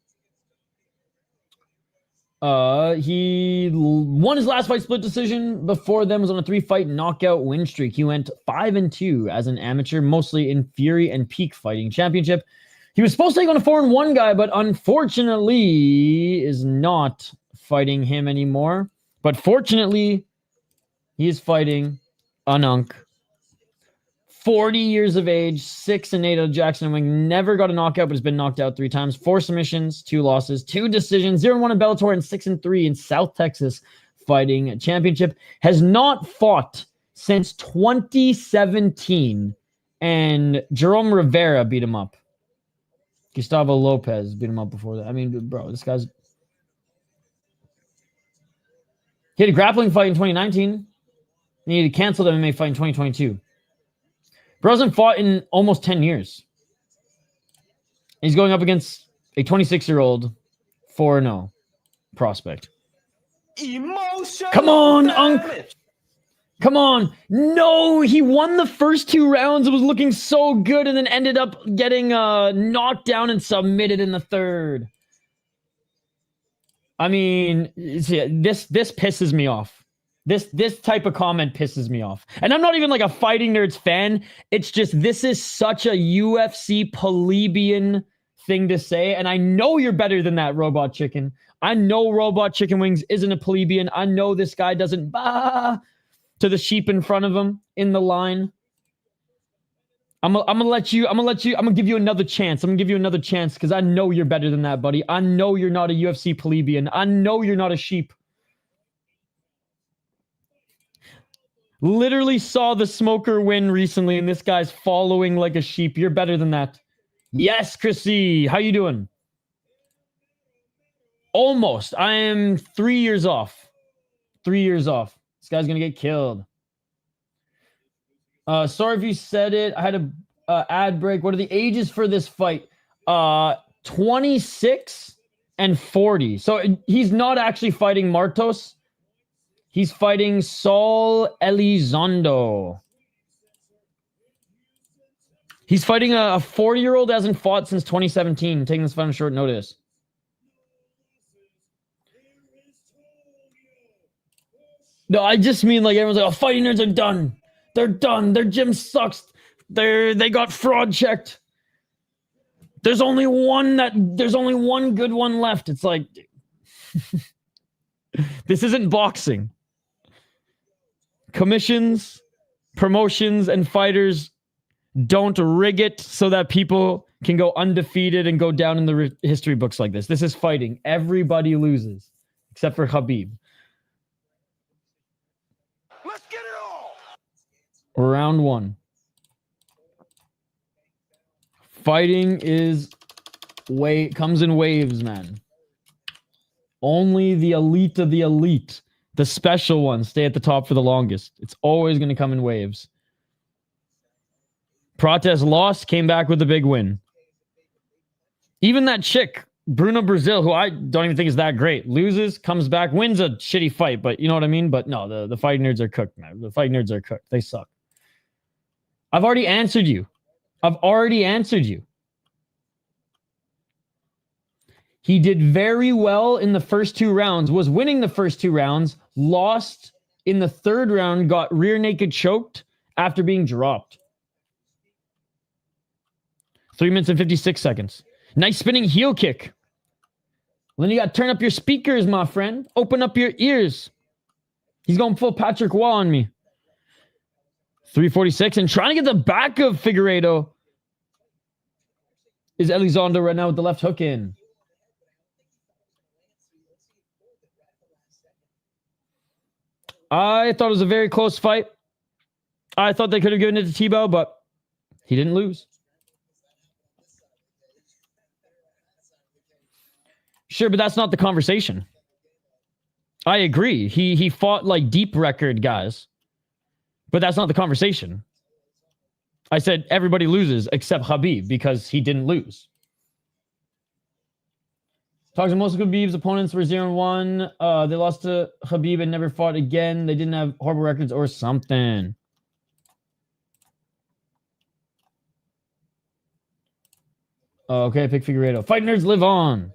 He won his last fight split decision. Before them was on a 3-fight knockout win streak. He went 5-2 as an amateur, mostly in Fury and Peak Fighting Championship. He was supposed to take on a 4-1 guy, but unfortunately is not fighting him anymore. But fortunately, he is fighting an unk. 40 years of age, 6-8 out of Jackson and Wing. Never got a knockout, but has been knocked out 3 times. 4 submissions, 2 losses, 2 decisions, 0-1 in Bellator, and 6-3 in South Texas Fighting Championship. Has not fought since 2017, and Jerome Rivera beat him up. Gustavo Lopez beat him up before that. I mean, bro, this guy's... He had a grappling fight in 2019. He had a canceled MMA fight in 2022. Bro hasn't fought in almost 10 years. He's going up against a 26-year-old 4-0 prospect. Come on, Unk! Come on! No, he won the first 2 rounds. It was looking so good and then ended up getting knocked down and submitted in the 3rd. I mean, see, this pisses me off. This type of comment pisses me off. And I'm not even like a Fighting Nerds fan. It's just, this is such a UFC plebeian thing to say. And I know you're better than that, Robot Chicken. I know Robot Chicken Wings isn't a plebeian. I know this guy doesn't bah to the sheep in front of him in the line. I'm gonna give you another chance. I'm gonna give you another chance because I know you're better than that, buddy. I know you're not a UFC plebeian. I know you're not a sheep. Literally saw the Smoker win recently, and this guy's following like a sheep. You're better than that. Yes, Chrissy. How you doing? Almost. I am 3 years off. 3 years off. This guy's going to get killed. Sorry if you said it. I had a ad break. What are the ages for this fight? 26 and 40. So he's not actually fighting Martos. He's fighting Saul Elizondo. He's fighting a 40-year-old that hasn't fought since 2017, taking this fight on short notice. No, I just mean like everyone's like, oh, fighting nerds are done. They're done. Their gym sucks. They got fraud checked. There's only one good one left. It's like this isn't boxing. Commissions, promotions, and fighters don't rig it so that people can go undefeated and go down in the history books like this. This is fighting. Everybody loses except for Khabib. Let's get it all. Round 1. Fighting comes in waves, man. Only the elite of the elite, the special ones, stay at the top for the longest. It's always going to come in waves. Protest lost, came back with a big win. Even that chick, Bruno Brazil, who I don't even think is that great, loses, comes back, wins a shitty fight, but you know what I mean? But no, the fight nerds are cooked, man. The fight nerds are cooked. They suck. I've already answered you. He did very well in the first 2 rounds, was winning the first 2 rounds, lost in the 3rd round, got rear naked choked after being dropped. 3 minutes and 56 seconds. Nice spinning heel kick. Then you got to turn up your speakers, my friend. Open up your ears. He's going full Patrick Waugh on me. 346 and trying to get the back of Figueiredo is Elizondo right now with the left hook in. I thought it was a very close fight. I thought they could have given it to Tebow, but he didn't lose. Sure, but that's not the conversation. I agree. He fought like deep record guys. But that's not the conversation. I said everybody loses except Khabib because he didn't lose. Talks to most of Khabib's opponents were 0-1. They lost to Khabib and never fought again. They didn't have horrible records or something. Okay, pick Figueiredo. Fight nerds live on.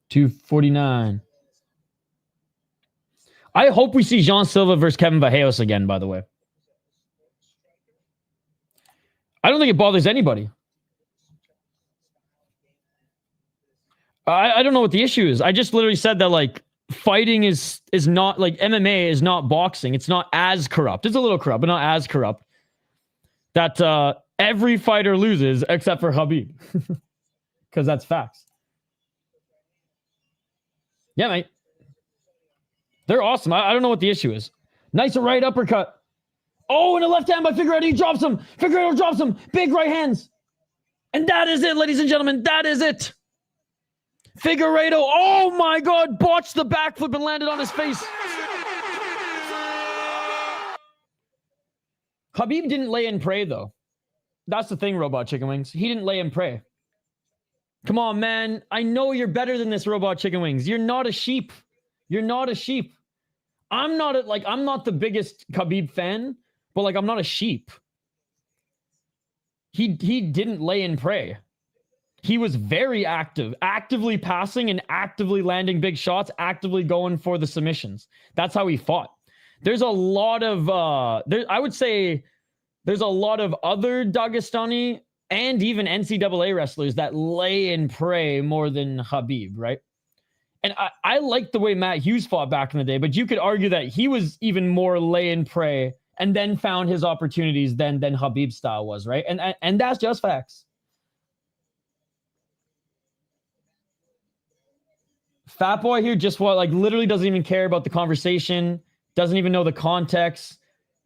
249. I hope we see Jean Silva versus Kevin Matheus again, by the way. I don't think it bothers anybody. I don't know what the issue is. I just literally said that, like, fighting is not, like, MMA is not boxing. It's not as corrupt. It's a little corrupt, but not as corrupt. That every fighter loses except for Khabib. Because that's facts. Yeah, mate. They're awesome. I don't know what the issue is. Nice right uppercut. Oh, and a left hand by Figueiredo. He drops him. Figueiredo drops him. Big right hands. And that is it, ladies and gentlemen. That is it. Figueiredo. Oh, my God. Botched the backflip and landed on his face. Khabib didn't lay and pray, though. That's the thing, Robot Chicken Wings. He didn't lay and pray. Come on, man. I know you're better than this, Robot Chicken Wings. You're not a sheep. You're not a sheep. I'm not the biggest Khabib fan, but like I'm not a sheep. He didn't lay and pray. He was very active, actively passing and actively landing big shots, actively going for the submissions. That's how he fought. There's a lot of I would say there's a lot of other Dagestani and even NCAA wrestlers that lay and pray more than Khabib, right? And I like the way Matt Hughes fought back in the day, but you could argue that he was even more lay and pray and then found his opportunities than Khabib's style was, right? And that's just facts. Fat Boy here just literally doesn't even care about the conversation, doesn't even know the context,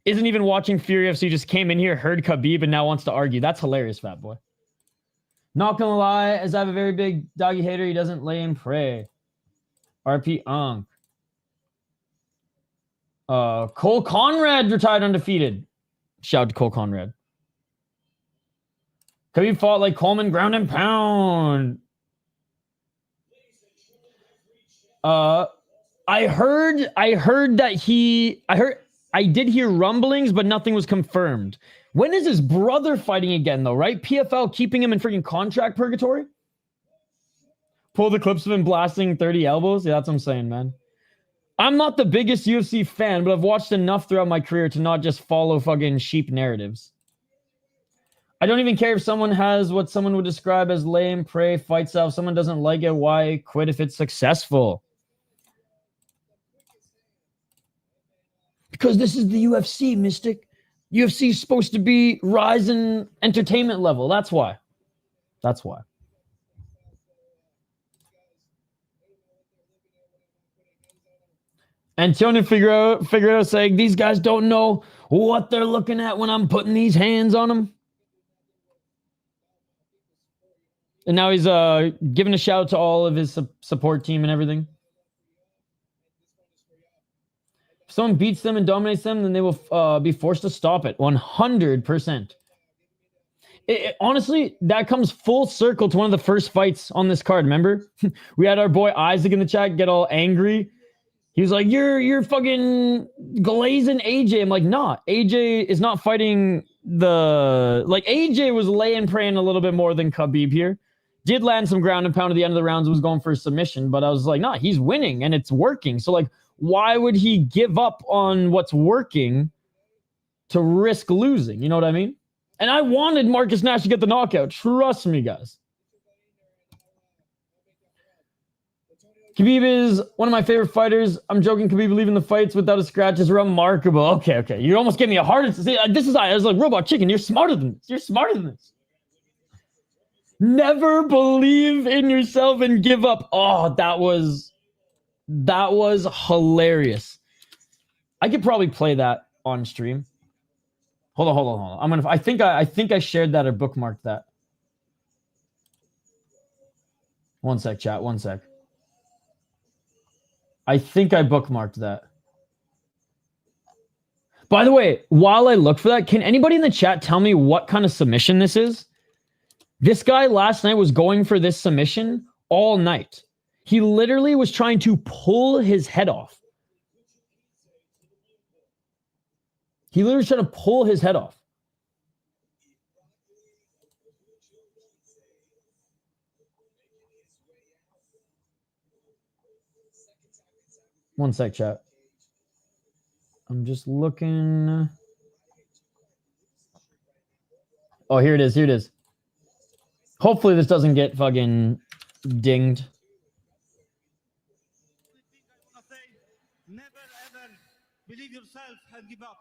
isn't even watching Fury FC, just came in here, heard Khabib, and now wants to argue. That's hilarious, Fat Boy. Not gonna lie, as I have a very big doggy hater, he doesn't lay and pray. RP Unk. Cole Conrad retired undefeated. Shout out to Cole Conrad. Khabib fought like Coleman, ground and pound. I heard I did hear rumblings, but nothing was confirmed. When is his brother fighting again, though, right? PFL keeping him in freaking contract purgatory? Pull the clips of him blasting 30 elbows? Yeah, that's what I'm saying, man. I'm not the biggest UFC fan, but I've watched enough throughout my career to not just follow fucking sheep narratives. I don't even care if someone has what someone would describe as lame, prey, fight style. If someone doesn't like it, why quit if it's successful? Because this is the UFC, Mystic. UFC is supposed to be rising entertainment level. That's why. That's why. Antonio Figueiredo saying, these guys don't know what they're looking at when I'm putting these hands on them. And now he's giving a shout out to all of his support team and everything. If someone beats them and dominates them, then they will be forced to stop it. 100%. Honestly, that comes full circle to one of the first fights on this card. Remember? We had our boy Isaac in the chat get all angry. He was like, you're fucking glazing AJ. I'm like, nah, AJ is not fighting the... Like, AJ was laying praying a little bit more than Khabib here. Did land some ground and pound at the end of the rounds, was going for a submission, but I was like, nah, he's winning and it's working. So, like, why would he give up on what's working to risk losing? You know what I mean? And I wanted Marcus Nash to get the knockout. Trust me, guys. Khabib is one of my favorite fighters. I'm joking. Khabib leaving the fights without a scratch is remarkable. Okay. You almost gave me a heart attack. See, this is I was like, Robot Chicken, you're smarter than this. You're smarter than this. Never believe in yourself and give up. Oh, that was hilarious. I could probably play that on stream. Hold on. I think I shared that or bookmarked that. One sec, chat. One sec. I think I bookmarked that. By the way, while I look for that, can anybody in the chat tell me what kind of submission this is? This guy last night was going for this submission all night. He literally was trying to pull his head off. He literally was trying to pull his head off. One sec, chat. I'm just looking. Oh, here it is. Hopefully this doesn't get fucking dinged. Never ever believe yourself and give up.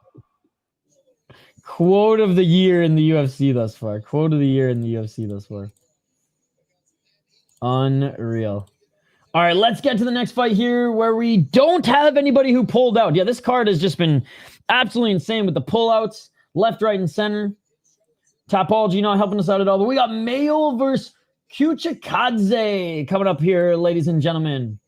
Quote of the year in the UFC thus far. Quote of the year in the UFC thus far. Unreal. All right, let's get to the next fight here where we don't have anybody who pulled out. Yeah, this card has just been absolutely insane with the pullouts, left, right, and center. Topology not helping us out at all. But we got Mayol versus Kuchukhidze coming up here, ladies and gentlemen.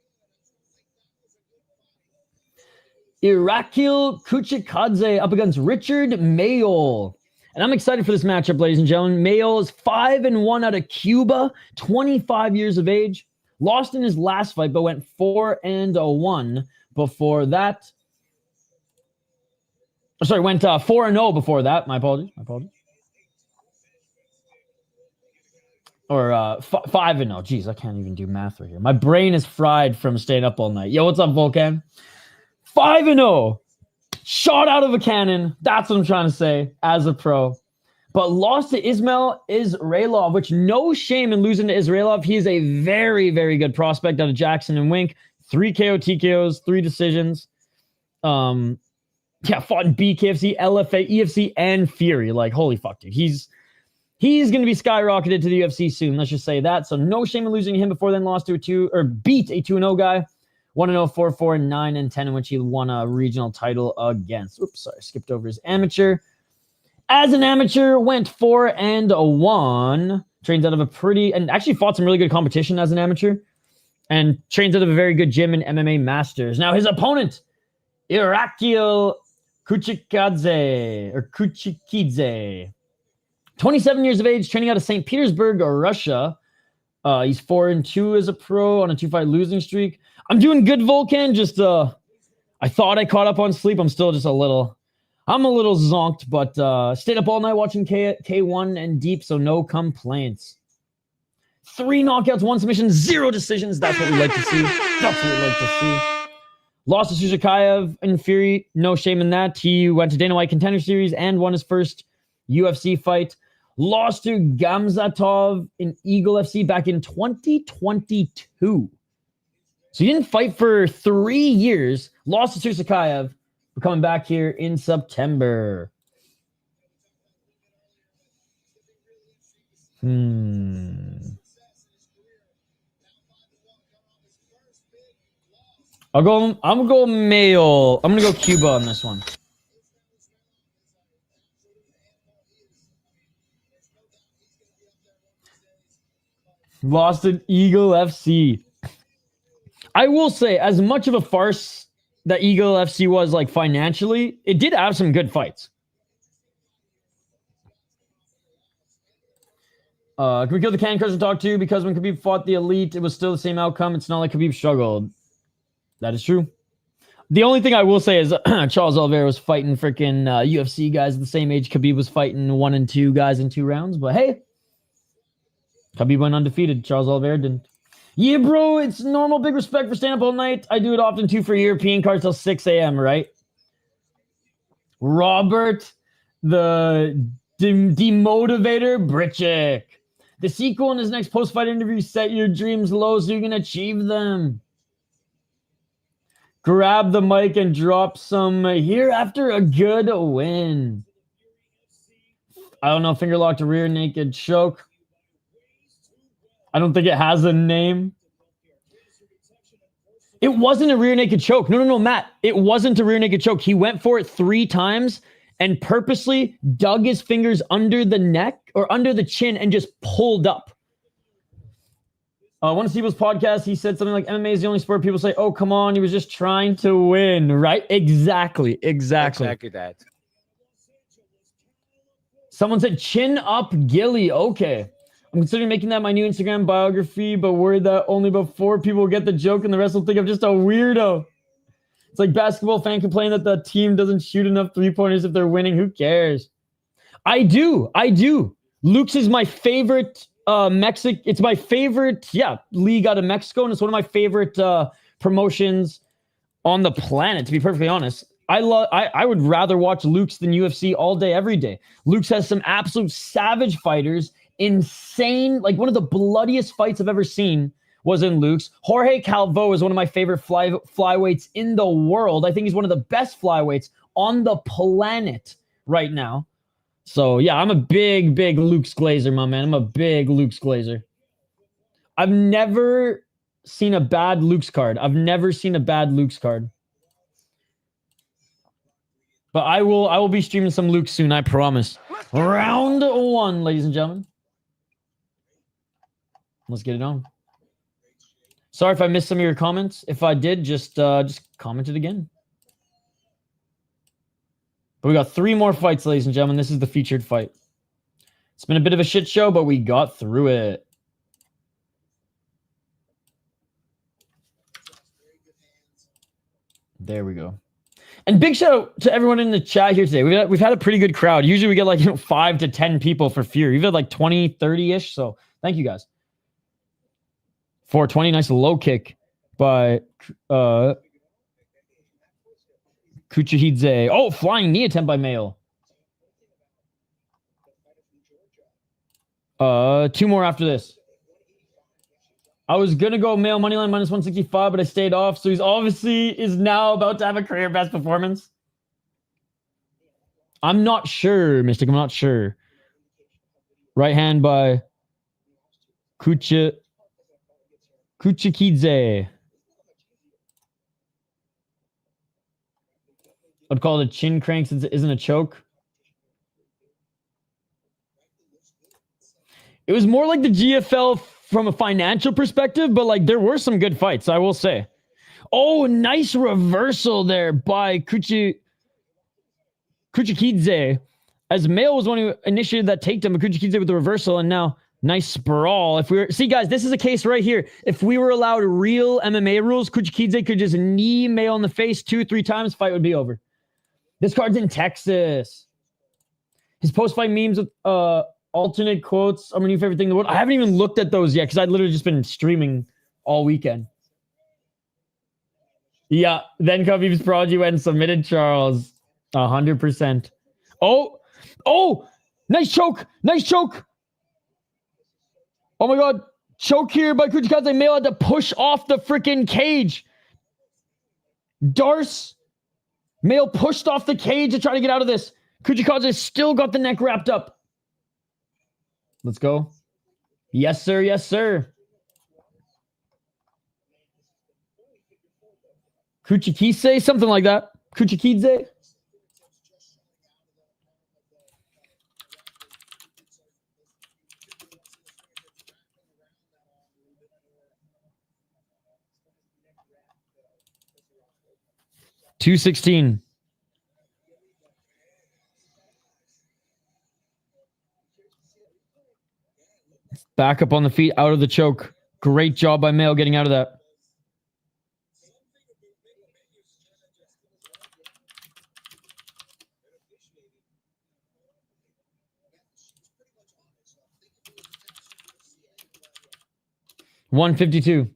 Irakli Kuchukhidze up against Richard Mayol. And I'm excited for this matchup, ladies and gentlemen. Mayol is 5-1 out of Cuba, 25 years of age. Lost in his last fight, but went 4-1 before that. Sorry, went 4-0 before that. My apologies. Or 5-0. Jeez, I can't even do math right here. My brain is fried from staying up all night. Yo, what's up, Volcan? 5-0. Shot out of a cannon. That's what I'm trying to say as a pro. But lost to Ismail Israilov, which no shame in losing to Israilov. He is a very, very good prospect out of Jackson and Wink. 3 KO TKOs, 3 decisions. Fought in BKFC, LFA, EFC, and Fury. Like, holy fuck, dude. He's going to be skyrocketed to the UFC soon. Let's just say that. So no shame in losing to him before then lost to beat a 2-0 guy. 1-0, 4-4, 9-10, in which he won a regional title against. Oops, sorry, skipped over his amateur. As an amateur, went 4-1. Trains out of a pretty, and actually fought some really good competition as an amateur. And trains out of a very good gym in MMA Masters. Now his opponent, Irakli Kuchukhidze. 27 years of age, training out of St. Petersburg, Russia. He's 4-2 as a pro on a 2-fight losing streak. I'm doing good, Volcan. Just I thought I caught up on sleep. I'm still just a little I'm a little zonked, but stayed up all night watching K1 and Deep, so no complaints. 3 knockouts, 1 submission, 0 decisions. That's what we like to see. That's what we like to see. Lost to Kuchukhidze in Fury. No shame in that. He went to Dana White Contender Series and won his first UFC fight. Lost to Gamzatov in Eagle FC back in 2022. So he didn't fight for 3 years. Lost to Kuchukhidze. We're coming back here in September. I'm gonna go Mayol. I'm gonna go Cuba on this one. Lost an Eagle FC. I will say, as much of a farce that Eagle FC was like financially, it did have some good fights. Can we kill the Can Crusher talk too? Because when Khabib fought the Elite, it was still the same outcome. It's not like Khabib struggled. That is true. The only thing I will say is Charles Oliveira was fighting freaking UFC guys at the same age Khabib was fighting 1 and 2 guys in 2 rounds. But hey, Khabib went undefeated. Charles Oliveira didn't. Yeah, bro, it's normal. Big respect for staying up all night. I do it often too for European cards till 6 a.m., right? Robert, the demotivator, Britchick. The sequel in his next post-fight interview, set your dreams low so you can achieve them. Grab the mic and drop some here after a good win. I don't know, finger locked to rear naked choke. I don't think it has a name. It wasn't a rear naked choke. No, Matt. It wasn't a rear naked choke. He went for it 3 times and purposely dug his fingers under the neck or under the chin and just pulled up. One of Steve's podcast, he said something like, MMA is the only sport people say, oh, come on, he was just trying to win, right? Exactly that. Someone said, chin up Gilly. Okay. I'm considering making that my new Instagram biography, but worried that only about 4 people will get the joke and the rest will think I'm just a weirdo. It's like basketball fan complaining that the team doesn't shoot enough 3-pointers if they're winning. Who cares? I do. Luke's is my favorite it's my favorite, league out of Mexico, and it's one of my favorite promotions on the planet, to be perfectly honest. I would rather watch Luke's than UFC all day, every day. Luke's has some absolute savage fighters, insane, like one of the bloodiest fights I've ever seen was in Luke's. Jorge Calvo is one of my favorite flyweights in the world. I think he's one of the best flyweights on the planet right now. So, yeah, I'm a big Luke's glazer, my man. I'm a big Luke's glazer. I've never seen a bad Luke's card. But I will be streaming some Luke soon, I promise. Round 1, ladies and gentlemen. Let's get it on. Sorry if I missed some of your comments. If I did, just comment it again. But we got 3 more fights, ladies and gentlemen. This is the featured fight. It's been a bit of a shit show, but we got through it. There we go. And big shout out to everyone in the chat here today. We've had a pretty good crowd. Usually we get like 5 to 10 people for Fury. We've had like 20, 30-ish. So thank you guys. 420, nice low kick by Kuchukhidze. Oh, flying knee attempt by Mayol. 2 more after this. I was going to go Mayol moneyline minus 165, but I stayed off. So he's obviously is now about to have a career best performance. I'm not sure, Mystic. I'm not sure. Right hand by Kuchukhidze. I'd call it a chin crank since it isn't a choke. It was more like the GFL from a financial perspective, but like there were some good fights, I will say. Oh, nice reversal there by Kuchukhidze. As Mayol was one who initiated that takedown, but Kuchukhidze with the reversal, and now nice sprawl. See, guys, this is a case right here. If we were allowed real MMA rules, Kuchukhidze could just knee Mayol in the face 2-3 times, fight would be over. This card's in Texas. His post-fight memes with alternate quotes are my new favorite thing in the world. I haven't even looked at those yet because I've literally just been streaming all weekend. Yeah, then Khabib's prodigy went and submitted Charles. 100%. Oh, nice choke. Nice choke. Oh my God. Choke here by Kuchukhidze. Mayol had to push off the freaking cage. Darce. Mayol pushed off the cage to try to get out of this. Kuchukhidze still got the neck wrapped up. Let's go. Yes, sir. Yes, sir. Kuchukhidze, something like that. Kuchukhidze. $216. Back up on the feet, out of the choke. Great job by Mayol getting out of that. $152.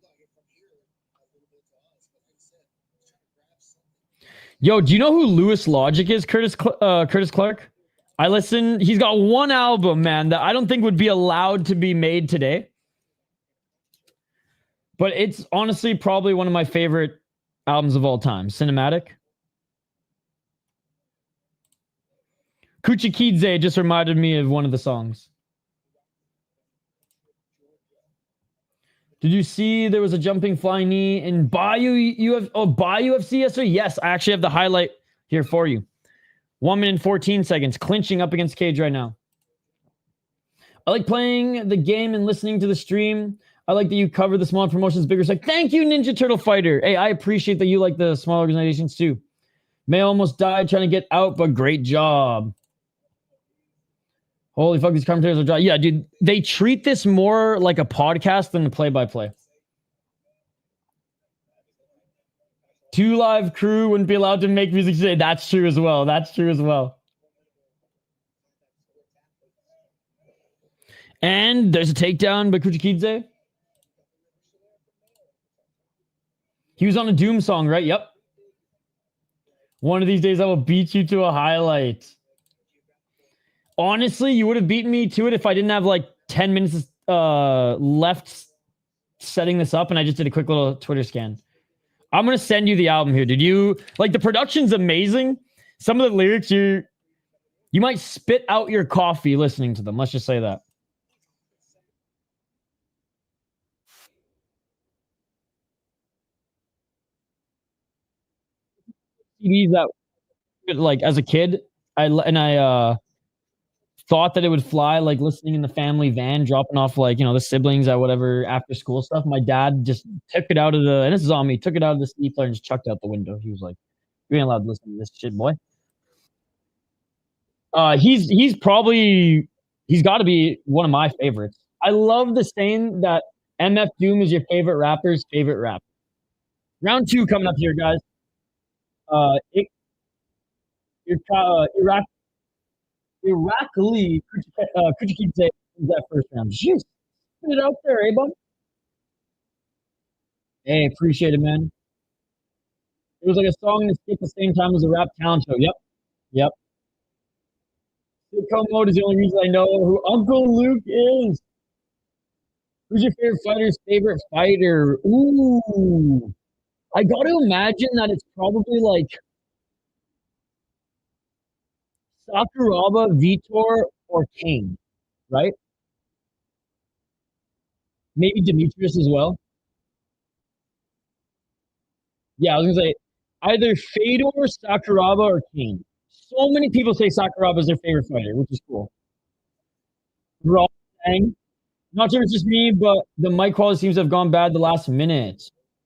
Yo, do you know who Lewis Logic is? Curtis Clark. I listen. He's got one album, man, that I don't think would be allowed to be made today. But it's honestly probably one of my favorite albums of all time. Cinematic. Kuchukhidze just reminded me of one of the songs. Did you see there was a jumping flying knee in Bayou UFC yesterday? Yes, I actually have the highlight here for you. 1 minute and 14 seconds, clinching up against cage right now. I like playing the game and listening to the stream. I like that you cover the small promotions, bigger side. Thank you, Ninja Turtle Fighter. Hey, I appreciate that you like the small organizations too. May almost died trying to get out, but great job. Holy fuck, these commentators are dry. Yeah, dude, they treat this more like a podcast than a play-by-play. 2 Live Crew wouldn't be allowed to make music today. That's true as well. That's true as well. And there's a takedown by Kuchukhidze. He was on a Doom song, right? Yep. One of these days I will beat you to a highlight. Honestly, you would have beaten me to it if I didn't have like 10 minutes left setting this up and I just did a quick little Twitter scan. I'm going to send you the album here. Did you like the production's amazing? Some of the lyrics you might spit out your coffee listening to them. Let's just say that. CDs that like as a kid, I thought that it would fly, like listening in the family van, dropping off like, you know, the siblings at whatever after school stuff. My dad just took it out of the, and this is on me, took it out of the CD player and just chucked it out the window. He was like, "You ain't allowed to listen to this shit, boy." He's probably, he's got to be one of my favorites. I love the saying that MF Doom is your favorite rapper's favorite rap. Round 2 coming up here, guys. Irakli Kuchukhidze wins that first round. Jeez, put it out there, eh, bud? Hey, appreciate it, man. It was like a song that skipped the same time as a rap talent show. Yep, yep. Sitcom mode is the only reason I know who Uncle Luke is. Who's your favorite fighter's favorite fighter? Ooh, I got to imagine that it's probably like Sakuraba, Vitor, or Kane, right? Maybe Demetrius as well. Yeah, I was gonna say either Fedor, Sakuraba, or Kane. So many people say Sakuraba is their favorite fighter, which is cool. We're all saying, not sure if it's just me, but the mic quality seems to have gone bad the last minute.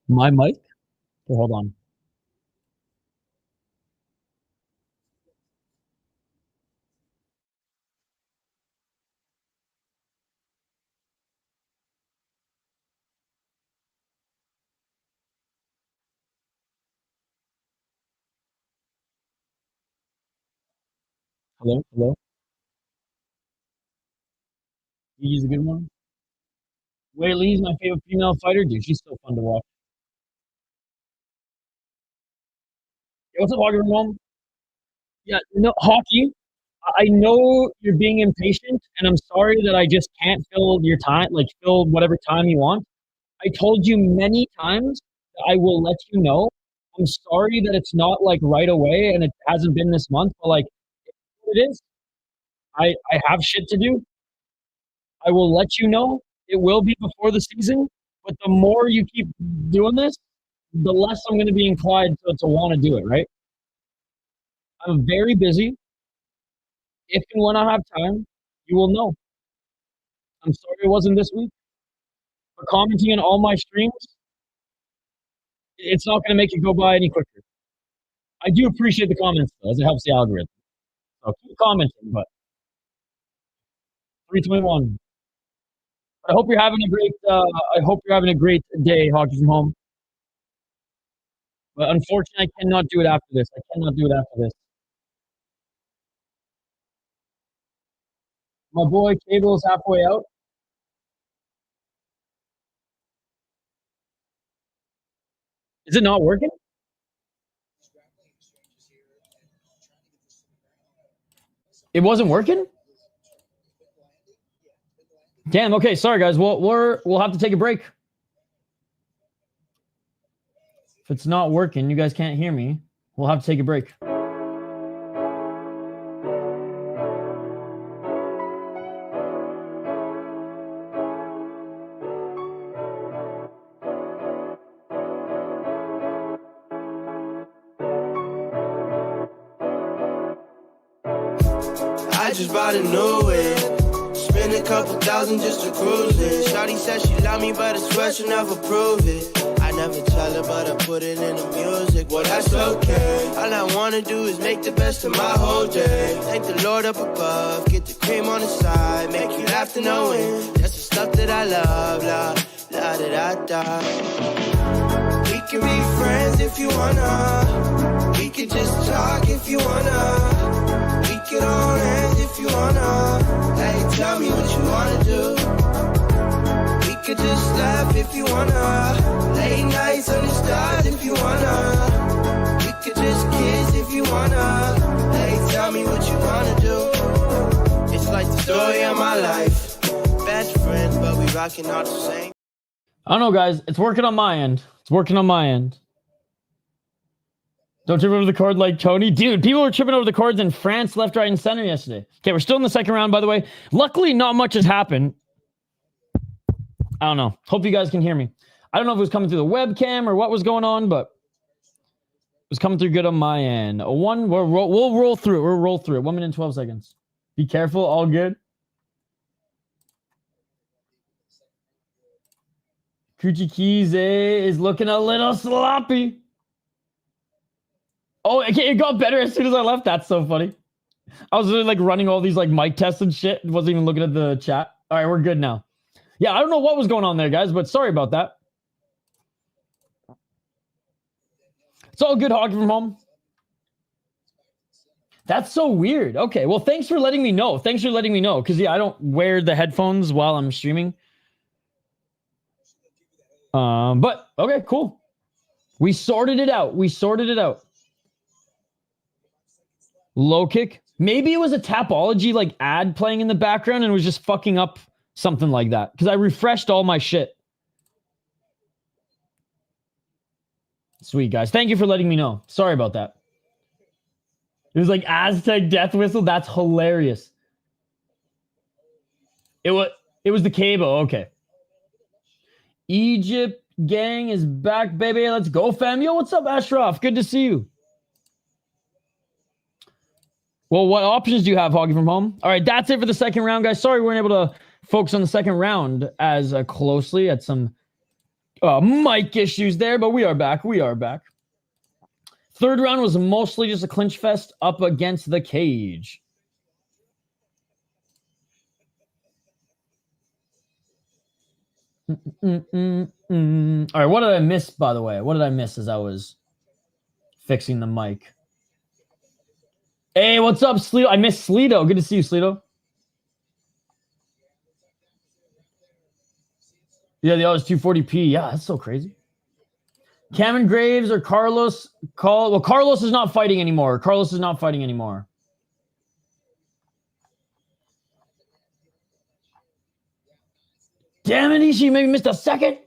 My mic? Okay, hold on. Hello, hello. He's a good one. Wei Lee's my favorite female fighter, dude. She's so fun to watch. Hey, what's up, Hockey from Home? Yeah, no, Hockey. I know you're being impatient, and I'm sorry that I just can't fill your time, like fill whatever time you want. I told you many times that I will let you know. I'm sorry that it's not like right away and it hasn't been this month, but like it is. I have shit to do. I will let you know. It will be before the season, but the more you keep doing this, the less I'm going to be inclined to want to do it, right? I'm very busy. If and when I have time, you will know. I'm sorry it wasn't this week. But commenting on all my streams, it's not going to make it go by any quicker. I do appreciate the comments, though, as it helps the algorithm. So keep commenting, but 321. I hope you're having a great. I hope you're having a great day, Hockey from Home. But unfortunately, I cannot do it after this. I cannot do it after this. My boy Cable is halfway out. Is it not working? It wasn't working? Damn, okay, sorry guys. We'll have to take a break. If it's not working, you guys can't hear me. We'll have to take a break. I just bought a new whip. Spend a couple thousand just to cruise it. Shawty said she love me, but I swear she'll never prove it. I never tell her, but I put it in the music. Well, that's okay. All I wanna do is make the best of my whole day. Thank the Lord up above, get the cream on the side, make you laugh to know it. That's the stuff that I love, la da da da. We can be friends if you wanna. We can just talk if you wanna. We can hold hands if you wanna. Hey, tell me what you wanna do. We could just laugh if you wanna. Late nights under stars if you wanna. We could just kiss if you wanna. Hey, tell me what you wanna do. It's like the story of my life. Best friends, but we rocking all the same. I don't know, guys. It's working on my end. It's working on my end. Don't trip over the cord like Tony. Dude, people were tripping over the cords in France, left, right, and center yesterday. Okay, we're still in the second round, by the way. Luckily, not much has happened. I don't know. Hope you guys can hear me. I don't know if it was coming through the webcam or what was going on, but it was coming through good on my end. We'll roll through it. We'll roll through it. 1 minute and 12 seconds. Be careful. All good. Kuchukhidze is looking a little sloppy. Oh, okay, it got better as soon as I left. That's so funny. I was really like running all these like mic tests and shit. Wasn't even looking at the chat. All right, we're good now. Yeah, I don't know what was going on there, guys, but sorry about that. It's all good, Hockey from Home. That's so weird. Okay, well, thanks for letting me know. Thanks for letting me know. Because, yeah, I don't wear the headphones while I'm streaming. But, okay, cool. We sorted it out. We sorted it out. Low kick. Maybe it was a Tapology like ad playing in the background and it was just fucking up something like that. Because I refreshed all my shit. Sweet, guys. Thank you for letting me know. Sorry about that. It was like Aztec death whistle. That's hilarious. It was the cable. Okay. Egypt gang is back, baby. Let's go, fam. Yo, what's up, Ashraf? Good to see you. Well, what options do you have, Hockey from Home? All right, that's it for the second round, guys. Sorry we weren't able to focus on the second round as closely. At some mic issues there, but we are back. We are back. Third round was mostly just a clinch fest up against the cage. All right, what did I miss, by the way? What did I miss as I was fixing the mic? Hey, what's up, Sleeto? I missed Sleeto. Good to see you, Sleeto. Yeah, the other's 240p. Yeah, that's so crazy. Cameron Graves or Carlos? Well, Carlos is not fighting anymore. Carlos is not fighting anymore. Damn it, Ishii, maybe missed a second.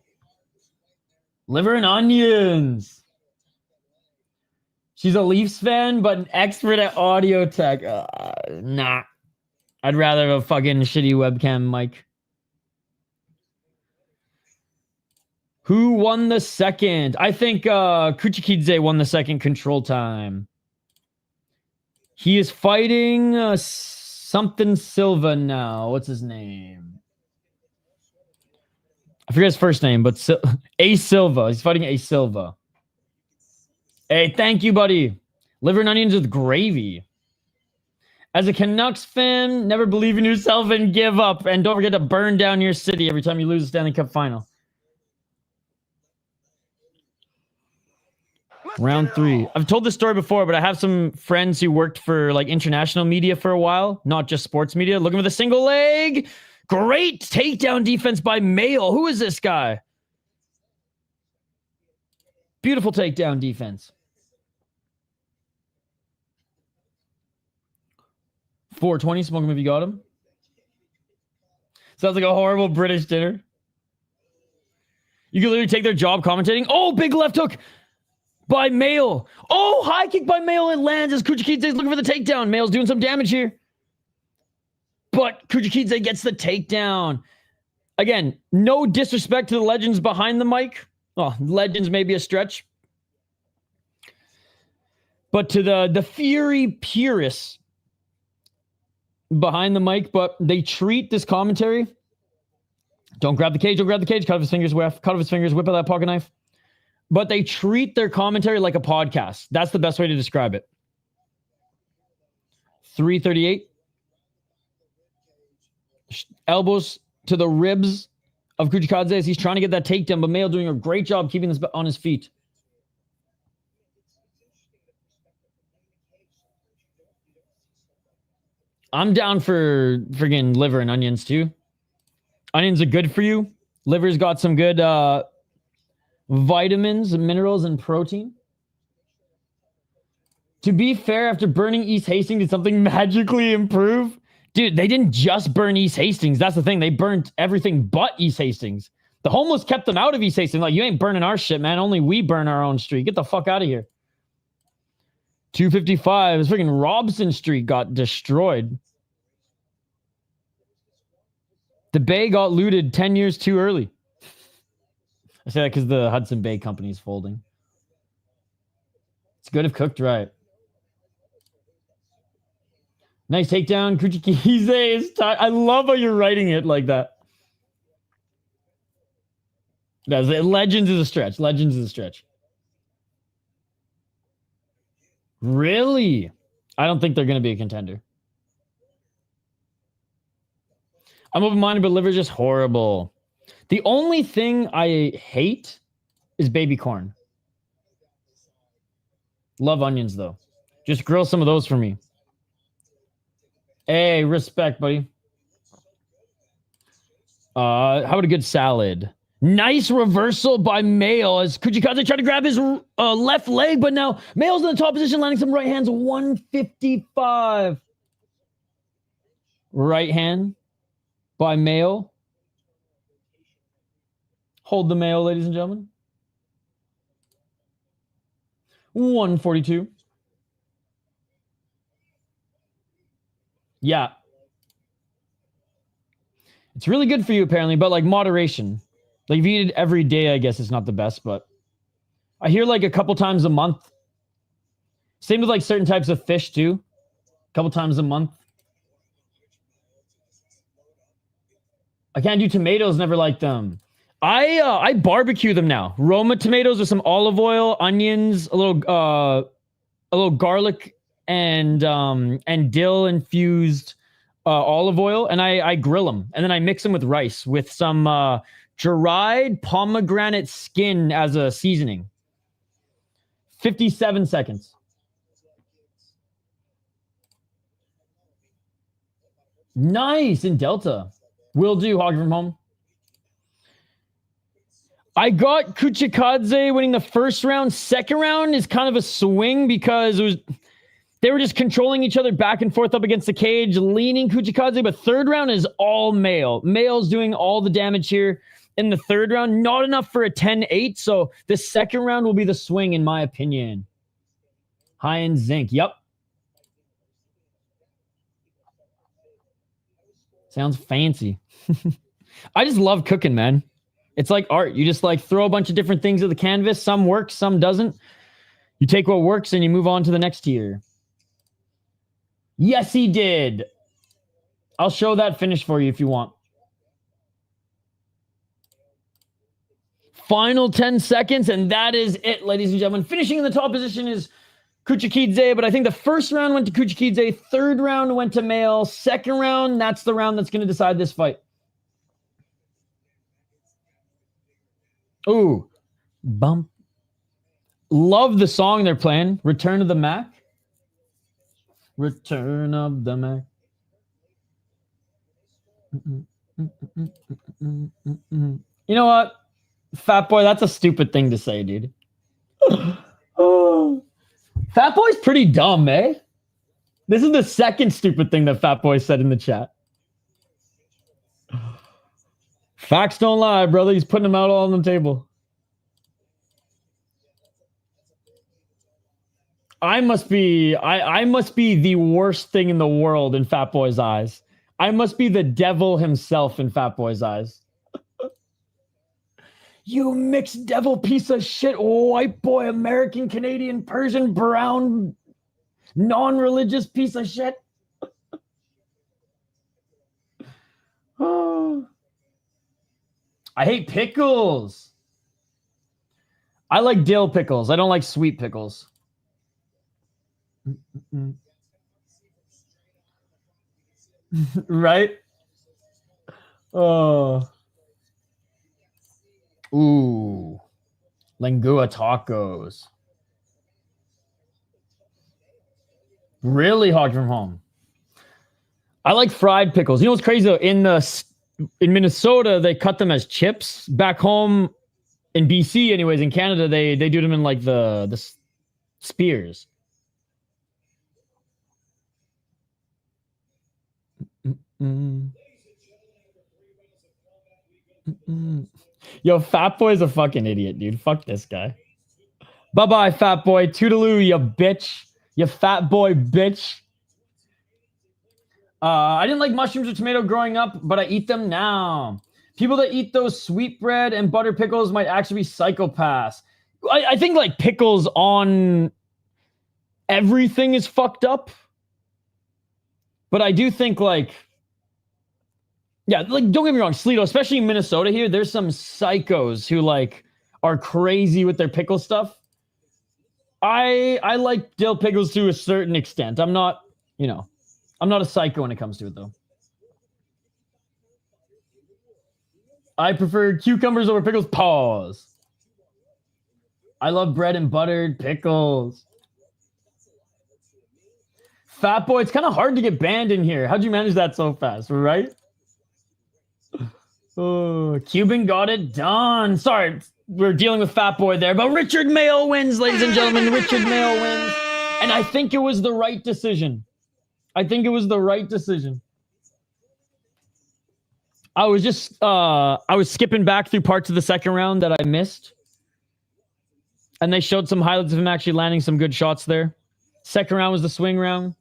Liver and onions. She's a Leafs fan, but an expert at audio tech. Nah. I'd rather have a fucking shitty webcam mic. Who won the second? I think Kuchukhidze won the second control time. He is fighting something Silva now. What's his name? I forget his first name, but A Silva. He's fighting A Silva. Hey, thank you, buddy. Liver and onions with gravy. As a Canucks fan, never believe in yourself and give up. And don't forget to burn down your city every time you lose a Stanley Cup final. Round 3. I've told this story before, but I have some friends who worked for like international media for a while, not just sports media. Looking for the single leg. Great takedown defense by Mayol. Who is this guy? Beautiful takedown defense. 420, smoke him if you got him. Sounds like a horrible British dinner. You can literally take their job commentating. Oh, big left hook by Mayol. Oh, high kick by Mayol. It lands as Kuchukhidze is looking for the takedown. Mayol's doing some damage here. But Kuchukhidze gets the takedown. Again, no disrespect to the legends behind the mic. Oh, legends may be a stretch. But to the Fury purists behind the mic, but they treat this commentary. Don't grab the cage, don't grab the cage. Cut off his fingers, whip out that pocket knife. But they treat their commentary like a podcast. That's the best way to describe it. 338. Elbows to the ribs of Kuchukhidze as he's trying to get that takedown, but Mayol doing a great job keeping this on his feet. I'm down for friggin' liver and onions too. Onions are good for you. Liver's got some good vitamins, minerals, and protein. To be fair, after burning East Hastings, did something magically improve? Dude, they didn't just burn East Hastings. That's the thing. They burnt everything but East Hastings. The homeless kept them out of East Hastings. Like, you ain't burning our shit, man. Only we burn our own street. Get the fuck out of here. 255. This freaking Robson Street got destroyed. The Bay got looted 10 years too early. I say that because the Hudson Bay Company is folding. It's good if cooked right. Nice takedown. Kuchukhidze is tired. I love how you're writing it like that. Legends is a stretch. Legends is a stretch. Really? I don't think they're going to be a contender. I'm open-minded, but liver's just horrible. The only thing I hate is baby corn. Love onions, though. Just grill some of those for me. Hey, respect, buddy. How about a good salad? Nice reversal by Mayol as Kuchukhidze tried to grab his left leg, but now Mayol's in the top position, landing some right hands. 155. Right hand by Mayol. Hold the Mayol, ladies and gentlemen. 142. Yeah. It's really good for you, apparently, but like moderation. Like if you eat it every day, I guess it's not the best, but I hear like a couple times a month. Same with like certain types of fish too. A couple times a month. I can't do tomatoes, never liked them. I barbecue them now. Roma tomatoes with some olive oil, onions, a little garlic and dill infused olive oil, and I grill them, and then I mix them with rice with some dried pomegranate skin as a seasoning. 57 seconds. Nice in Delta. Will do, Hog from home. I got Kuchukhidze winning the first round. Second round is kind of a swing because they were just controlling each other back and forth up against the cage, leaning Kuchukhidze, but third round is all Mayol. Mayol's doing all the damage here in the third round. Not enough for a 10-8, so the second round will be the swing, in my opinion. High-end zinc. Yep. Sounds fancy. I just love cooking, man. It's like art. You just like throw a bunch of different things at the canvas. Some works, some doesn't. You take what works and you move on to the next tier. Yes, he did. I'll show that finish for you if you want. Final 10 seconds, and that is it, ladies and gentlemen. Finishing in the top position is Kuchukhidze, but I think the first round went to Kuchukhidze, third round went to Mayol, second round, that's the round that's going to decide this fight. Ooh. Bump. Love the song they're playing. Return of the Mac. Return of the Mac. You know what? Fat boy, that's a stupid thing to say, dude. Oh. Fat boy's pretty dumb, eh? This is the second stupid thing that Fat boy said in the chat. Facts don't lie, brother. He's putting them out all on the table. I must be the worst thing in the world in Fat Boy's eyes. I must be the devil himself in Fat Boy's eyes. You mixed devil piece of shit, white boy, American, Canadian, Persian, brown, non-religious piece of shit. Oh. I hate pickles. I like dill pickles. I don't like sweet pickles. Right? Oh. Ooh. Lengua tacos. Really hard from home. I like fried pickles. You know what's crazy though? In Minnesota, they cut them as chips. Back home in BC, anyways, in Canada, they do them in like the spears. Yo, Fat Boy's a fucking idiot, dude. Fuck this guy. Bye-bye, Fat Boy. Toodaloo, you bitch. You fat boy bitch. I didn't like mushrooms or tomato growing up, but I eat them now. People that eat those sweetbread and butter pickles might actually be psychopaths. I think like pickles on everything is fucked up. But I do think like, yeah, like don't get me wrong, Sleeto, especially in Minnesota here, there's some psychos who like are crazy with their pickle stuff. I like dill pickles to a certain extent. I'm not, you know, I'm not a psycho when it comes to it, though. I prefer cucumbers over pickles. Pause. I love bread and buttered pickles. Fat Boy, it's kind of hard to get banned in here. How'd you manage that so fast, right? Oh, Cuban got it done. Sorry, we're dealing with Fat Boy there, but Richard Mayol wins, ladies and gentlemen. Richard Mayol wins. And I think it was the right decision. I think it was the right decision. I was just, I was skipping back through parts of the second round that I missed. And they showed some highlights of him actually landing some good shots there. Second round was the swing round.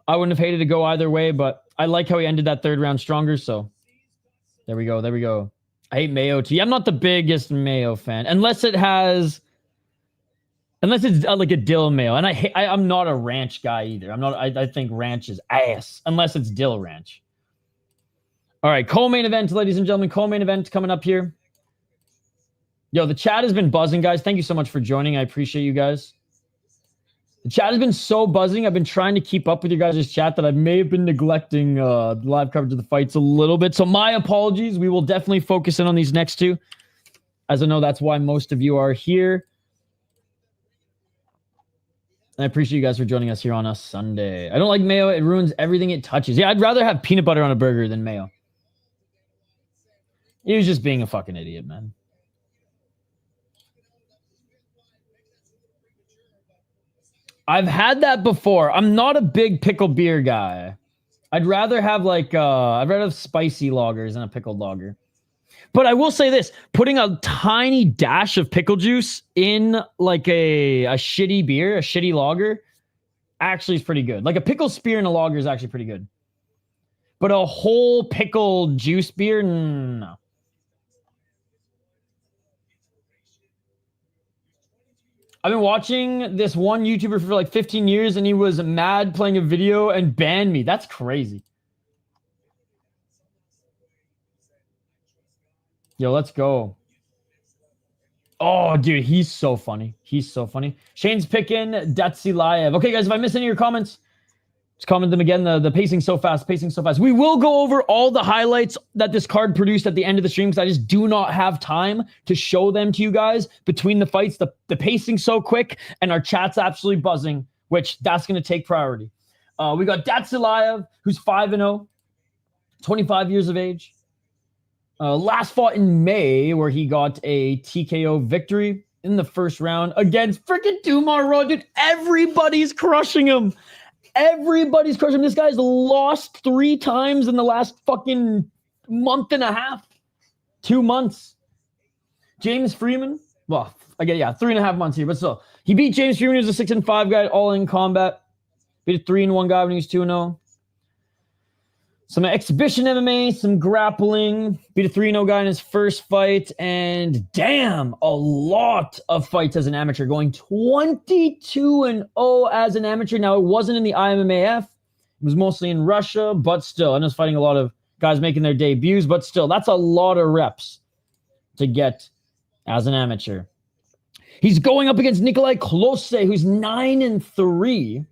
I wouldn't have hated to go either way, but I like how he ended that third round stronger, so there we go, there we go. I hate mayo too. I'm not the biggest mayo fan, unless it's like a dill mayo, and I'm not a ranch guy either. I think ranch is ass, unless it's dill ranch. All right, co-main event, ladies and gentlemen, co-main event coming up here. Yo, the chat has been buzzing, guys. Thank you so much for joining. I appreciate you guys. The chat has been so buzzing. I've been trying to keep up with you guys' chat that I may have been neglecting the live coverage of the fights a little bit. So my apologies. We will definitely focus in on these next two, as I know that's why most of you are here. And I appreciate you guys for joining us here on a Sunday. I don't like mayo. It ruins everything it touches. Yeah, I'd rather have peanut butter on a burger than mayo. He was just being a fucking idiot, man. I've had that before. I'm not a big pickle beer guy. I'd rather have I'd rather have spicy lagers than a pickled lager. But I will say this, putting a tiny dash of pickle juice in like a shitty beer, a shitty lager, actually is pretty good. Like a pickle spear in a lager is actually pretty good. But a whole pickle juice beer, no. I've been watching this one YouTuber for like 15 years and he was mad playing a video and banned me. That's crazy. Yo, let's go. Oh, dude, he's so funny. He's so funny. Shane's picking Datsilaev. Okay, guys, if I miss any of your comments, just comment them again. The pacing so fast, pacing so fast. We will go over all the highlights that this card produced at the end of the stream because I just do not have time to show them to you guys between the fights. The pacing so quick and our chat's absolutely buzzing, which that's going to take priority. We got Datsilaev, who's 5-0, 25 years of age. Last fought in May where he got a TKO victory in the first round against freaking Dumar. Dude, everybody's crushing him. Everybody's crushing him. This guy's lost 3 times in the last fucking month and a half. 2 months. James Freeman. Well, I get, 3.5 months here, but still. He beat James Freeman, who's a 6-5 guy, all in combat. Beat a 3-1 guy when he was 2-0. Some exhibition MMA, some grappling. Beat a 3-0 guy in his first fight. And damn, a lot of fights as an amateur. Going 22-0 as an amateur. Now, it wasn't in the IMMAF. It was mostly in Russia. But still, I know it's fighting a lot of guys making their debuts. But still, that's a lot of reps to get as an amateur. He's going up against Nikolay Kiosse, who's 9-3.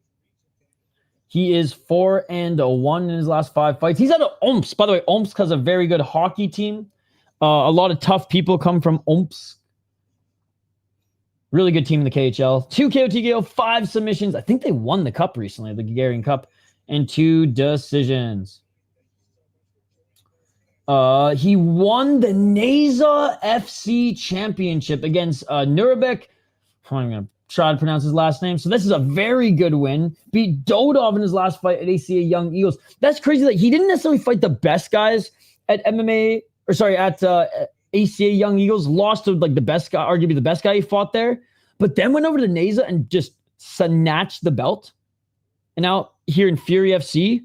He is 4-1 in his last 5 fights. He's out of Omsk. By the way, Omsk has a very good hockey team. A lot of tough people come from Omsk. Really good team in the KHL. 2 KO, TKO, 5 submissions. I think they won the cup recently, the Gagarin Cup, and 2 decisions. He won the NASA FC Championship against Nuremberg. I'm going to try to pronounce his last name. So this is a very good win. Beat Dodov in his last fight at ACA Young Eagles. That's crazy. Like he didn't necessarily fight the best guys at MMA, or sorry, at ACA Young Eagles. Lost to like the best guy, arguably the best guy he fought there. But then went over to NASA and just snatched the belt. And now here in Fury FC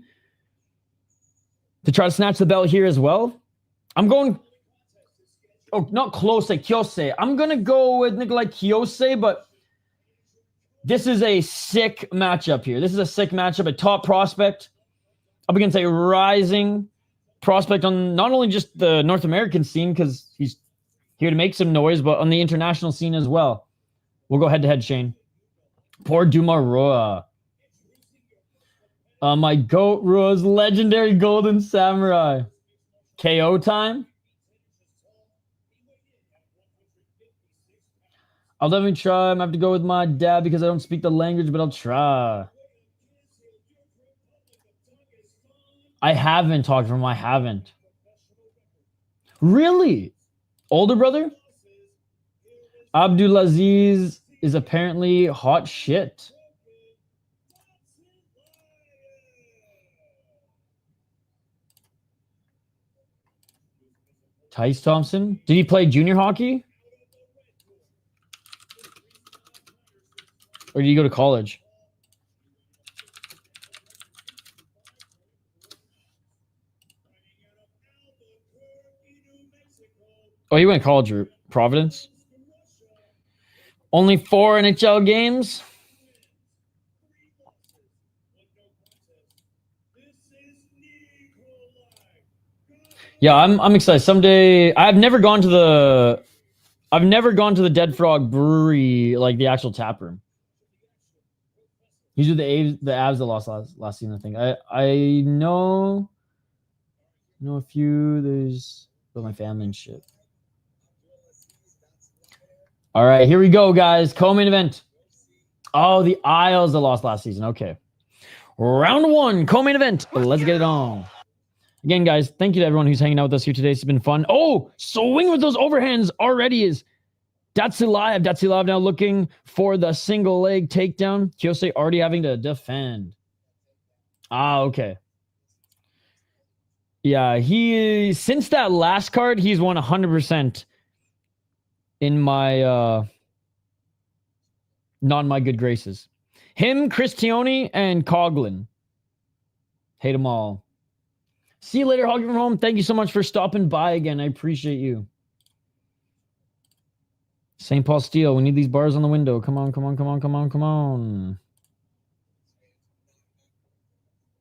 to try to snatch the belt here as well. I'm going, not close, like Kiosse. I'm going to go with Nikolay Kiosse, but this is a sick matchup here. This is a sick matchup. A top prospect up against a rising prospect on not only just the North American scene, because he's here to make some noise, but on the international scene as well. We'll go head-to-head, Shane. Poor Dumar. My GOAT Roa's legendary Golden Samurai. KO time? I'll definitely try. I'm going to have to go with my dad because I don't speak the language, but I'll try. I haven't talked to him. I haven't. Really? Older brother? Abdulaziz is apparently hot shit. Tice Thompson? Did he play junior hockey? Or did you go to college? Oh, he went college route. Providence. Only 4 NHL games. Yeah, I'm excited. Someday, I've never gone to the Dead Frog Brewery, like the actual tap room. These are the Avs that lost last season, I think. I know a few. There's my family and shit. All right, here we go, guys. Co-main event. Oh, the Isles that lost last season. Okay. Round 1, co-main event. Let's get it on. Again, guys, thank you to everyone who's hanging out with us here today. It's been fun. Oh, swing with those overhands already is Datsilaev. Datsilaev now looking for the single leg takedown. Kiosse already having to defend. Ah, okay. Yeah, since that last card, he's won 100% in my not in my good graces. Him, Christione, and Coughlin. Hate them all. See you later, Hoggy from home. Thank you so much for stopping by again. I appreciate you. St. Paul Steel, we need these bars on the window. Come on, come on, come on, come on, come on.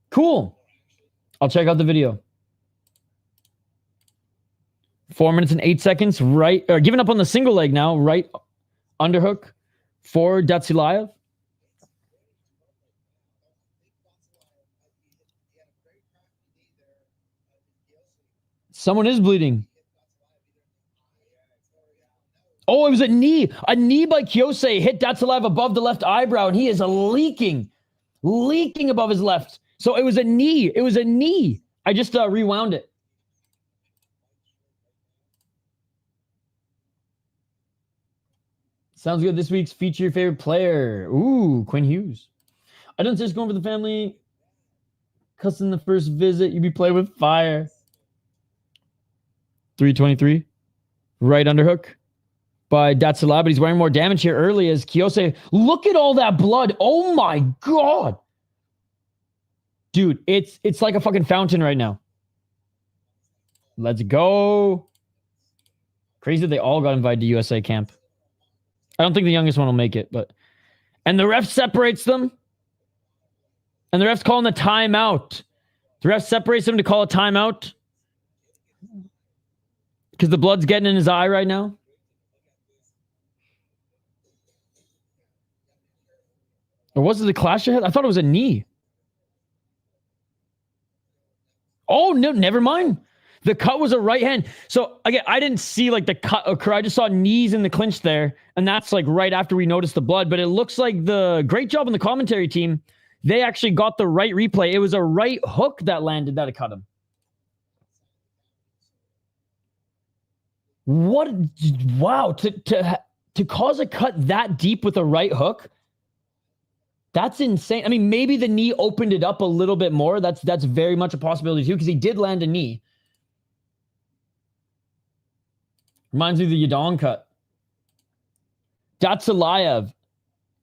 Cool. I'll check out the video. 4 minutes and 8 seconds. Right, or giving up on the single leg now. Right underhook for Datsilaev. Someone is bleeding. Oh, it was a knee. A knee by Kiosse hit Datsilaev above the left eyebrow, and he is leaking above his left. So it was a knee. It was a knee. I just rewound it. Sounds good. This week's feature your favorite player. Ooh, Quinn Hughes. I don't just going for the family. Cussing the first visit. You be playing with fire. 323. Right underhook by Datsilaev, but he's wearing more damage here early as Kiosse. Look at all that blood. Oh my God. Dude, it's like a fucking fountain right now. Let's go. Crazy that they all got invited to USA camp. I don't think the youngest one will make it, but... And the ref separates them. And the ref's calling the timeout. The ref separates them to call a timeout. Because the blood's getting in his eye right now. Or was it a clash of head? I thought it was a knee. Oh, no, never mind. The cut was a right hand. So, again, I didn't see, like, the cut occur. I just saw knees in the clinch there. And that's, like, right after we noticed the blood. But it looks like the great job on the commentary team. They actually got the right replay. It was a right hook that landed that it cut him. What? Wow. To cause a cut that deep with a right hook, that's insane. I mean, maybe the knee opened it up a little bit more. That's very much a possibility too, because he did land a knee. Reminds me of the Yadong cut. Datsilaev.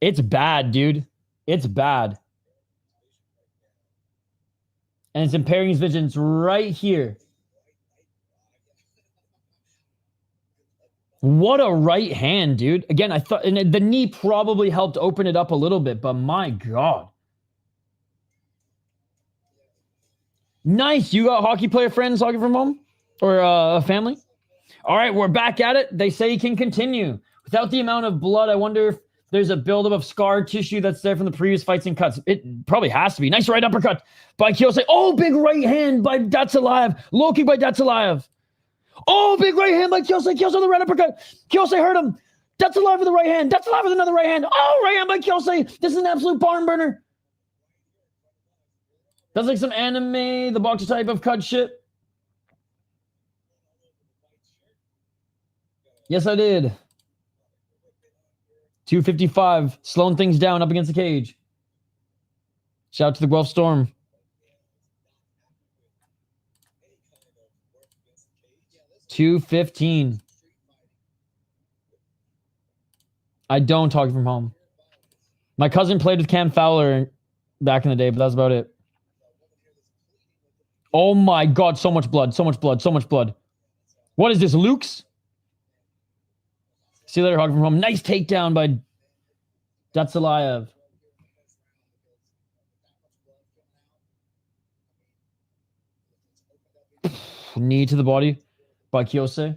It's bad, dude. It's bad. And it's impairing his vigilance right here. What a right hand, dude. Again, I thought and the knee probably helped open it up a little bit, but my God. Nice. You got hockey player friends hockey from home? Or a family? All right, we're back at it. They say he can continue. Without the amount of blood, I wonder if there's a buildup of scar tissue that's there from the previous fights and cuts. It probably has to be. Nice right uppercut by Kiosse. Oh, big right hand by Datsilaev. Low kick by Datsilaev. Oh, big right hand by Kiosse. Kiosse on the right uppercut. Kiosse hurt him. Datsilaev with the right hand. Datsilaev with another right hand. Oh, right hand by Kiosse. This is an absolute barn burner. That's like some anime, the boxer type of cut shit. Yes, I did. 255. Slowing things down up against the cage. Shout out to the Guelph Storm. $215. I don't talk from home. My cousin played with Cam Fowler back in the day, but that's about it. Oh my God, so much blood, so much blood, so much blood. What is this, Luke's? See you later, Hog from home. Nice takedown by Datsilaev. Knee to the body by Kiosse.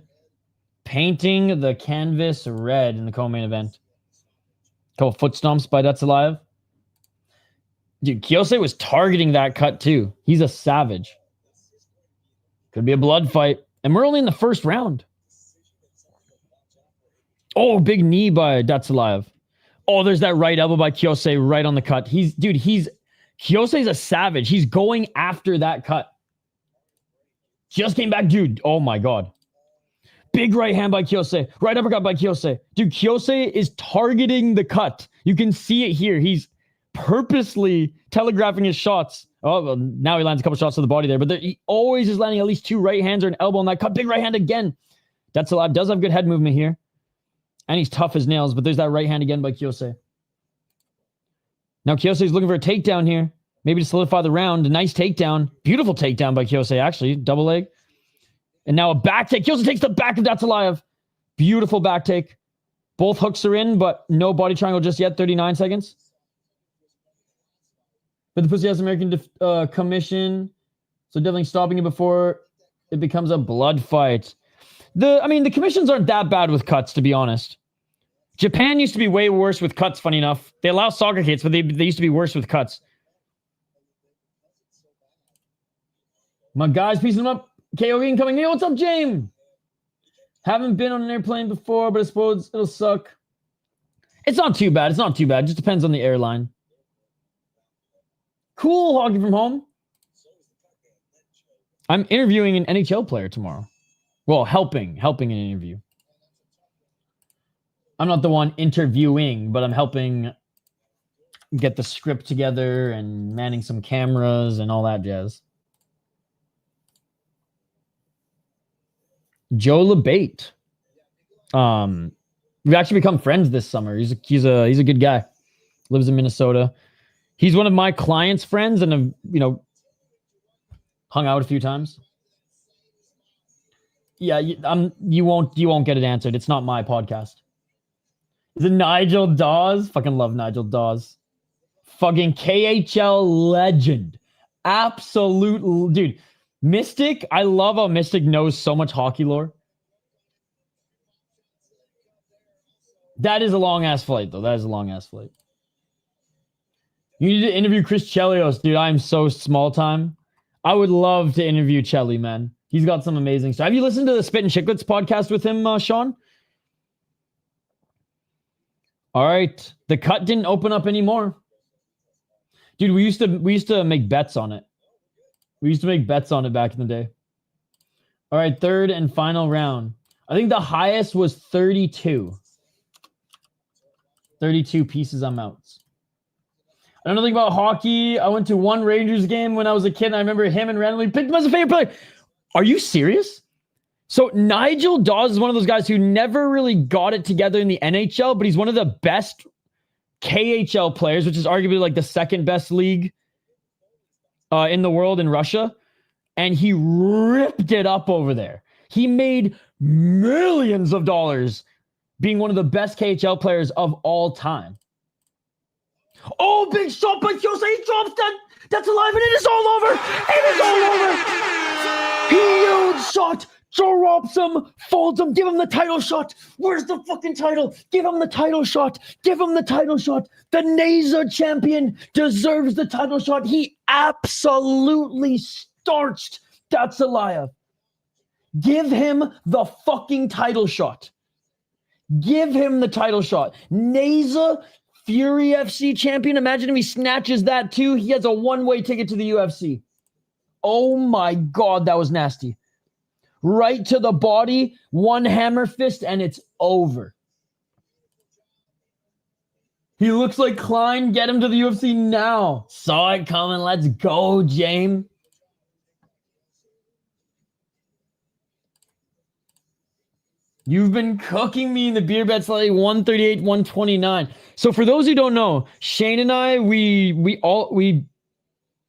Painting the canvas red in the co-main event. Couple foot stomps by Datsilaev. Dude, Kiosse was targeting that cut too. He's a savage. Could be a blood fight. And we're only in the first round. Oh, big knee by Datsilaev. Oh, there's that right elbow by Kiosse right on the cut. Kiyose's a savage. He's going after that cut. Just came back, dude. Oh my God. Big right hand by Kiosse. Right uppercut by Kiosse. Dude, Kiosse is targeting the cut. You can see it here. He's purposely telegraphing his shots. Oh, well, now he lands a couple shots to the body there, but he always is landing at least 2 right hands or an elbow on that cut. Big right hand again. Datsilaev does have good head movement here. And he's tough as nails, but there's that right hand again by Kiosse. Now Kiosse is looking for a takedown here. Maybe to solidify the round. A nice takedown. Beautiful takedown by Kiosse, actually. Double leg. And now a back take. Kiosse takes the back of Datsilaev. Beautiful back take. Both hooks are in, but no body triangle just yet. 39 seconds. But the Pussy Ass American commission. So definitely stopping it before it becomes a blood fight. The commissions aren't that bad with cuts, to be honest. Japan used to be way worse with cuts, funny enough. They allow soccer kits, but they used to be worse with cuts. My guys, piecing them up. KO incoming. Hey, what's up, James? Haven't been on an airplane before, but I suppose it'll suck. It's not too bad. It's not too bad. It just depends on the airline. Cool, hockey from home. I'm interviewing an NHL player tomorrow. Well, helping an interview. I'm not the one interviewing, but I'm helping get the script together and manning some cameras and all that jazz. Joe LeBate. We've actually become friends this summer. He's a good guy. Lives in Minnesota. He's one of my clients' friends, and have hung out a few times. Yeah, you won't get it answered. It's not my podcast. Is it Nigel Dawes? Fucking love Nigel Dawes. Fucking KHL legend. Absolute dude. Mystic, I love how Mystic knows so much hockey lore. That is a long-ass flight, though. That is a long-ass flight. You need to interview Chris Chelios, dude. I'm so small time. I would love to interview Chelly, man. He's got some amazing stuff. Have you listened to the Spit and Chicklets podcast with him, Sean? All right. The cut didn't open up anymore. Dude, we used to make bets on it. We used to make bets on it back in the day. All right, third and final round. I think the highest was 32. 32 pieces on mounts. I don't know anything about hockey. I went to one Rangers game when I was a kid, and I remember him and randomly picked him as a favorite player. Are you serious? So Nigel Dawes is one of those guys who never really got it together in the NHL, but he's one of the best KHL players, which is arguably like the second best league in the world in Russia. And he ripped it up over there. He made millions of dollars being one of the best KHL players of all time. Oh, big shot by Kiosse. He drops that. That's alive, and it is all over. It is all over. Huge shot. Drops him, folds him, give him the title shot. Where's the fucking title? Give him the title shot. Give him the title shot. The NASA champion deserves the title shot. He absolutely starched Datsilaev. Give him the fucking title shot. Give him the title shot. NASA Fury FC champion. Imagine if he snatches that too. He has a one-way ticket to the UFC. Oh my God, that was nasty. Right to the body, one hammer fist, and it's over. He looks like Klein. Get him to the UFC now. Saw it coming. Let's go, James. You've been cooking me in the beer bets lately. 138, 129. So for those who don't know, Shane and I, we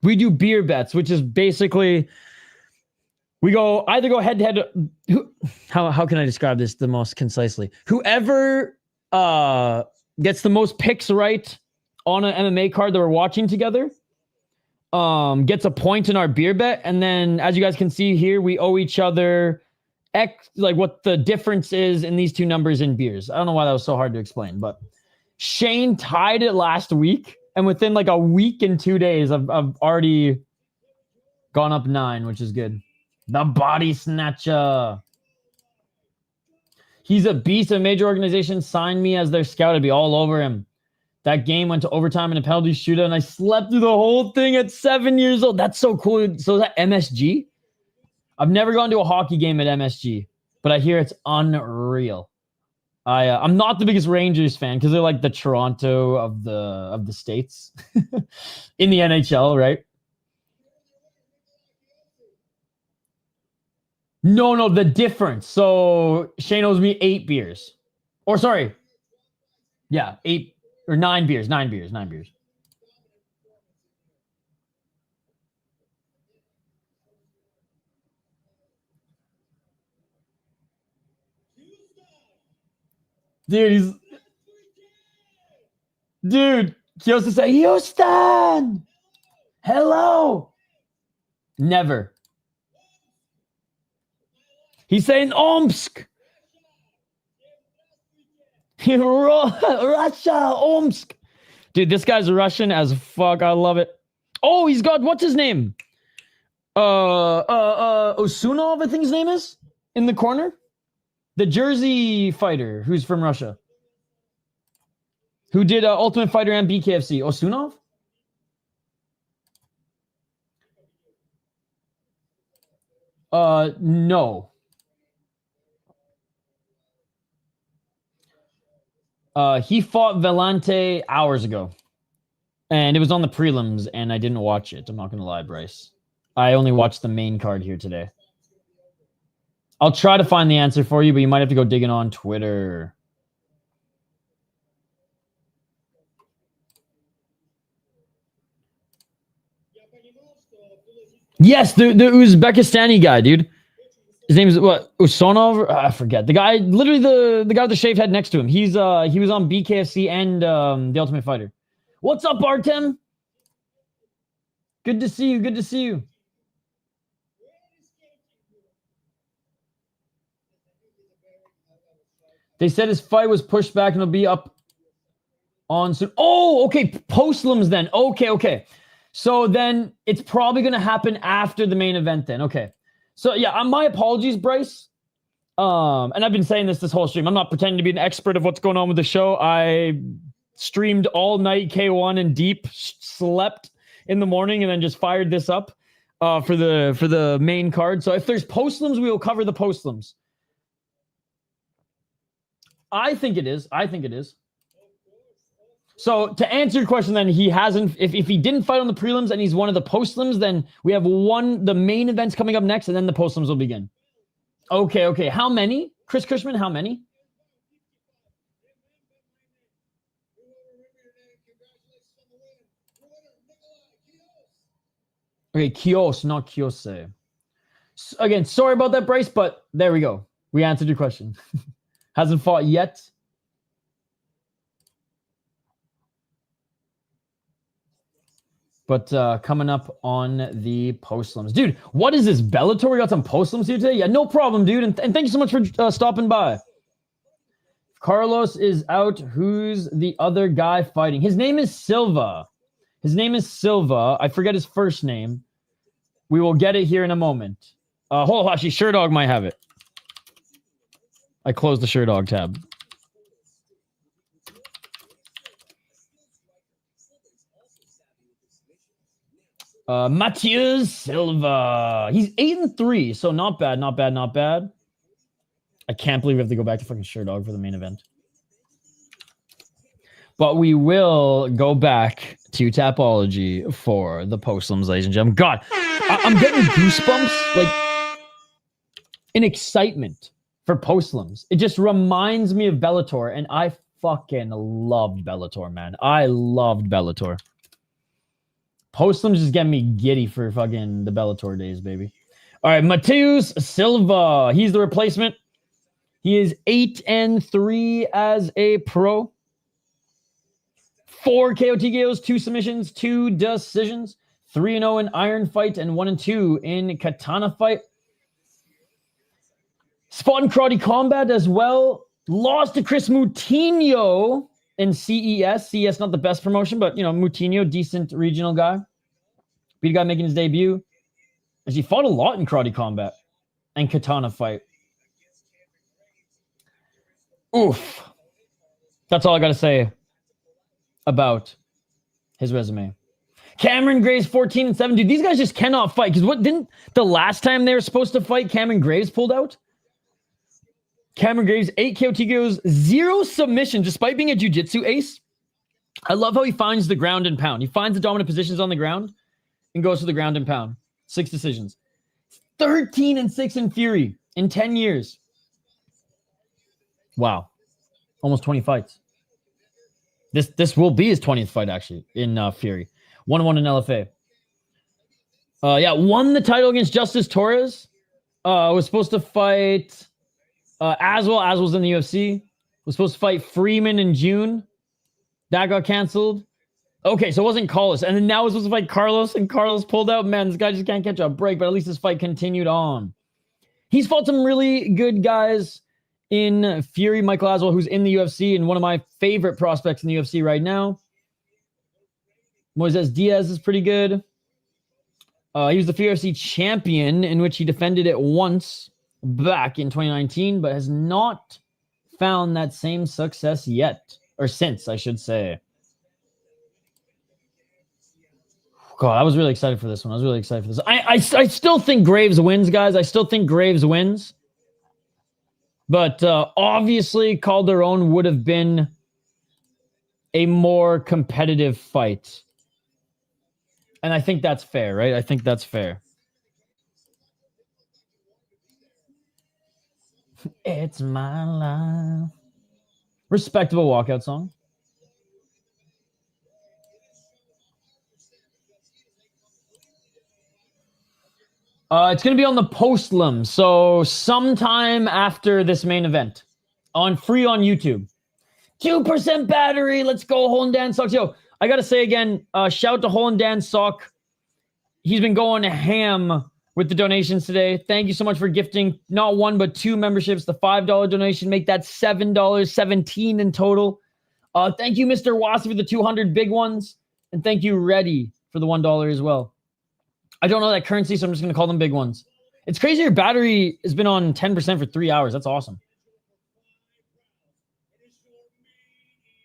do beer bets, which is basically we either go head to head. How can I describe this the most concisely? Whoever gets the most picks right on an MMA card that we're watching together gets a point in our beer bet, and then as you guys can see here, we owe each other like what the difference is in these two numbers in beers. I don't know why that was so hard to explain, but Shane tied it last week, and within like a week and 2 days, I've already gone up 9, which is good. The body snatcher. He's a beast. A major organization signed me as their scout. I'd be all over him. That game went to overtime and a penalty shootout, and I slept through the whole thing at 7 years old. That's so cool. So is that MSG? I've never gone to a hockey game at MSG, but I hear it's unreal. I'm not the biggest Rangers fan because they're like the Toronto of the States in the NHL, right? No, the difference. So Shane owes me 8 beers. Or sorry. Yeah, 8 or 9 beers. 9 beers. Dude, Kiosse say, Houston! Hello! Never. He's saying Omsk. Russia, Omsk. Dude, this guy's Russian as fuck. I love it. Oh, he's got, what's his name? Osunov, I think his name is, in the corner. The Jersey fighter who's from Russia. Who did Ultimate Fighter and BKFC. Osunov? No. He fought Vellante hours ago. And it was on the prelims, and I didn't watch it. I'm not going to lie, Bryce. I only watched the main card here today. I'll try to find the answer for you, but you might have to go digging on Twitter. Yes, the Uzbekistani guy, dude. His name is what? Usonov? I forget. The guy, literally the guy with the shaved head next to him. He was on BKFC and The Ultimate Fighter. What's up, Artem? Good to see you. They said his fight was pushed back and it'll be up on soon. Oh, okay. Postlims then. Okay. So then it's probably going to happen after the main event then. Okay. So yeah, my apologies, Bryce. And I've been saying this whole stream. I'm not pretending to be an expert of what's going on with the show. I streamed all night K1 and deep, slept in the morning, and then just fired this up for the main card. So if there's postlims, we will cover the postlims. I think it is. So to answer your question, then he hasn't. If he didn't fight on the prelims and he's one of the postlims, then we have the main events coming up next, and then the postlims will begin. Okay. How many? Chris Cushman, how many? Okay, Kiosse, not Kiosse. Again, sorry about that, Bryce, but there we go. We answered your question. Hasn't fought yet. But coming up on the postlims. Dude, what is this? Bellator? We got some postlims here today? Yeah, no problem, dude. And thank you so much for stopping by. Carlos is out. Who's the other guy fighting? His name is Silva. I forget his first name. We will get it here in a moment. Hold on, actually, Sherdog might have it. I closed the Sherdog tab. Matheus Silva. He's 8-3, so not bad. I can't believe we have to go back to fucking Sherdog for the main event. But we will go back to Tapology for the postlims, ladies and gentlemen. God, I'm getting goosebumps, like, in excitement for postlims. It just reminds me of Bellator, and I fucking loved Bellator, man. I loved Bellator. Postlims just get me giddy for fucking the Bellator days, baby. All right, Matheus Silva. He's the replacement. He is 8-3 as a pro. 4 KO TKOs, 2 submissions, 2 decisions. 3-0 in Iron Fight and 1-2 in Katana Fight. Fought in Karate Combat as well. Lost to Chris Moutinho in CES. CES, not the best promotion, but, you know, Moutinho, decent regional guy. Beat a guy making his debut. As he fought a lot in Karate Combat and Katana Fight. Oof. That's all I got to say about his resume. Cameron Graves 14-7. Dude, these guys just cannot fight. Because what didn't the last time they were supposed to fight, Cameron Graves pulled out? Cameron Graves, 8 KO TKOs, 0 submission, despite being a jiu-jitsu ace. I love how he finds the ground and pound. He finds the dominant positions on the ground and goes to the ground and pound. 6 decisions. 13-6 in Fury in 10 years. Wow. Almost 20 fights. This will be his 20th fight, actually, in Fury. 1-1 in LFA. Yeah, won the title against Justice Torres. Was supposed to fight Aswell. Aswell's in the UFC. Was supposed to fight Freeman in June. That got canceled. Okay, so it wasn't Carlos. And then now was supposed to fight Carlos, and Carlos pulled out. Man, this guy just can't catch a break, but at least this fight continued on. He's fought some really good guys in Fury. Michael Aswell, who's in the UFC and one of my favorite prospects in the UFC right now. Moises Diaz is pretty good. He was the UFC champion, in which he defended it once back in 2019, but has not found that same success yet. Or since, I should say. God, I was really excited for this one. I still think Graves wins, guys. I still think Graves wins. But obviously, Calderon would have been a more competitive fight. And I think that's fair, right? I think that's fair. It's my life. Respectable walkout song. It's going to be on the PRELIMS, so sometime after this main event. Free on YouTube. 2% battery. Let's go, Hole and Dan Socks. Yo, I got to say again, shout to Hole and Dan Sock. He's been going ham with the donations today. Thank you so much for gifting not 1 but 2 memberships. The $5 donation, make that $7, $17 in total. Thank you, Mr. Wassi, for the 200 big ones. And thank you, Reddy, for the $1 as well. I don't know that currency, so I'm just going to call them big ones. It's crazy your battery has been on 10% for 3 hours. That's awesome.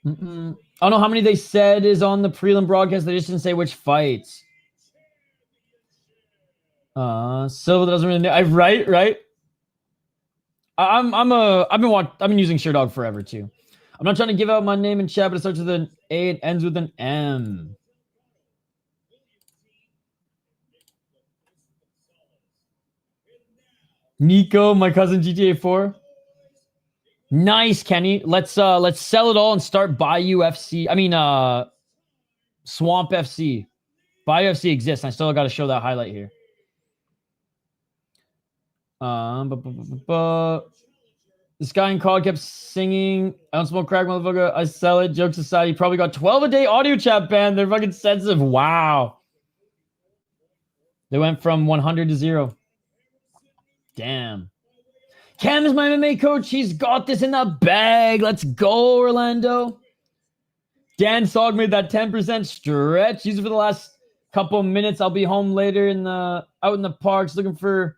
I don't know how many they said is on the prelim broadcast. They just didn't say which fights. Silva doesn't really know. Right. I've been using Sherdog forever too. I'm not trying to give out my name in chat, but it starts with an A and ends with an M. Nico, my cousin GTA 4. Nice, Kenny. Let's sell it all and start Buy UFC. I mean, Swamp FC. Buy UFC exists. I still got to show that highlight here. This guy in COD kept singing, I don't smoke crack, motherfucker. I sell it. Joke Society probably got 12 a day audio chat ban. They're fucking sensitive. Wow. They went from 100 to 0. Damn. Cam is my MMA coach. He's got this in the bag. Let's go, Orlando. Dan Sog made that 10% stretch. Use it for the last couple minutes. I'll be home later out in the parks looking for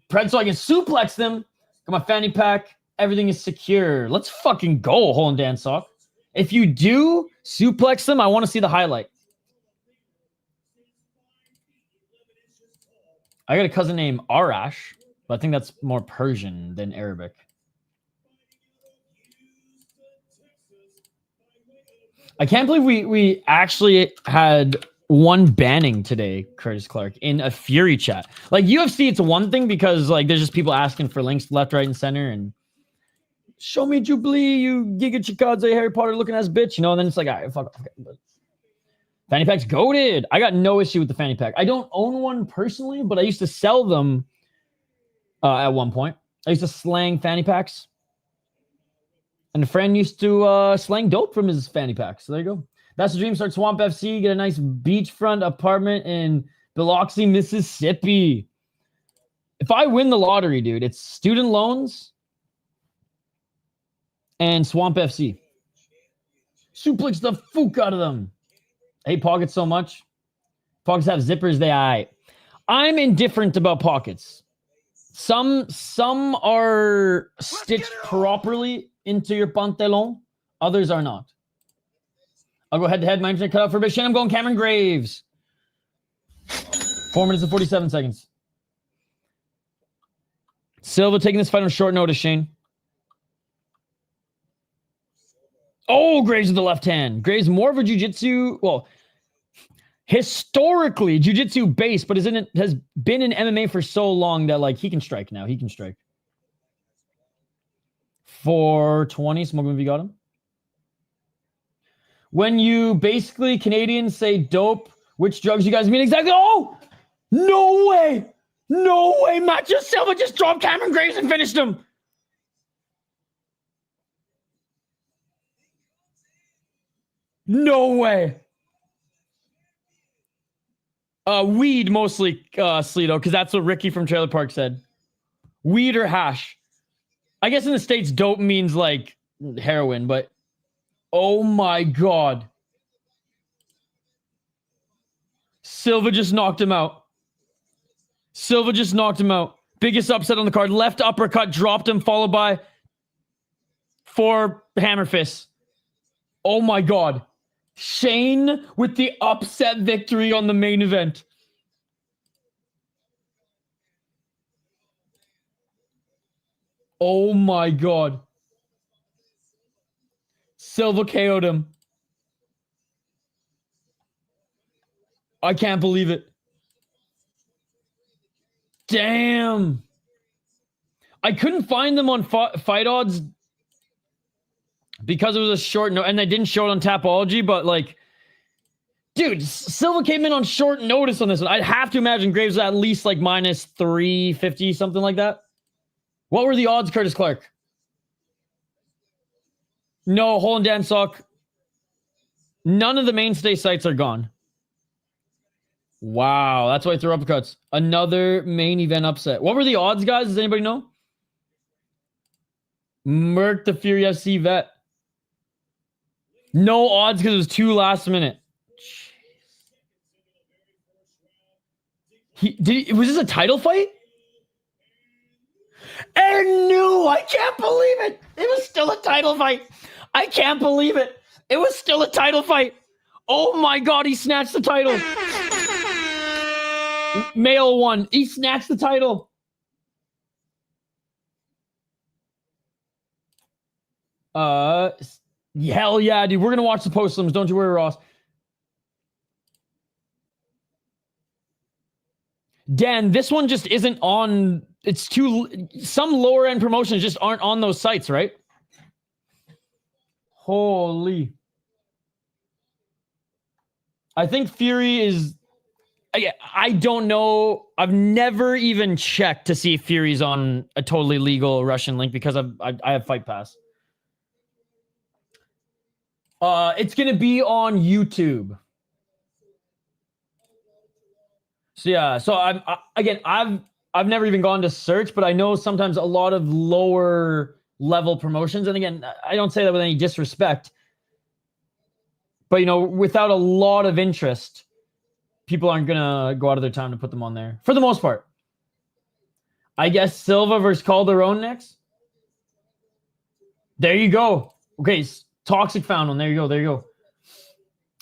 Pred so I can suplex them. Got my fanny pack. Everything is secure. Let's fucking go, Hole and Dan Sock. If you do suplex them, I want to see the highlight. I got a cousin named Arash, but I think that's more Persian than Arabic. I can't believe we actually had one banning today, Curtis Clark, in a Fury chat. Like UFC, it's one thing because like there's just people asking for links left, right, and center, and show me Jubilee, you Giga Chikadze, Harry Potter looking ass bitch, you know. And then it's like, all right, fuck off. But fanny pack's goated. I got no issue with the fanny pack. I don't own one personally, but I used to sell them at one point. I used to slang fanny packs, and a friend used to slang dope from his fanny pack. So there you go. That's the dream. Start Swamp FC. Get a nice beachfront apartment in Biloxi, Mississippi. If I win the lottery, dude, it's student loans and Swamp FC. Suplex the fuck out of them. I hate pockets so much. Pockets have zippers. I'm indifferent about pockets. Some are stitched properly into your pantalon. Others are not. I'll go head-to-head. My internet cut out for a bit. Shane, I'm going Cameron Graves. 4 minutes and 47 seconds. Silva taking this fight on short notice, Shane. Oh, Graves with the left hand. Graves more of a jiu-jitsu, well, historically jiu-jitsu base, but has been in MMA for so long that like he can strike now. He can strike. 420, Smoke Movie got him. When you basically Canadians say dope, which drugs you guys mean exactly? Oh, no way. No way. Matheus Silva just dropped Cameron Graves and finished him. No way. Weed mostly, Sleeto, because that's what Ricky from Trailer Park said. Weed or hash. I guess in the States, dope means like heroin, but oh my God. Silva just knocked him out. Silva just knocked him out. Biggest upset on the card. Left uppercut, dropped him, followed by 4 hammer fists. Oh my God. Shane with the upset victory on the main event. Oh my God. Silva KO'd him. I can't believe it. Damn. I couldn't find them on fight odds because it was a short note, and they didn't show it on Tapology, but like, dude, Silva came in on short notice on this one. I'd have to imagine Graves was at least like minus 350, something like that. What were the odds, Curtis Clark? No, Hole and Dan Sock. None of the mainstay sites are gone. Wow, that's why I threw uppercuts. Another main event upset. What were the odds, guys? Does anybody know? Merc the Fury FC vet. No odds because it was 2 last minute. Was this a title fight? And no, I can't believe it. It was still a title fight. I can't believe it. It was still a title fight. Oh my God, he snatched the title. Mayol won. He snatched the title. Hell yeah, dude. We're gonna watch the post-lims. Don't you worry, Ross. Dan, this one just isn't on. It's too. Some lower end promotions just aren't on those sites, right? Holy. I think Fury is. I don't know. I've never even checked to see if Fury's on a totally legal Russian link because I have Fight Pass. It's gonna be on YouTube. So yeah, so I've never even gone to search, but I know sometimes a lot of lower level promotions, and again, I don't say that with any disrespect, but you know, without a lot of interest, people aren't gonna go out of their time to put them on there for the most part. I guess Silva versus Calderon next. There you go. Okay, Toxic found one. There you go. There you go.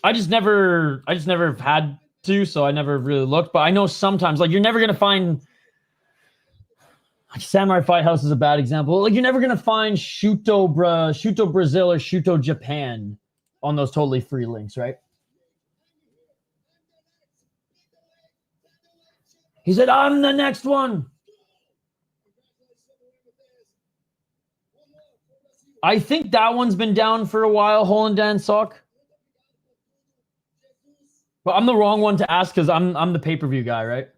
I just never had to, so I never really looked. But I know sometimes, like, you're never gonna find. Like, Samurai Fight House is a bad example. Like, you're never gonna find Shuto Brazil or Shuto Japan on those totally free links, right? He said, "I'm the next one." I think that one's been down for a while, Hole and Dan Sock. But I'm the wrong one to ask because I'm the pay-per-view guy, right?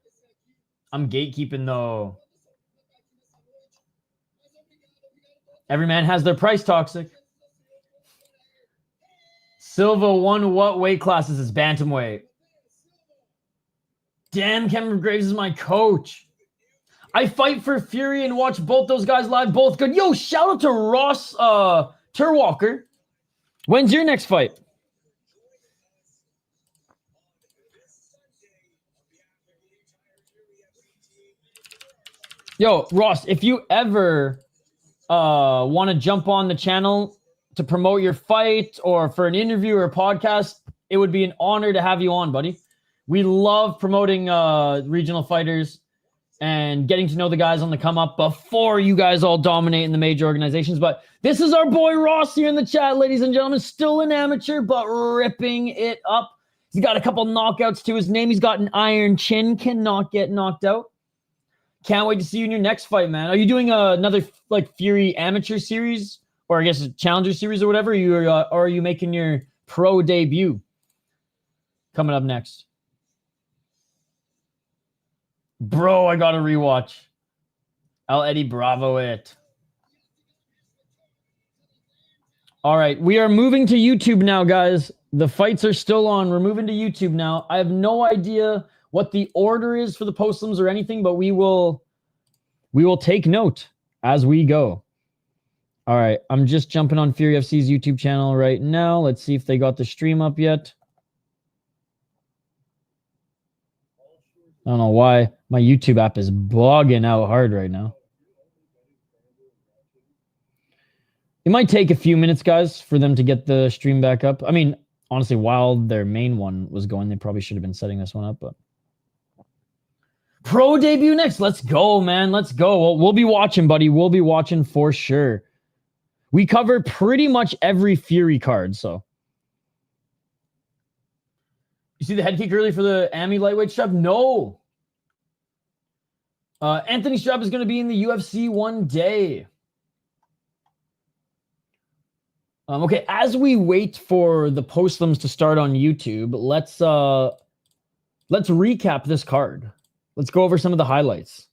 I'm gatekeeping though. Every man has their price, Toxic. Silva won what weight classes? Is bantamweight. Damn, Cameron Graves is my coach. I fight for Fury and watch both those guys live. Both good. Yo, shout out to Ross Turwalker. When's your next fight? Yo, Ross, if you ever want to jump on the channel to promote your fight or for an interview or a podcast, it would be an honor to have you on, buddy. We love promoting regional fighters and getting to know the guys on the come up before you guys all dominate in the major organizations. But this is our boy Ross here in the chat, ladies and gentlemen. Still an amateur, but ripping it up. He's got a couple knockouts to his name. He's got an iron chin, cannot get knocked out. Can't wait to see you in your next fight, man. Are you doing another like Fury amateur series, or I guess a challenger series or whatever? Or are you making your pro debut coming up next? Bro, I got to rewatch. I'll Eddie Bravo it. All right, we are moving to YouTube now, guys. The fights are still on. We're moving to YouTube now. I have no idea what the order is for the postlims or anything, but we will take note as we go. All right, I'm just jumping on Fury FC's YouTube channel right now. Let's see if they got the stream up yet. I don't know why my YouTube app is bugging out hard right now. It might take a few minutes, guys, for them to get the stream back up. I mean, honestly, while their main one was going, they probably should have been setting this one up. But pro debut next. Let's go, man. Let's go. We'll be watching, buddy. We'll be watching for sure. We cover pretty much every Fury card, so. You see the head kick early for the AMI lightweight strap? No. Anthony Strap is going to be in the UFC one day. Okay, as we wait for the postlims to start on YouTube, let's recap this card. Let's go over some of the highlights.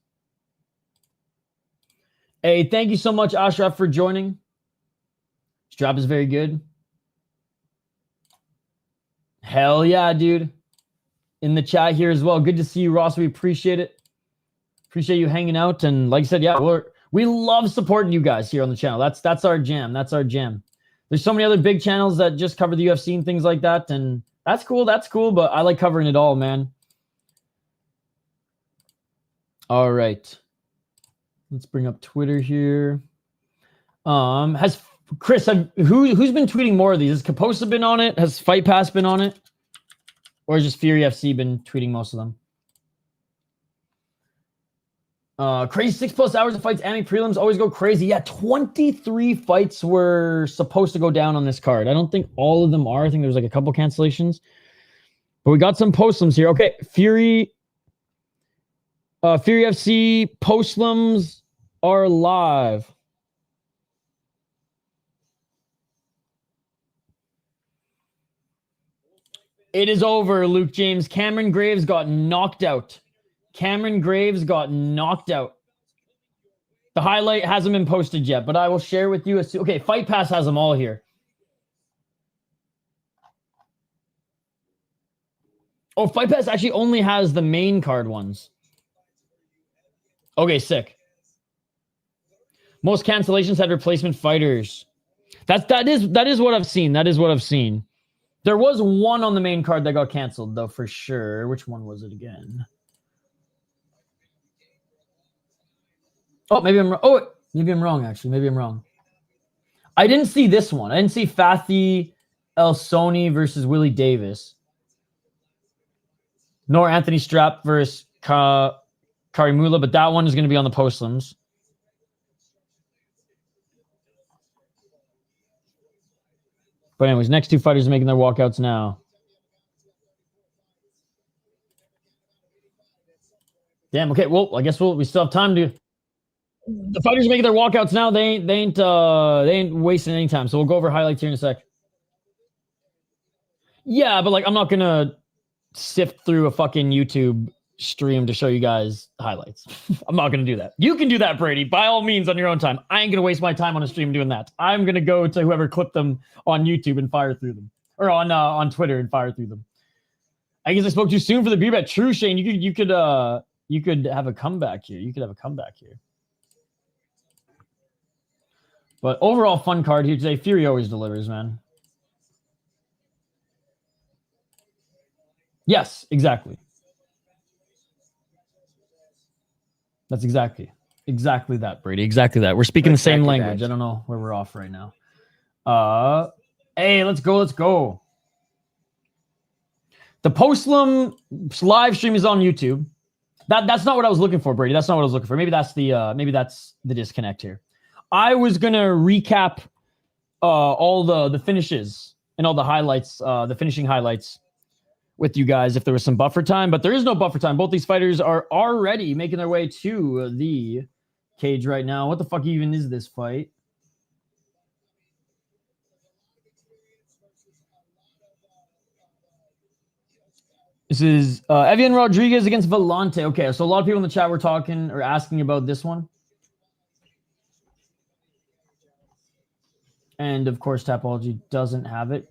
Hey, thank you so much, Ashraf, for joining. Strap is very good. Hell yeah, dude. In the chat here as well. Good to see you, Ross. We appreciate it. Appreciate you hanging out. And like I said, yeah, we love supporting you guys here on the channel. That's our jam. That's our jam. There's so many other big channels that just cover the UFC and things like that. And that's cool. That's cool. But I like covering it all, man. All right. Let's bring up Twitter here. Has Chris, who's been tweeting more of these? Has Kiosse been on it? Has Fight Pass been on it? Or has just Fury FC been tweeting most of them? Crazy 6+ hours of fights. AMI prelims always go crazy. Yeah, 23 fights were supposed to go down on this card. I don't think all of them are. I think there's like a couple cancellations. But we got some postlims here. Okay, Fury FC postlims are live. It is over, Luke James. Cameron Graves got knocked out. Cameron Graves got knocked out. The highlight hasn't been posted yet, but I will share with you. Okay, Fight Pass has them all here. Oh, Fight Pass actually only has the main card ones. Okay, sick. Most cancellations had replacement fighters. That is what I've seen. That is what I've seen. There was one on the main card that got canceled, though, for sure. Which one was it again? Oh, maybe I'm wrong, actually. Maybe I'm wrong. I didn't see this one. I didn't see Fathy El-Soni versus Willie Davis. Nor Anthony Strap versus Karimula, but that one is going to be on the postlims. But anyways, next two fighters are making their walkouts now. Damn, okay, well, I guess we still have time to... The fighters are making their walkouts now. They ain't wasting any time. So we'll go over highlights here in a sec. Yeah, but like I'm not gonna sift through a fucking YouTube stream to show you guys highlights. I'm not gonna do that. You can do that, Brady, by all means on your own time. I ain't gonna waste my time on a stream doing that. I'm gonna go to whoever clipped them on YouTube and fire through them, or on Twitter and fire through them. I guess I spoke too soon for the beer bet. True, Shane. You could have a comeback here. You could have a comeback here. But overall, fun card here today. Fury always delivers, man. Yes, exactly. That's exactly that, Brady. Exactly that. We're speaking the same language. I don't know where we're off right now. Hey, let's go. Let's go. The Postlim live stream is on YouTube. That's not what I was looking for, Brady. That's not what I was looking for. Maybe that's the disconnect here. I was gonna recap all the finishes and all the highlights, the finishing highlights with you guys if there was some buffer time, but there is no buffer time. Both these fighters are already making their way to the cage right now. What the fuck even is this fight? This is Evian Rodriguez against Vellante. Okay, so a lot of people in the chat were talking or asking about this one. And of course, Tapology doesn't have it.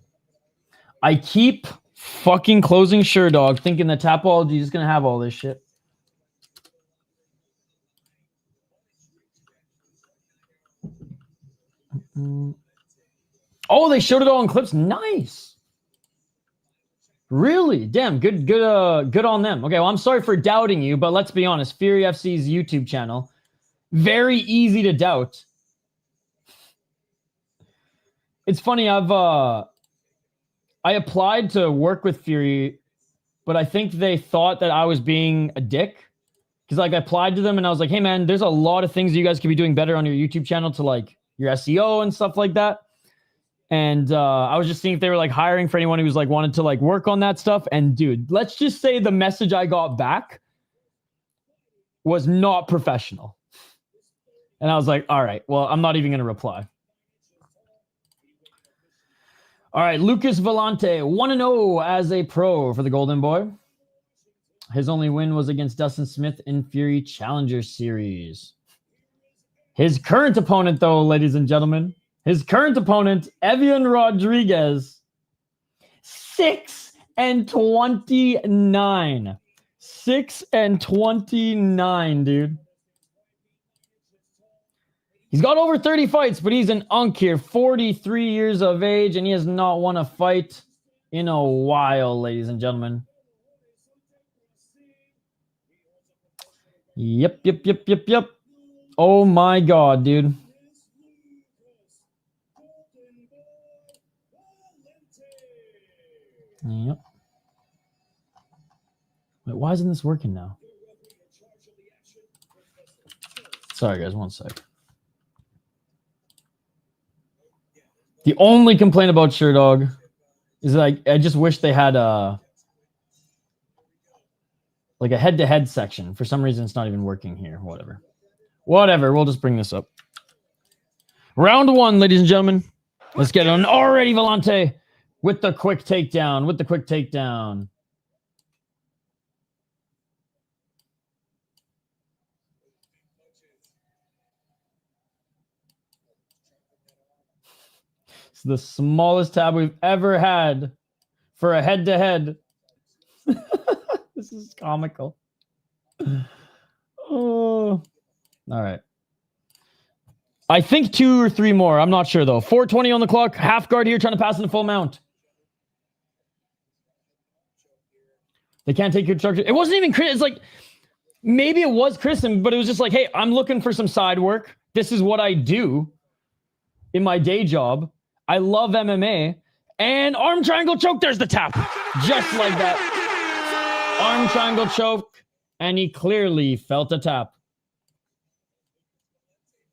I keep fucking closing Sherdog thinking that Tapology is going to have all this shit. Oh, they showed it all in clips. Nice. Really? Damn, good on them. Okay, well, I'm sorry for doubting you, but let's be honest. Fury FC's YouTube channel, very easy to doubt. It's funny, I applied to work with Fury, but I think they thought that I was being a dick. Because like I applied to them and I was like, hey man, there's a lot of things you guys could be doing better on your YouTube channel to like your SEO and stuff like that. And I was just seeing if they were like hiring for anyone who was like wanted to like work on that stuff. And dude, let's just say the message I got back was not professional. And I was like, all right, well, I'm not even going to reply. All right, Lucas Vellante, 1-0 as a pro for the Golden Boy. His only win was against Dustin Smith in Fury Challenger Series. His current opponent, though, ladies and gentlemen, his current opponent, Evian Rodriguez, 6-29. 6-29, dude. He's got over 30 fights, but he's an unk here, 43 years of age, and he has not won a fight in a while, ladies and gentlemen. Yep. Oh my God, dude. Yep. Wait, why isn't this working now? Sorry, guys, one sec. The only complaint about Sherdog is like I just wish they had like a head-to-head section. For some reason, it's not even working here. Whatever, we'll just bring this up. Round one, ladies and gentlemen. Let's get on already, Vellante, with the quick takedown. It's the smallest tab we've ever had for a head-to-head. This is comical. Oh, all right. I think 2 or 3 more. I'm not sure, though. 4:20 on the clock. Half guard here, trying to pass in the full mount. They can't take your structure. It wasn't even Chris. It's like, maybe it was Kristen, but it was just like, hey, I'm looking for some side work. This is what I do in my day job. I love MMA. And arm triangle choke. There's the tap. Just like that. Arm triangle choke. And he clearly felt a tap.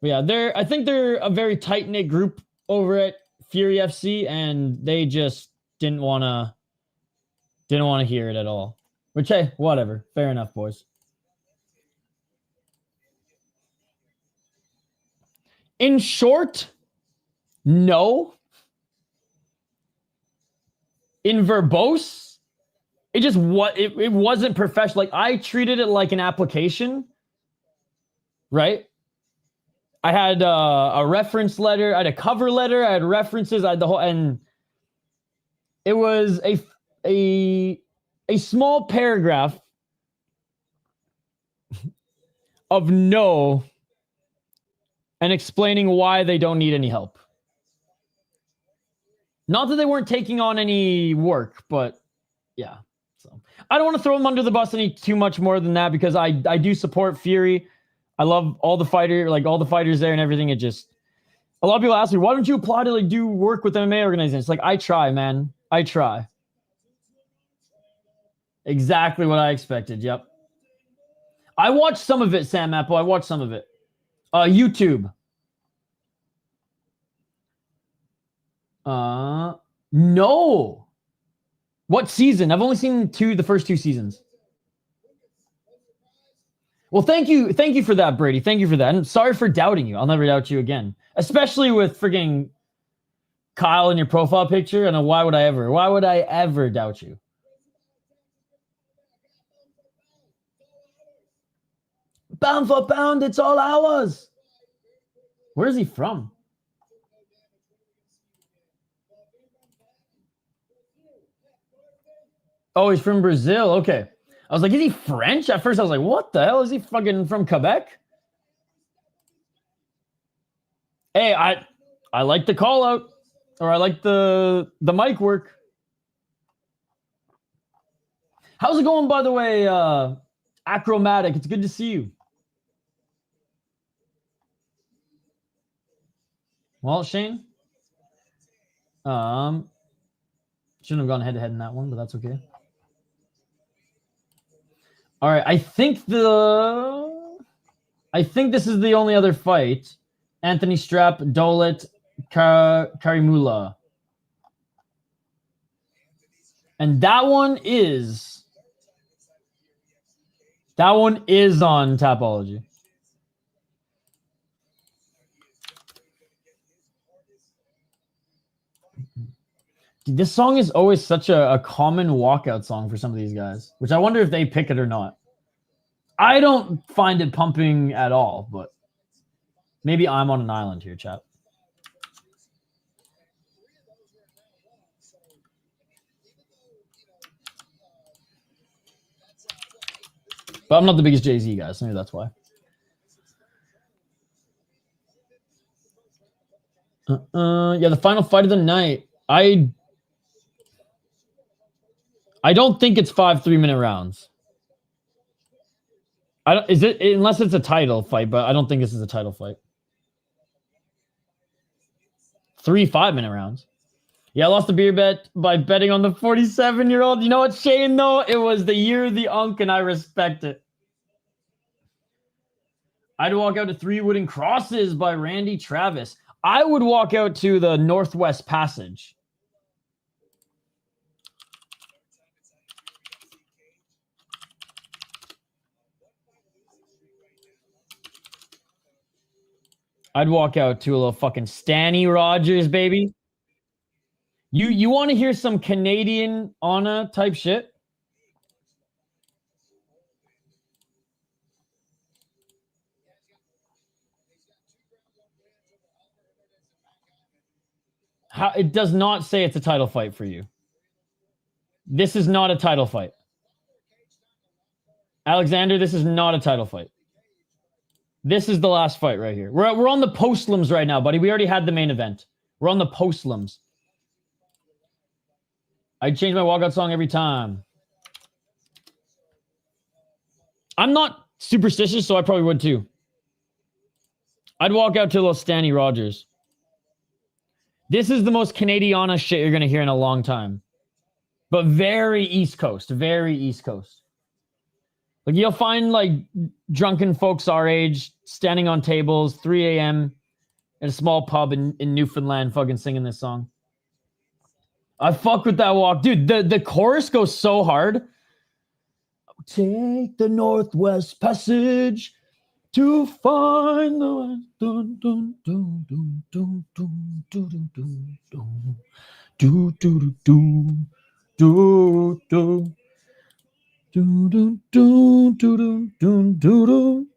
But yeah, I think they're a very tight-knit group over at Fury FC, and they just didn't want to hear it at all. Which, hey, whatever. Fair enough, boys. In short, no. In verbose, it wasn't professional. Like, I treated it like an application, right? I had a reference letter, I had a cover letter, I had references, I had the whole, and it was a small paragraph of no and explaining why they don't need any help. Not that they weren't taking on any work, but yeah. So I don't want to throw them under the bus any too much more than that, because I do support Fury. I love all the fighters there and everything. It just, A lot of people ask me, why don't you apply to like do work with MMA organizations? Like, I try, man. I try. Exactly what I expected. Yep. I watched some of it, Sam Apple. I watched some of it. YouTube. No. What season? I've only seen the first 2 seasons. Well, thank you for that, Brady. Thank you for that. And sorry for doubting you. I'll never doubt you again. Especially with frigging Kyle in your profile picture. And why would I ever doubt you? Pound for pound, it's all ours. Where is he from? Oh, he's from Brazil. Okay. I was like, is he French? At first, I was like, what the hell? Is he fucking from Quebec? Hey, I like the call out. Or I like the mic work. How's it going, by the way, Achromatic? It's good to see you. Well, Shane, shouldn't have gone head-to-head in that one, but that's okay. All right, I think this is the only other fight. Anthony Strap, Dolet, Karimula. And that one is on Tapology. Dude, this song is always such a common walkout song for some of these guys, which I wonder if they pick it or not. I don't find it pumping at all, but maybe I'm on an island here, chat. But I'm not the biggest Jay-Z guy, so maybe that's why. Yeah, the final fight of the night. I don't think it's 5 3-minute rounds. Unless it's a title fight, but I don't think this is a title fight. 3 5-minute rounds. Yeah, I lost the beer bet by betting on the 47-year-old. You know what, Shane, though? It was the year of the Unk, and I respect it. I'd walk out to 3 Wooden Crosses by Randy Travis. I would walk out to the Northwest Passage. I'd walk out to a little fucking Stanny Rogers, baby. You want to hear some Canadian Anna type shit? It does not say it's a title fight for you. This is not a title fight. Alexander, this is not a title fight. This is the last fight right here. We're on the postlims right now, buddy. We already had the main event. We're on the postlims. I'd change my walkout song every time. I'm not superstitious, so I probably would too. I'd walk out to a little Stanny Rogers. This is the most Canadiana shit you're going to hear in a long time. But very East Coast. Very East Coast. Like, you'll find, like, drunken folks our age standing on tables, 3 a.m. at a small pub in Newfoundland fucking singing this song. I fuck with that walk. Dude, the chorus goes so hard. Take the Northwest Passage to find the... Dun, dun, dun, dun, dun, dun, dun, dun, dun, dun. Do, do, do, do, do, do.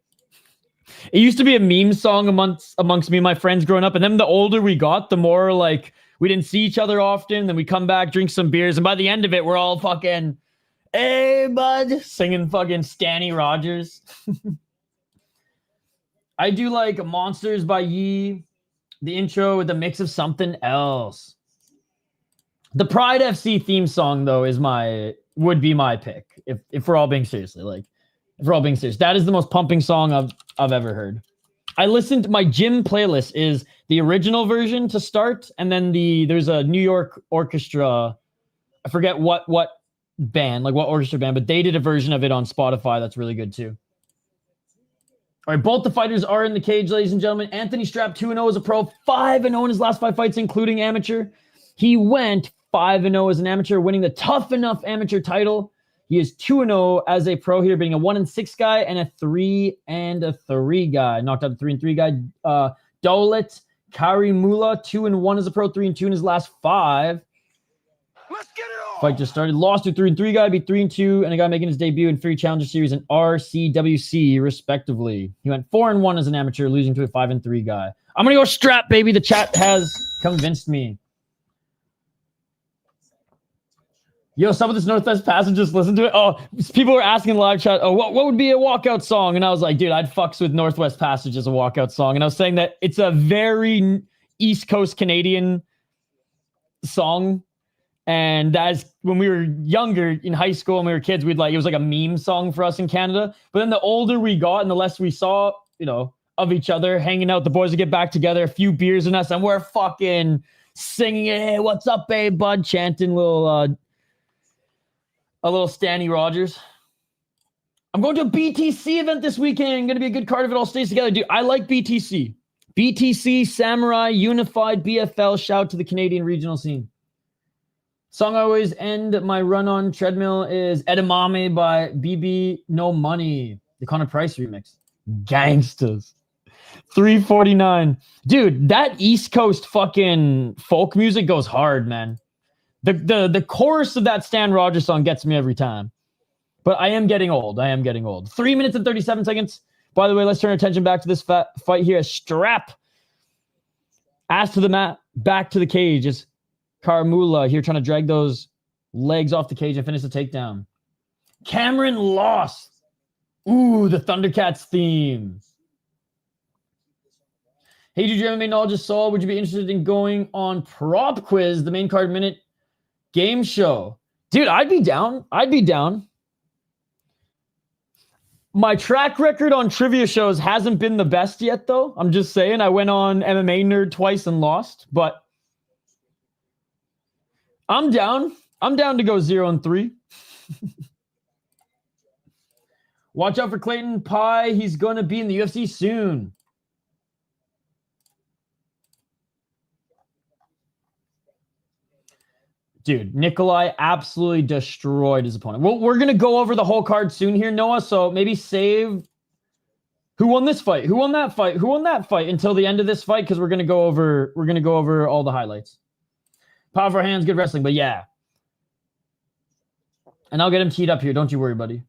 It used to be a meme song amongst me and my friends growing up, and then the older we got, the more like we didn't see each other often. Then we come back, drink some beers, and by the end of it, we're all fucking, hey bud, singing fucking Stanny Rogers. I do like Monsters by Ye, the intro with a mix of something else. The Pride FC theme song though would be my pick if we're all being serious. That is the most pumping song I've ever heard. My gym playlist is the original version to start, and then there's a New York orchestra. I forget what band, like what orchestra band, but they did a version of it on Spotify that's really good too. All right, both the fighters are in the cage, ladies and gentlemen. Anthony Strapp, 2-0 as a pro, 5-0 in his last 5 fights, including amateur. He went 5-0 as an amateur, winning the Tough Enough amateur title. He is 2-0 as a pro here, being a 1-6 guy and a 3-3 guy. Knocked out the 3-3 guy. Dolet Karimula, 2-1 as a pro, 3-2 in his last 5. Let's get it on. Fight just started. Lost to 3-3 guy, beat 3-2, and a guy making his debut in Fury Challenger Series and RCWC, respectively. He went 4-1 as an amateur, losing to a 5-3 guy. I'm gonna go Strap, baby. The chat has convinced me. Yo, some of this Northwest Passage, just listen to it. Oh, people were asking in live chat, oh, what would be a walkout song? And I was like, dude, I'd fucks with Northwest Passage as a walkout song. And I was saying that it's a very East Coast Canadian song. And that's when we were younger in high school and we were kids, it was like a meme song for us in Canada. But then the older we got and the less we saw, of each other, hanging out, the boys would get back together, a few beers in us, and we're fucking singing, hey, what's up, babe, bud? Chanting a little Stanley Rogers. I'm going to a BTC event this weekend. Going to be a good card if it all stays together. Dude, I like BTC. BTC, Samurai, Unified, BFL. Shout out to the Canadian regional scene. Song I always end my run on treadmill is Edamame by BB No Money. The Connor Price remix. Gangsters. 349. Dude, that East Coast fucking folk music goes hard, man. The chorus of that Stan Rogers song gets me every time. But I am getting old. 3 minutes and 37 seconds. By the way, let's turn our attention back to this fight here. Strap. Ass to the mat. Back to the cage. It's Karamula here trying to drag those legs off the cage and finish the takedown. Cameron lost. Ooh, the Thundercats theme. Hey, did your MMA knowledge of Saul? Would you be interested in going on Prop Quiz, the main card minute game show? Dude, I'd be down. My track record on trivia shows hasn't been the best yet, though. I'm just saying. I went on MMA Nerd twice and lost, but I'm down. I'm down to go 0-3. Watch out for Clayton Pye. He's going to be in the UFC soon. Dude, Nikolay absolutely destroyed his opponent. Well, we're going to go over the whole card soon here, Noah, so maybe save who won this fight, who won that fight, until the end of this fight, because we're going to go over all the highlights. Powerful hands, good wrestling, but yeah. And I'll get him teed up here. Don't you worry, buddy.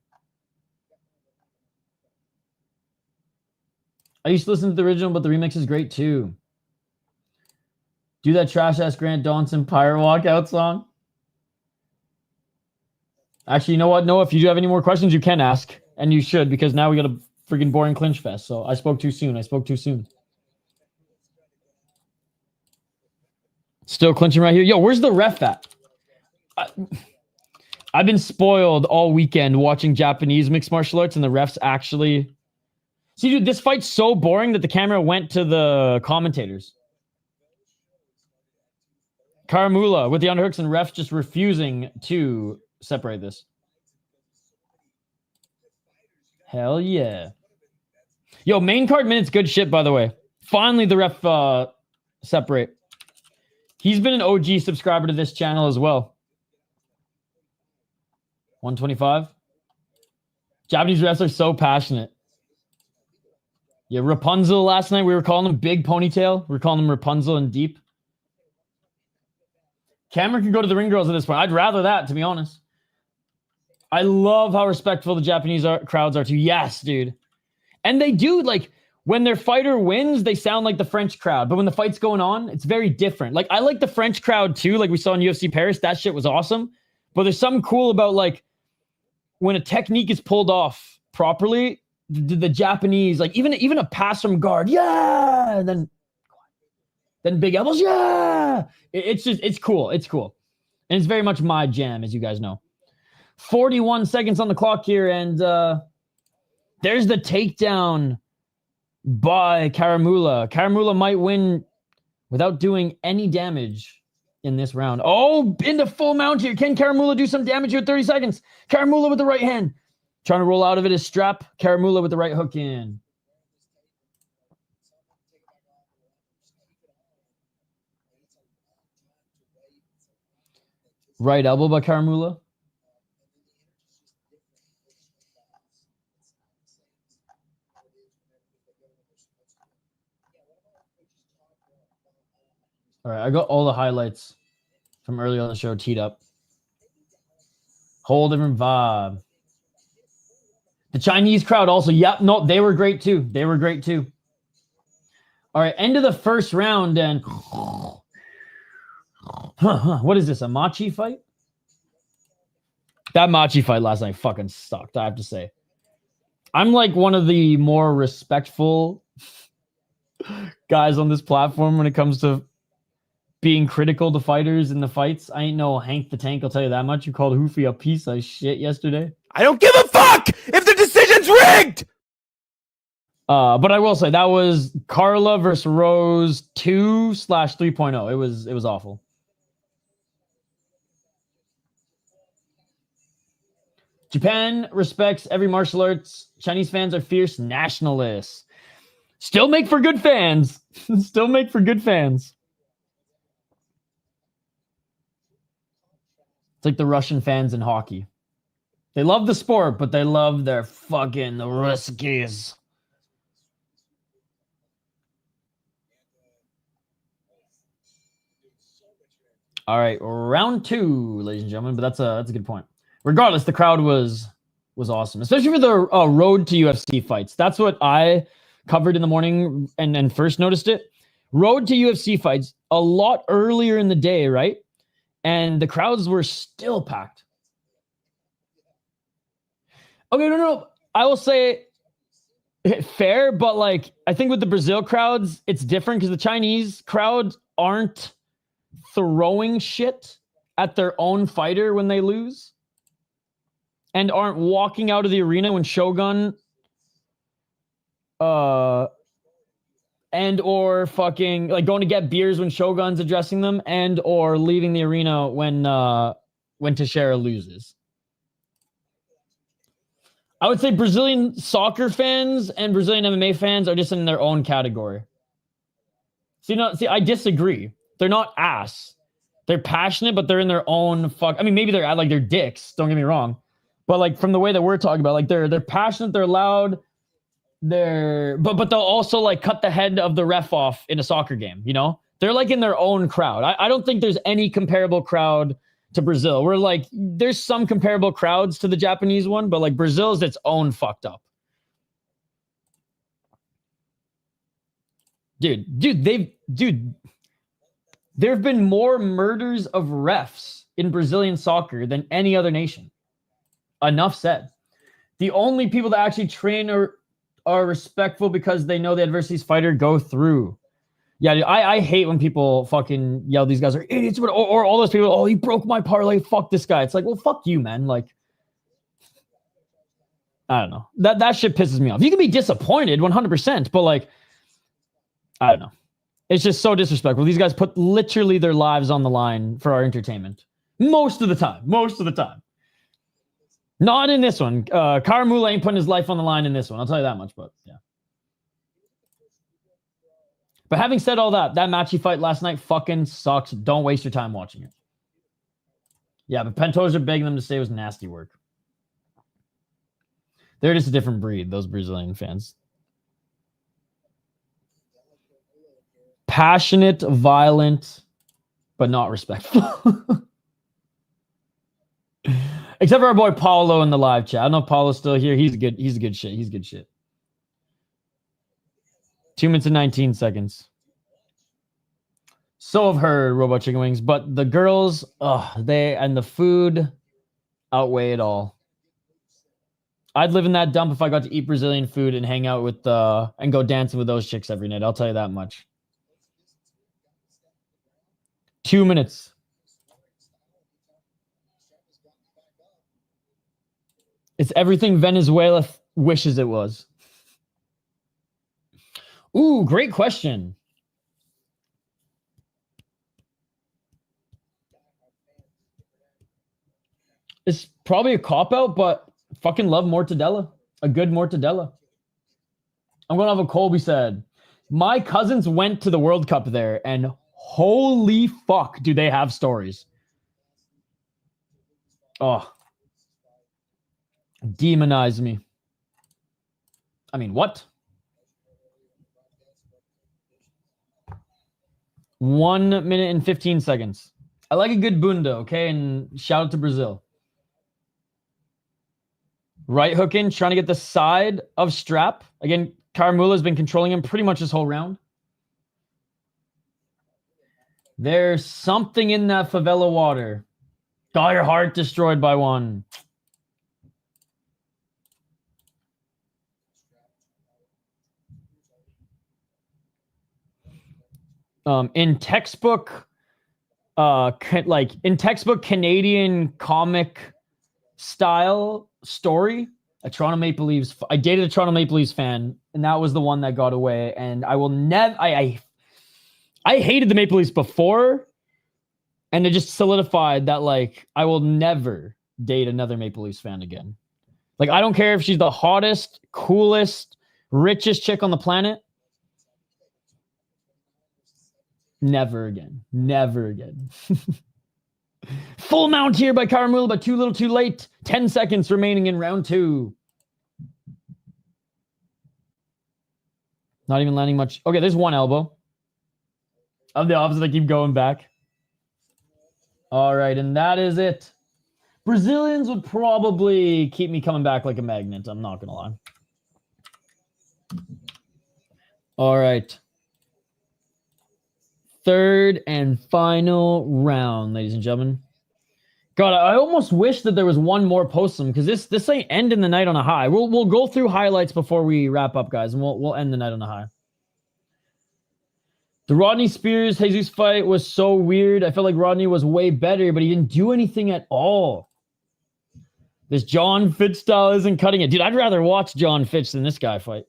I used to listen to the original, but the remix is great too. Do that trash-ass Grant Dawson Pirate Walkout song. Actually, you know what? No, if you do have any more questions, you can ask. And you should, because now we got a freaking boring clinch fest. So I spoke too soon. Still clinching right here. Yo, where's the ref at? I've been spoiled all weekend watching Japanese mixed martial arts, and the refs actually... See, dude, this fight's so boring that the camera went to the commentators. Karamula with the underhooks and refs just refusing to separate this. Hell yeah. Yo, main card minutes, good shit, by the way. Finally, the ref separate. He's been an OG subscriber to this channel as well. 125. Japanese refs are so passionate. Yeah, Rapunzel last night, we were calling him Big Ponytail. We were calling him Rapunzel and Deep. Cameron can go to the ring girls at this point. I'd rather that, to be honest. I love how respectful the Japanese crowds are too. Yes, dude. And they do, like, when their fighter wins, they sound like the French crowd. But when the fight's going on, it's very different. Like, I like the French crowd too, like we saw in UFC Paris. That shit was awesome. But there's something cool about, like, when a technique is pulled off properly, the Japanese, like, even a pass from guard, yeah, and then big elbows, yeah. It's cool. And it's very much my jam, as you guys know. 41 seconds on the clock here, and there's the takedown by Karamula. Karamula might win without doing any damage in this round. Oh, into full mount here. Can Karamula do some damage here at 30 seconds? Karamula with the right hand. Trying to roll out of it is Strap. Karamula with the right hook in. Right elbow by Karamula. All right, I got all the highlights from earlier on the show teed up. Whole different vibe. The Chinese crowd also, yep, no, they were great too. They were great too. All right, end of the first round, and what is this, a Machi fight? That Machi fight last night fucking sucked, I have to say. I'm like one of the more respectful guys on this platform when it comes to being critical to fighters in the fights. I ain't no Hank the Tank, I'll tell you that much. You called Hoofy a piece of shit yesterday. I don't give a fuck if the decision's rigged! But I will say, that was Carla versus Rose 2/3.0. It was awful. Japan respects every martial arts. Chinese fans are fierce nationalists. Still make for good fans. Still make for good fans. It's like the Russian fans in hockey. They love the sport, but they love their fucking Ruskies. All right, round 2, ladies and gentlemen. But that's a good point. Regardless, the crowd was awesome, especially for the road to UFC fights. That's what I covered in the morning and first noticed it. Road to UFC fights a lot earlier in the day, right? And the crowds were still packed. Okay, no. I will say fair, but like I think with the Brazil crowds, it's different because the Chinese crowds aren't throwing shit at their own fighter when they lose, and aren't walking out of the arena when Shogun and or fucking like going to get beers when Shogun's addressing them, and or leaving the arena when Teixeira loses. I would say Brazilian soccer fans and Brazilian MMA fans are just in their own category. See, I disagree. They're not ass. They're passionate, but they're in their own I mean, maybe they're like they're dicks. Don't get me wrong, but like from the way that we're talking about, like they're passionate, they're loud, but they'll also like cut the head of the ref off in a soccer game. You know, they're like in their own crowd. I don't think there's any comparable crowd to Brazil. We're like, there's some comparable crowds to the Japanese one, but like Brazil is its own fucked up. Dude, there have been more murders of refs in Brazilian soccer than any other nation. Enough said. The only people that actually train are respectful because they know the adversity's fighter go through. Yeah, dude, I hate when people fucking yell these guys are idiots, or all those people, oh, he broke my parlay, fuck this guy. It's like, well, fuck you, man. Like, I don't know. That shit pisses me off. You can be disappointed 100%, but like, I don't know. It's just so disrespectful. These guys put literally their lives on the line for our entertainment. Most of the time. Not in this one. Karamula ain't putting his life on the line in this one. I'll tell you that much, but yeah. But having said all that matchy fight last night fucking sucks. Don't waste your time watching it. Yeah, but Pantoja begging them to stay was nasty work. They're just a different breed, those Brazilian fans. Passionate, violent, but not respectful. Except for our boy Paulo in the live chat. I don't know if Paulo's still here. He's good shit. 2 minutes and 19 seconds. So have heard Robot Chicken Wings, but the girls, the food outweigh it all. I'd live in that dump if I got to eat Brazilian food and hang out with and go dancing with those chicks every night. I'll tell you that much. 2 minutes. It's everything Venezuela wishes it was. Ooh, great question. It's probably a cop-out, but fucking love mortadella. A good mortadella. I'm going to have a Colby said. My cousins went to the World Cup there, and holy fuck, do they have stories. Oh. Demonize me. I mean, what? 1 minute and 15 seconds. I like a good bunda, okay? And shout out to Brazil. Right hook in, trying to get the side of Strap. Again, Karamula has been controlling him pretty much this whole round. There's something in that favela water. Got your heart destroyed by one. In textbook Canadian comic style story, I dated a Toronto Maple Leafs fan, and that was the one that got away. And I will never, I hated the Maple Leafs before, and it just solidified that, like, I will never date another Maple Leafs fan again. Like, I don't care if she's the hottest, coolest, richest chick on the planet. Never again. Never again. Full mount here by Karamula, but too little too late. 10 seconds remaining in round 2. Not even landing much. Okay, there's one elbow. Of the opposite, I keep going back. All right, and that is it. Brazilians would probably keep me coming back like a magnet. I'm not going to lie. All right. Third and final round, ladies and gentlemen. God, I almost wish that there was one more post-them, because this ain't ending the night on a high. We'll go through highlights before we wrap up, guys, and we'll end the night on a high. The Rodney Spears Jesus fight was so weird. I felt like Rodney was way better, but he didn't do anything at all. This John Fitch style isn't cutting it. Dude, I'd rather watch John Fitch than this guy fight.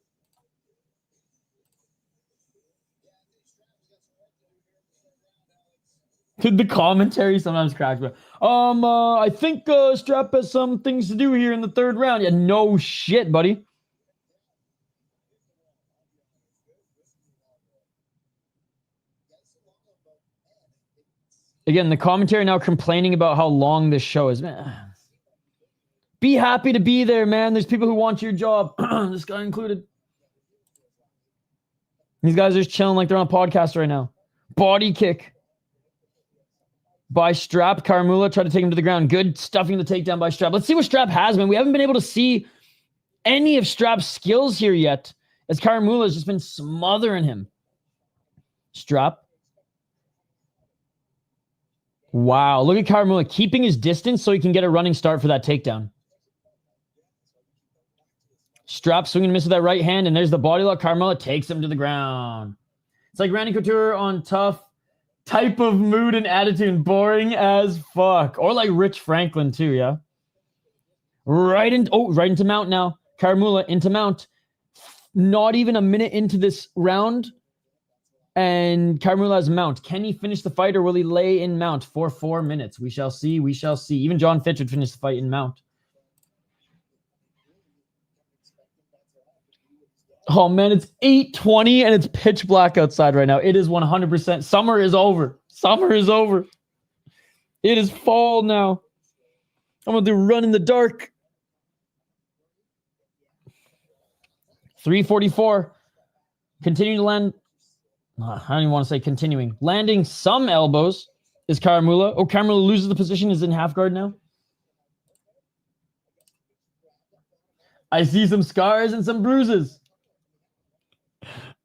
The commentary sometimes cracks me. I think Strap has some things to do here in the third round. Yeah, no shit, buddy. Again, the commentary now complaining about how long this show is. Man, be happy to be there, man. There's people who want your job. This guy included. These guys are just chilling like they're on a podcast right now. Body kick by Strap. Karamula tried to take him to the ground. Good stuffing the takedown by Strap. Let's see what Strap has, man. We haven't been able to see any of Strap's skills here yet, as Karamula has just been smothering him. Strap. Wow, look at Karamula keeping his distance so he can get a running start for that takedown. Strap swinging and miss with that right hand, and there's the body lock. Karamula takes him to the ground. It's like Randy Couture on tough type of mood and attitude. Boring as fuck. Or like Rich Franklin too, yeah? Right into mount now. Karamula into mount. Not even a minute into this round. And Karamula has mount. Can he finish the fight, or will he lay in mount for 4 minutes? We shall see. We shall see. Even John Fitch would finish the fight in mount. Oh, man, it's 8:20 and it's pitch black outside right now. It is 100%. Summer is over. Summer is over. It is fall now. I'm going to do run in the dark. 3:44. Continuing to land. I don't even want to say continuing. Landing some elbows is Karamula. Oh, Karamula loses the position. Is in half guard now. I see some scars and some bruises.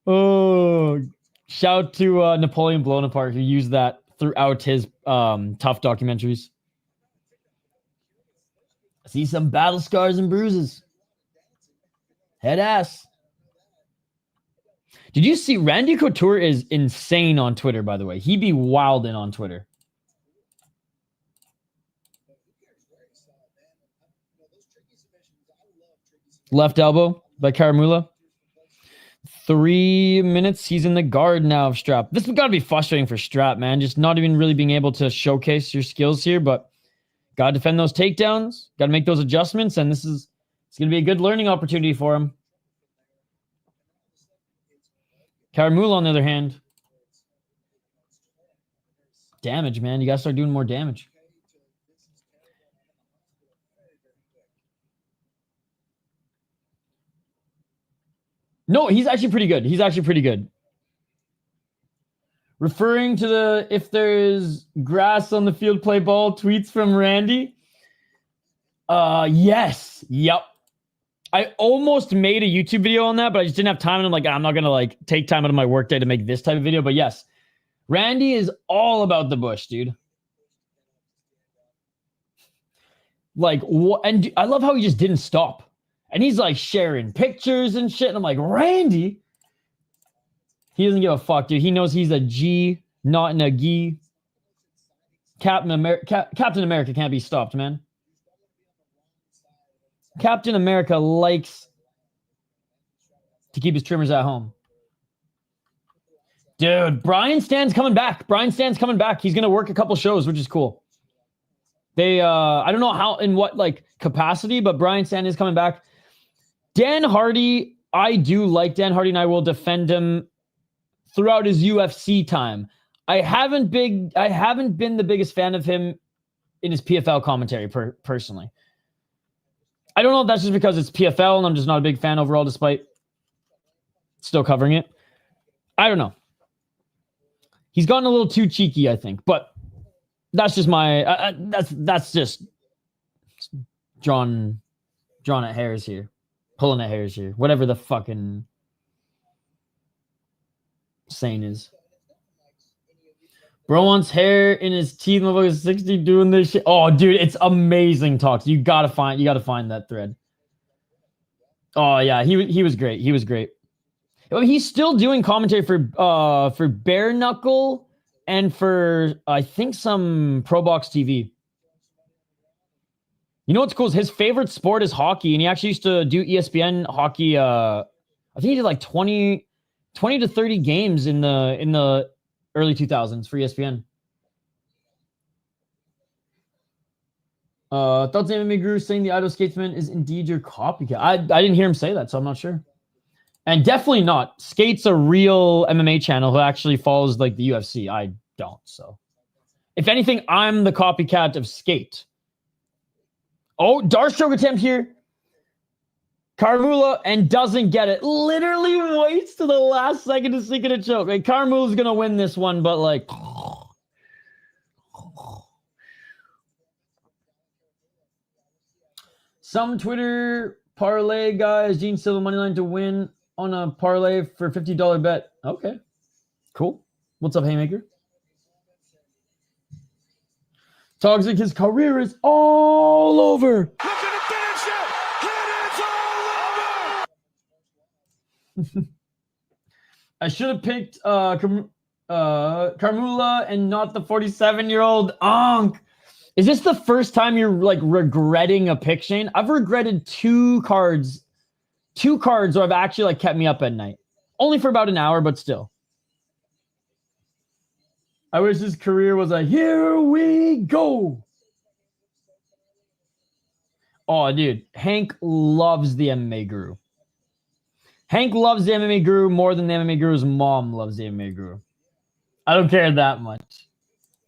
Oh, shout to Napoleon Bonaparte, who used that throughout his tough documentaries. I see some battle scars and bruises. Head ass. Did you see Randy Couture is insane on Twitter, by the way? He be wildin' on Twitter. Left elbow by Karamula. 3 minutes. He's in the guard now of Strap. This has got to be frustrating for Strap, man. Just not even really being able to showcase your skills here. But Got to defend those takedowns. Got to make those adjustments. And it's going to be a good learning opportunity for him. Karamula, on the other hand. Damage, man. You got to start doing more damage. No, he's actually pretty good. He's actually pretty good. Referring to the if there's grass on the field, play ball tweets from Randy. Yes. Yep. I almost made a YouTube video on that, but I just didn't have time. And I'm like, I'm not going to like take time out of my workday to make this type of video. But yes, Randy is all about the bush, dude. Like, what? And I love how he just didn't stop. And he's like sharing pictures and shit. And I'm like, Randy? He doesn't give a fuck, dude. He knows he's a G, not in a gi. Captain America can't be stopped, man. Captain America likes to keep his trimmers at home. Dude, Brian Stan's coming back. Brian Stan's coming back. He's going to work a couple shows, which is cool. They, I don't know how, in what, like, capacity, but Brian Stan is coming back. Dan Hardy, I do like Dan Hardy, and I will defend him throughout his UFC time. I haven't been the biggest fan of him in his PFL commentary, personally. I don't know if that's just because it's PFL, and I'm just not a big fan overall, despite still covering it. I don't know. He's gotten a little too cheeky, I think, but that's just my that's just drawn at hairs here, pulling at hairs here, whatever the fucking saying is. Bro wants hair in his teeth, motherfucker 60 doing this shit. Oh, dude, it's amazing talks. You gotta find that thread. Oh yeah, he was great. He was great. He's still doing commentary for Bare Knuckle and for I think some Pro Box TV. You know what's cool is his favorite sport is hockey, and he actually used to do ESPN hockey. I think he did like 20 to 30 games in the early 2000s for ESPN. Thoughts MMA Guru saying the Idol Skatesman is indeed your copycat. I didn't hear him say that, so I'm not sure. And definitely not. Skate's a real MMA channel who actually follows like the UFC. I don't, so. If anything, I'm the copycat of Skate. Oh, dart stroke attempt here. Karmula and doesn't get it. Literally waits to the last second to sink in a choke. Like, Karmula's going to win this one, but like... Some Twitter parlay guys, Gene Silva moneyline to win on a parlay for $50 bet. Okay, cool. What's up, Haymaker? Toxic, his career is all over. Look at the finish it. It is all over. I should have picked Karmula and not the 47-year-old Onk. Is this the first time you're like regretting a pick, Shane? I've regretted two cards where I've actually like kept me up at night. Only for about an hour, but still. I wish his career was a here we go. Oh, dude. Hank loves the MMA Guru. Hank loves the MMA Guru more than the MMA Guru's mom loves the MMA Guru. I don't care that much.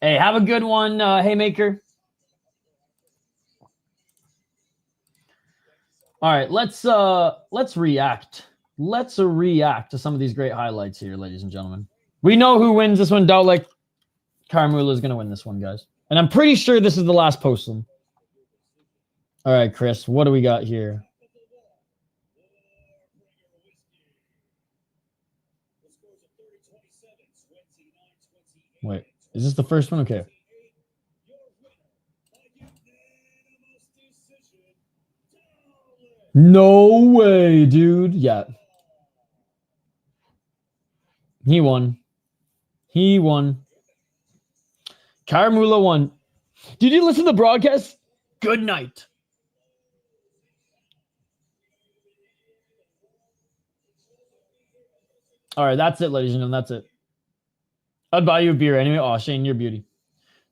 Hey, have a good one, Haymaker. All right, let's react. Let's react to some of these great highlights here, ladies and gentlemen. We know who wins this one. Like Karmula is going to win this one, guys. And I'm pretty sure this is the last post-them. All right, Chris, what do we got here? Wait, is this the first one? Okay. No way, dude. Yeah. He won. He won. Karmula won. Did you listen to the broadcast? Good night. All right, that's it, ladies and gentlemen. That's it. I'd buy you a beer anyway. Oh, Shane, you're a beauty.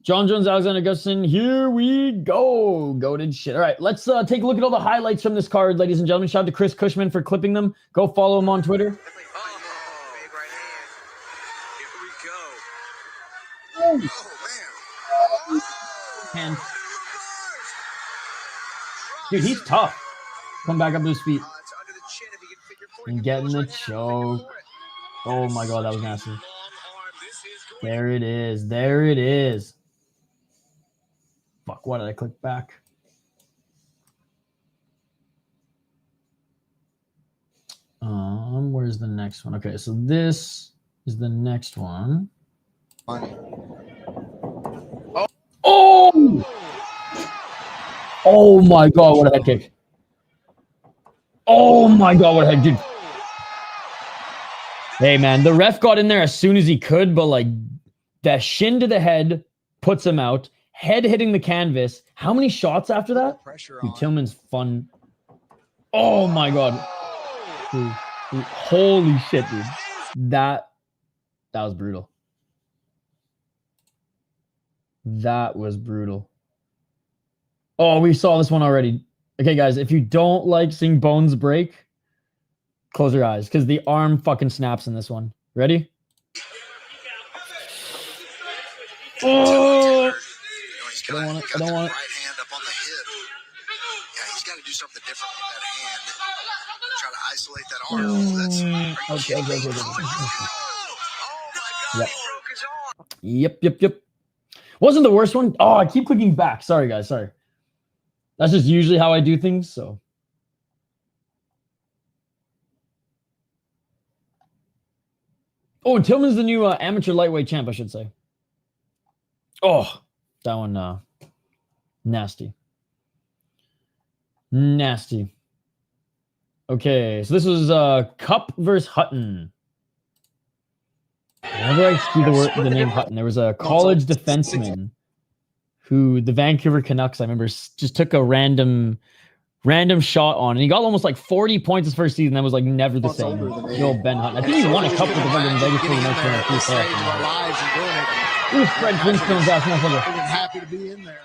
John Jones, Alexander Gustafsson. Here we go. Goated shit. All right, let's take a look at all the highlights from this card, ladies and gentlemen. Shout out to Chris Cushman for clipping them. Go follow him on Twitter. Big right hand. Here we go. Oh, man. And dude, he's tough. Come back up to his feet. It's under the chin if he can figure four. And getting the choke. Oh my god, that was nasty. There it is. There it is. Fuck, why did I click back? Where's the next one? Okay, so this is the next one. Oh! Oh my god, what a head kick. Oh my god, what a head dude. Hey man, the ref got in there as soon as he could, but like that shin to the head puts him out. Head hitting the canvas. How many shots after that? Dude, Tillman's fun. Oh my god. Dude, holy shit, dude. That was brutal. That was brutal. Oh, we saw this one already. Okay, guys, if you don't like seeing bones break, close your eyes, because the arm fucking snaps in this one. Ready? Oh! I don't want it. I don't want it. Right hand up on the hip. Yeah, he's got to do something different with that hand. Try to isolate that arm. Okay. Oh my god, Yep. he broke his arm. Yep. Wasn't the worst one? Oh, I keep clicking back. Sorry, guys. Sorry. That's just usually how I do things, so. Oh, and Tillman's the new amateur lightweight champ, I should say. Oh, that one, nasty. Nasty. Okay, so this was Cup versus Hutton. Whenever I see the name Hutton, there was a college defenseman who the Vancouver Canucks, I remember, just took a random shot on, and he got almost like 40 points his first season. That was like never the same. The old Ben Hutton. I think he won a cup with the fucking Vegas for the next one. It was Fred Flintstone's ass motherfucker. Happy to be in there.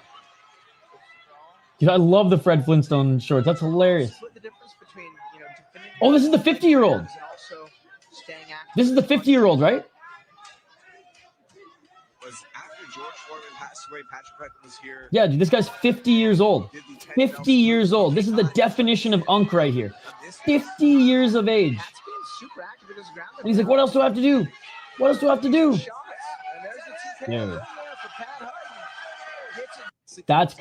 Dude, I love the Fred Flintstone shorts. That's hilarious. Split the difference between, you know, defending Oh, this is the 50-year-old. and also staying active. This is the 50-year-old, right? Was after George Foreman passed away, Patrick Hutton was here. Yeah, dude, this guy's 50 years old. 50 years old. This is the definition of unk right here. 50 years of age. That's being super active in his ground. And he's like, what else do I have to do? What else do I have to do? Shots. And there's the 2K Yeah. there for Pat Hutton.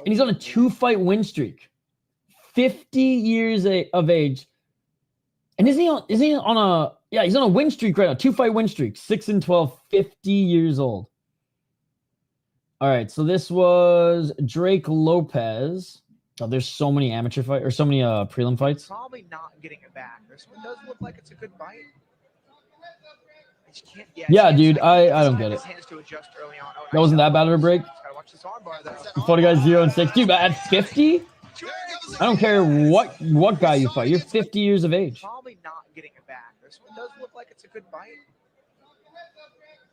And he's on a 2-fight win streak. 50 years of age. And he's on a win streak right now. 2-fight win streak. 6-12, 50 years old. All right, so this was Drake Lopez. Oh, there's so many amateur fights or so many prelim fights. Probably not getting it back. This one does look like it's a good bite. I just can't, Yeah, dude, I don't get it. His hands to adjust early on. Oh, That wasn't that bad of a break. Gotta watch this arm bar, though. 40 guys 0-6. Dude, but at 50, I don't care what guy you fight. You're 50 years of age. Probably not getting it back. This one does look like it's a good bite.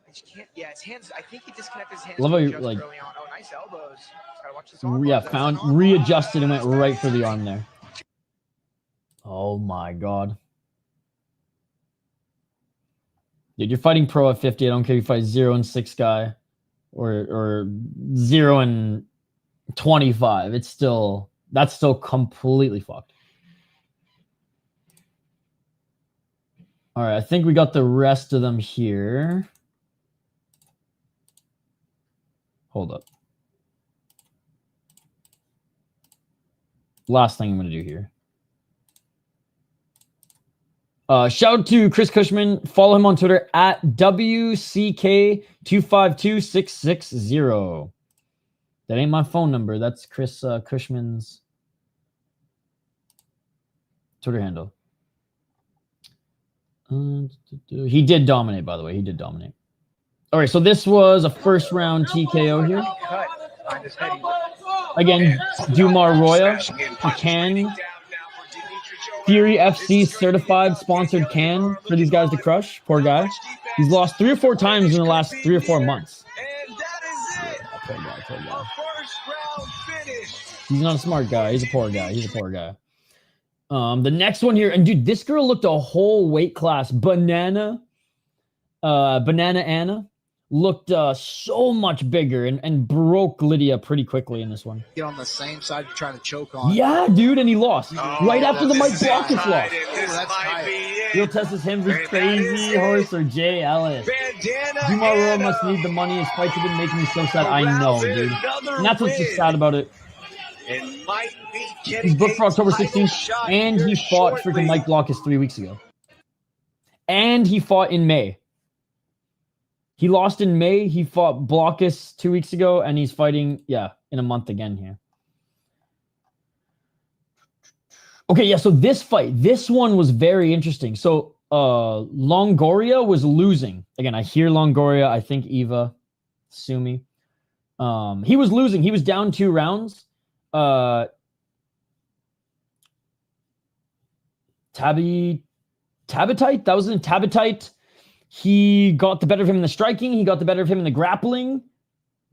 I just can't. Yeah, his hands. I think he disconnected his hands. Love how to you, adjust like- early on. Oh, nice elbows. Gotta watch this arm Yeah, bar, though. readjusted and went right for the arm there. Oh my god. Dude, you're fighting pro at 50. I don't care if you fight 0-6 guy or 0-25. That's still completely fucked. All right, I think we got the rest of them here. Hold up. Last thing I'm going to do here. Shout out to Chris Cushman. Follow him on Twitter at WCK252660. That ain't my phone number. That's Chris Cushman's Twitter handle. He did dominate, by the way. He did dominate. All right, so this was a first round TKO here. Cut behind his head. Again, Dumar Roya, can. Fury FC certified sponsored can for these guys to crush. Poor guy. He's lost 3 or 4 times in the last 3 or 4 months. Poor guy. Poor guy. First round finish. He's not a smart guy. He's a poor guy. He's a poor guy. The next one here, and dude, this girl looked a whole weight class. Banana Anna looked so much bigger and broke Lydia pretty quickly in this one. Get on the same side you're trying to choke on. Yeah, dude, and he lost right after the Mike Blockus loss. That's tight. Real test is him versus Crazy Horse or Jay Ellis. Dumar must need the money. His fights have been making me so sad. I know, dude. And that's what's just sad about it. He's booked for October 16th, and he fought freaking Mike Blockus 3 weeks ago. And he fought in May. He lost in May. He fought Blockus 2 weeks ago, and he's fighting, in a month again here. Okay, yeah, so this one was very interesting. So Longoria was losing. Again, I hear Longoria. I think Eva, sue me. He was losing. He was down 2 rounds. Tabbytite, that was in Tabbytite. He got the better of him in the striking. He got the better of him in the grappling.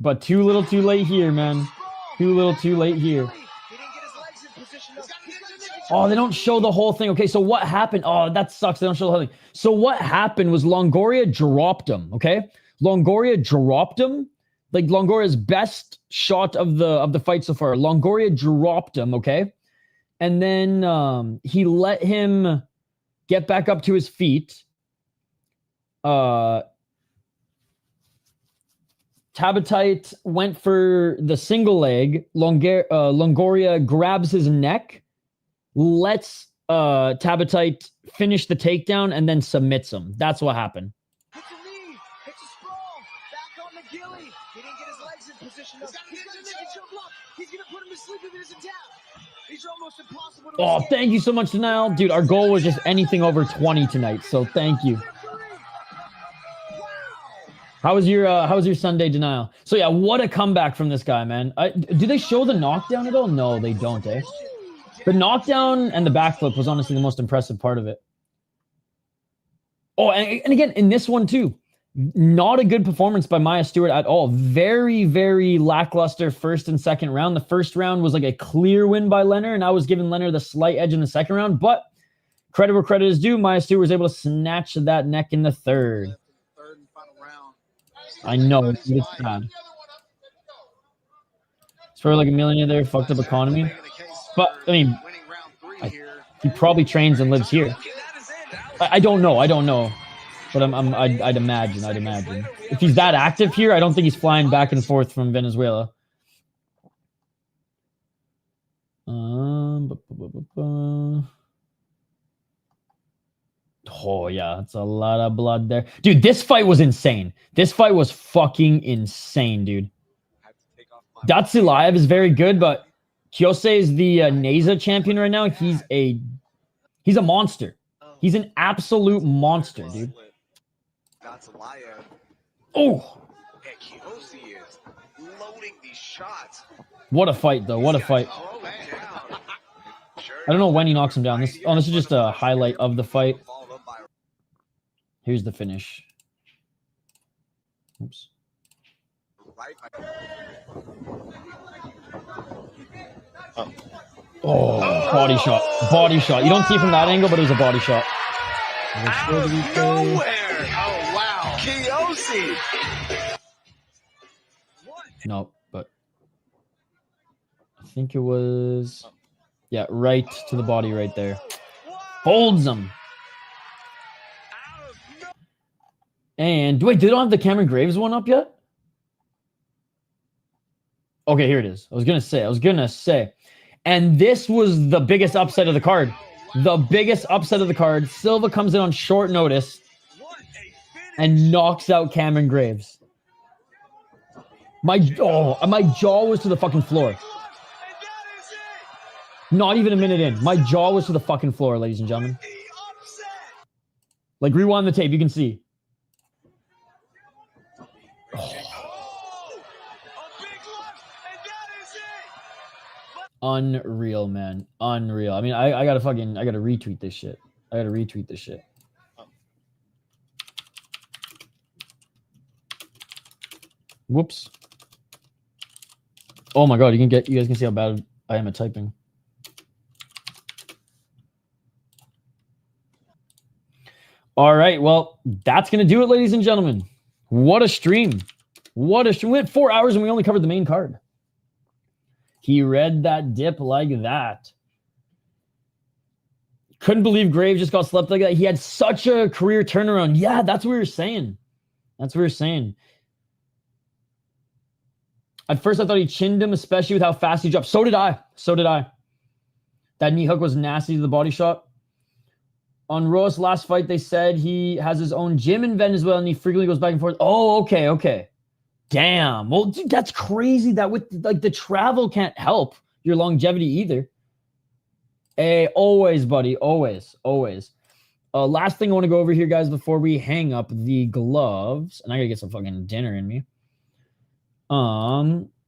But too little too late here, man. Too little too late here. Oh, they don't show the whole thing. Okay, so what happened? Oh, that sucks. They don't show the whole thing. So what happened was Longoria dropped him, okay? Longoria dropped him. Like Longoria's best shot of the fight so far. Longoria dropped him, okay? And then he let him get back up to his feet. Tabbytite went for the single leg. Longoria grabs his neck, lets Tabbytite finish the takedown, and then submits him. That's what happened. Hits a knee. Hits a sprawl. Back on the gilly. He didn't get his legs in position. He's going to make a jump block. He's going to put him to sleep if it isn't down. These are almost impossible to Oh, thank you so much, Denial. Dude, our goal was just anything over 20 tonight, so thank you. How was your Sunday, Denial? So yeah, what a comeback from this guy, man. Do they show the knockdown at all? No, they don't, eh? The knockdown and the backflip was honestly the most impressive part of it. Oh, and again, in this one too, not a good performance by Samuels-Stewart at all. Very, very lackluster first and second round. The first round was like a clear win by Lehner, and I was giving Lehner the slight edge in the second round, but credit where credit is due, Samuels-Stewart was able to snatch that neck in the third. I know, it's sad. It's for like a millionaire there, fucked up economy. But, I mean, he probably trains and lives here. I don't know. But I'd imagine. If he's that active here, I don't think he's flying back and forth from Venezuela. Oh, yeah, it's a lot of blood there. Dude, this fight was insane. This fight was fucking insane, dude. Datsilaev is very good, but Kiosse is the NASA champion right now. He's a monster. He's an absolute monster, dude. Oh! Kiosse is loading these shots. What a fight, though. What a fight. I don't know when he knocks him down. This is just a highlight of the fight. Here's the finish. Oops. Oh, body shot. Body shot. You don't see it from that angle, but it was a body shot. Out of nowhere. Oh, wow. Kiosse. No, but I think it was... Yeah, right to the body right there. Holds him. And wait, they don't have the Cameron Graves one up yet? Okay, here it is. I was gonna say. And this was the biggest upset of the card. The biggest upset of the card. Silva comes in on short notice and knocks out Cameron Graves. My jaw was to the fucking floor. Not even a minute in. My jaw was to the fucking floor, ladies and gentlemen. Like, rewind the tape. You can see. Oh. Unreal, man. Unreal. I mean, I gotta retweet this shit. Whoops. Oh my god, you guys can see how bad I am at typing. All right, well, that's gonna do it, ladies and gentlemen. What a stream. What a stream. We went 4 hours and we only covered the main card. He read that dip like that. Couldn't believe Graves just got slept like that. He had such a career turnaround. Yeah, that's what we were saying. That's what we were saying. At first, I thought he chinned him, especially with how fast he dropped. So did I. So did I. That knee hook was nasty to the body shot. On Ross' last fight, they said he has his own gym in Venezuela and he frequently goes back and forth. Oh, okay. Damn. Well, dude, that's crazy that with like the travel can't help your longevity either. Hey, always, buddy. Always. Last thing I want to go over here, guys, before we hang up the gloves. And I gotta get some fucking dinner in me.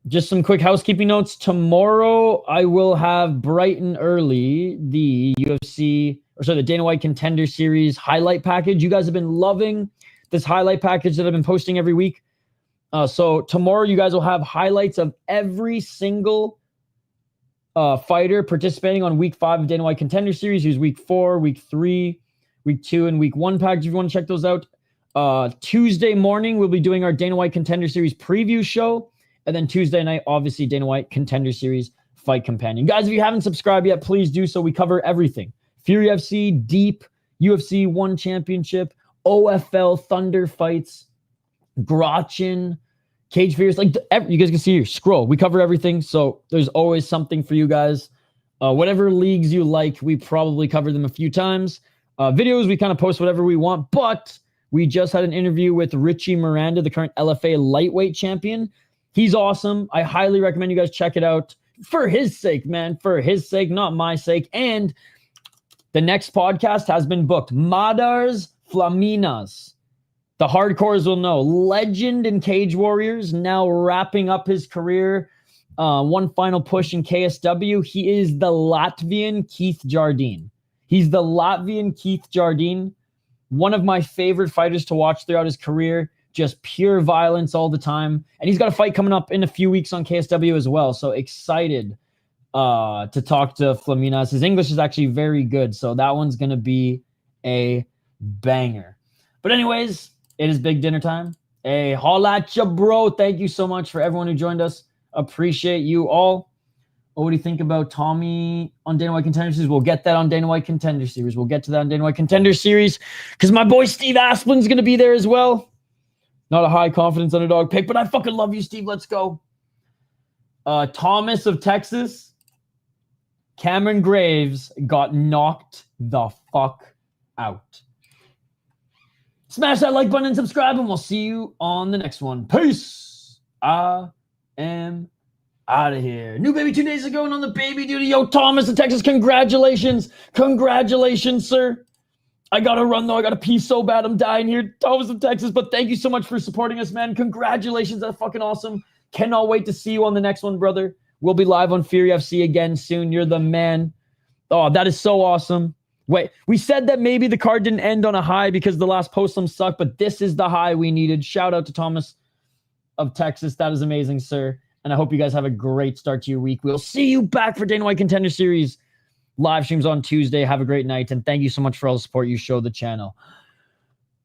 Just some quick housekeeping notes. Tomorrow, I will have bright and early the the Dana White Contender Series highlight package. You guys have been loving this highlight package that I've been posting every week. So tomorrow, you guys will have highlights of every single fighter participating on week 5 of Dana White Contender Series. Here's week 4, week 3, week 2, and week 1 package if you want to check those out. Tuesday morning, we'll be doing our Dana White Contender Series preview show. And then Tuesday night, obviously, Dana White Contender Series Fight Companion. Guys, if you haven't subscribed yet, please do so. We cover everything. Fury FC, Deep, UFC 1 Championship, OFL, Thunder fights, Grotchin, Cage Fears. Like, you guys can see here, scroll. We cover everything. So there's always something for you guys. Whatever leagues you like, we probably cover them a few times. Videos, we kind of post whatever we want. But we just had an interview with Richie Miranda, the current LFA lightweight champion. He's awesome. I highly recommend you guys check it out for his sake, man. For his sake, not my sake. And the next podcast has been booked. Madars Flaminas. The hardcores will know. Legend in Cage Warriors, now wrapping up his career. One final push in KSW. He is the Latvian Keith Jardine. He's the Latvian Keith Jardine. One of my favorite fighters to watch throughout his career. Just pure violence all the time. And he's got a fight coming up in a few weeks on KSW as well. So excited to talk to Flaminas. His English is actually very good. So that one's going to be a banger. But anyways, it is big dinner time. Hey, holla at ya, bro. Thank you so much for everyone who joined us. Appreciate you all. What do you think about Tommy on Dana White Contender Series? We'll get that on Dana White Contender Series. We'll get to that on Dana White Contender Series because my boy Steve Asplin's going to be there as well. Not a high confidence underdog pick, but I fucking love you, Steve. Let's go. Thomas of Texas. Cameron Graves got knocked the fuck out. Smash that like button and subscribe, and we'll see you on the next one. Peace. I am out of here. New baby 2 days ago and on the baby duty. Yo, Thomas of Texas, congratulations. Congratulations, sir. I gotta run though. I gotta pee so bad. I'm dying here. Thomas of Texas, but thank you so much for supporting us, man. Congratulations. That's fucking awesome. Cannot wait to see you on the next one, brother. We'll be live on Fury FC again soon. You're the man. Oh, that is so awesome. Wait, we said that maybe the card didn't end on a high because the last postlim sucked, but this is the high we needed. Shout out to Thomas of Texas. That is amazing, sir. And I hope you guys have a great start to your week. We'll see you back for Dana White Contender Series live streams on Tuesday. Have a great night. And thank you so much for all the support you show the channel.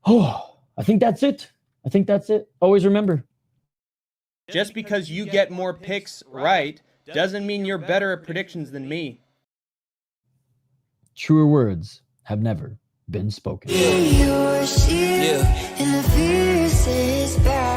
Oh, I think that's it. Always remember. Just because you get more picks right doesn't mean you're better at predictions than me. Truer words have never been spoken. Yeah.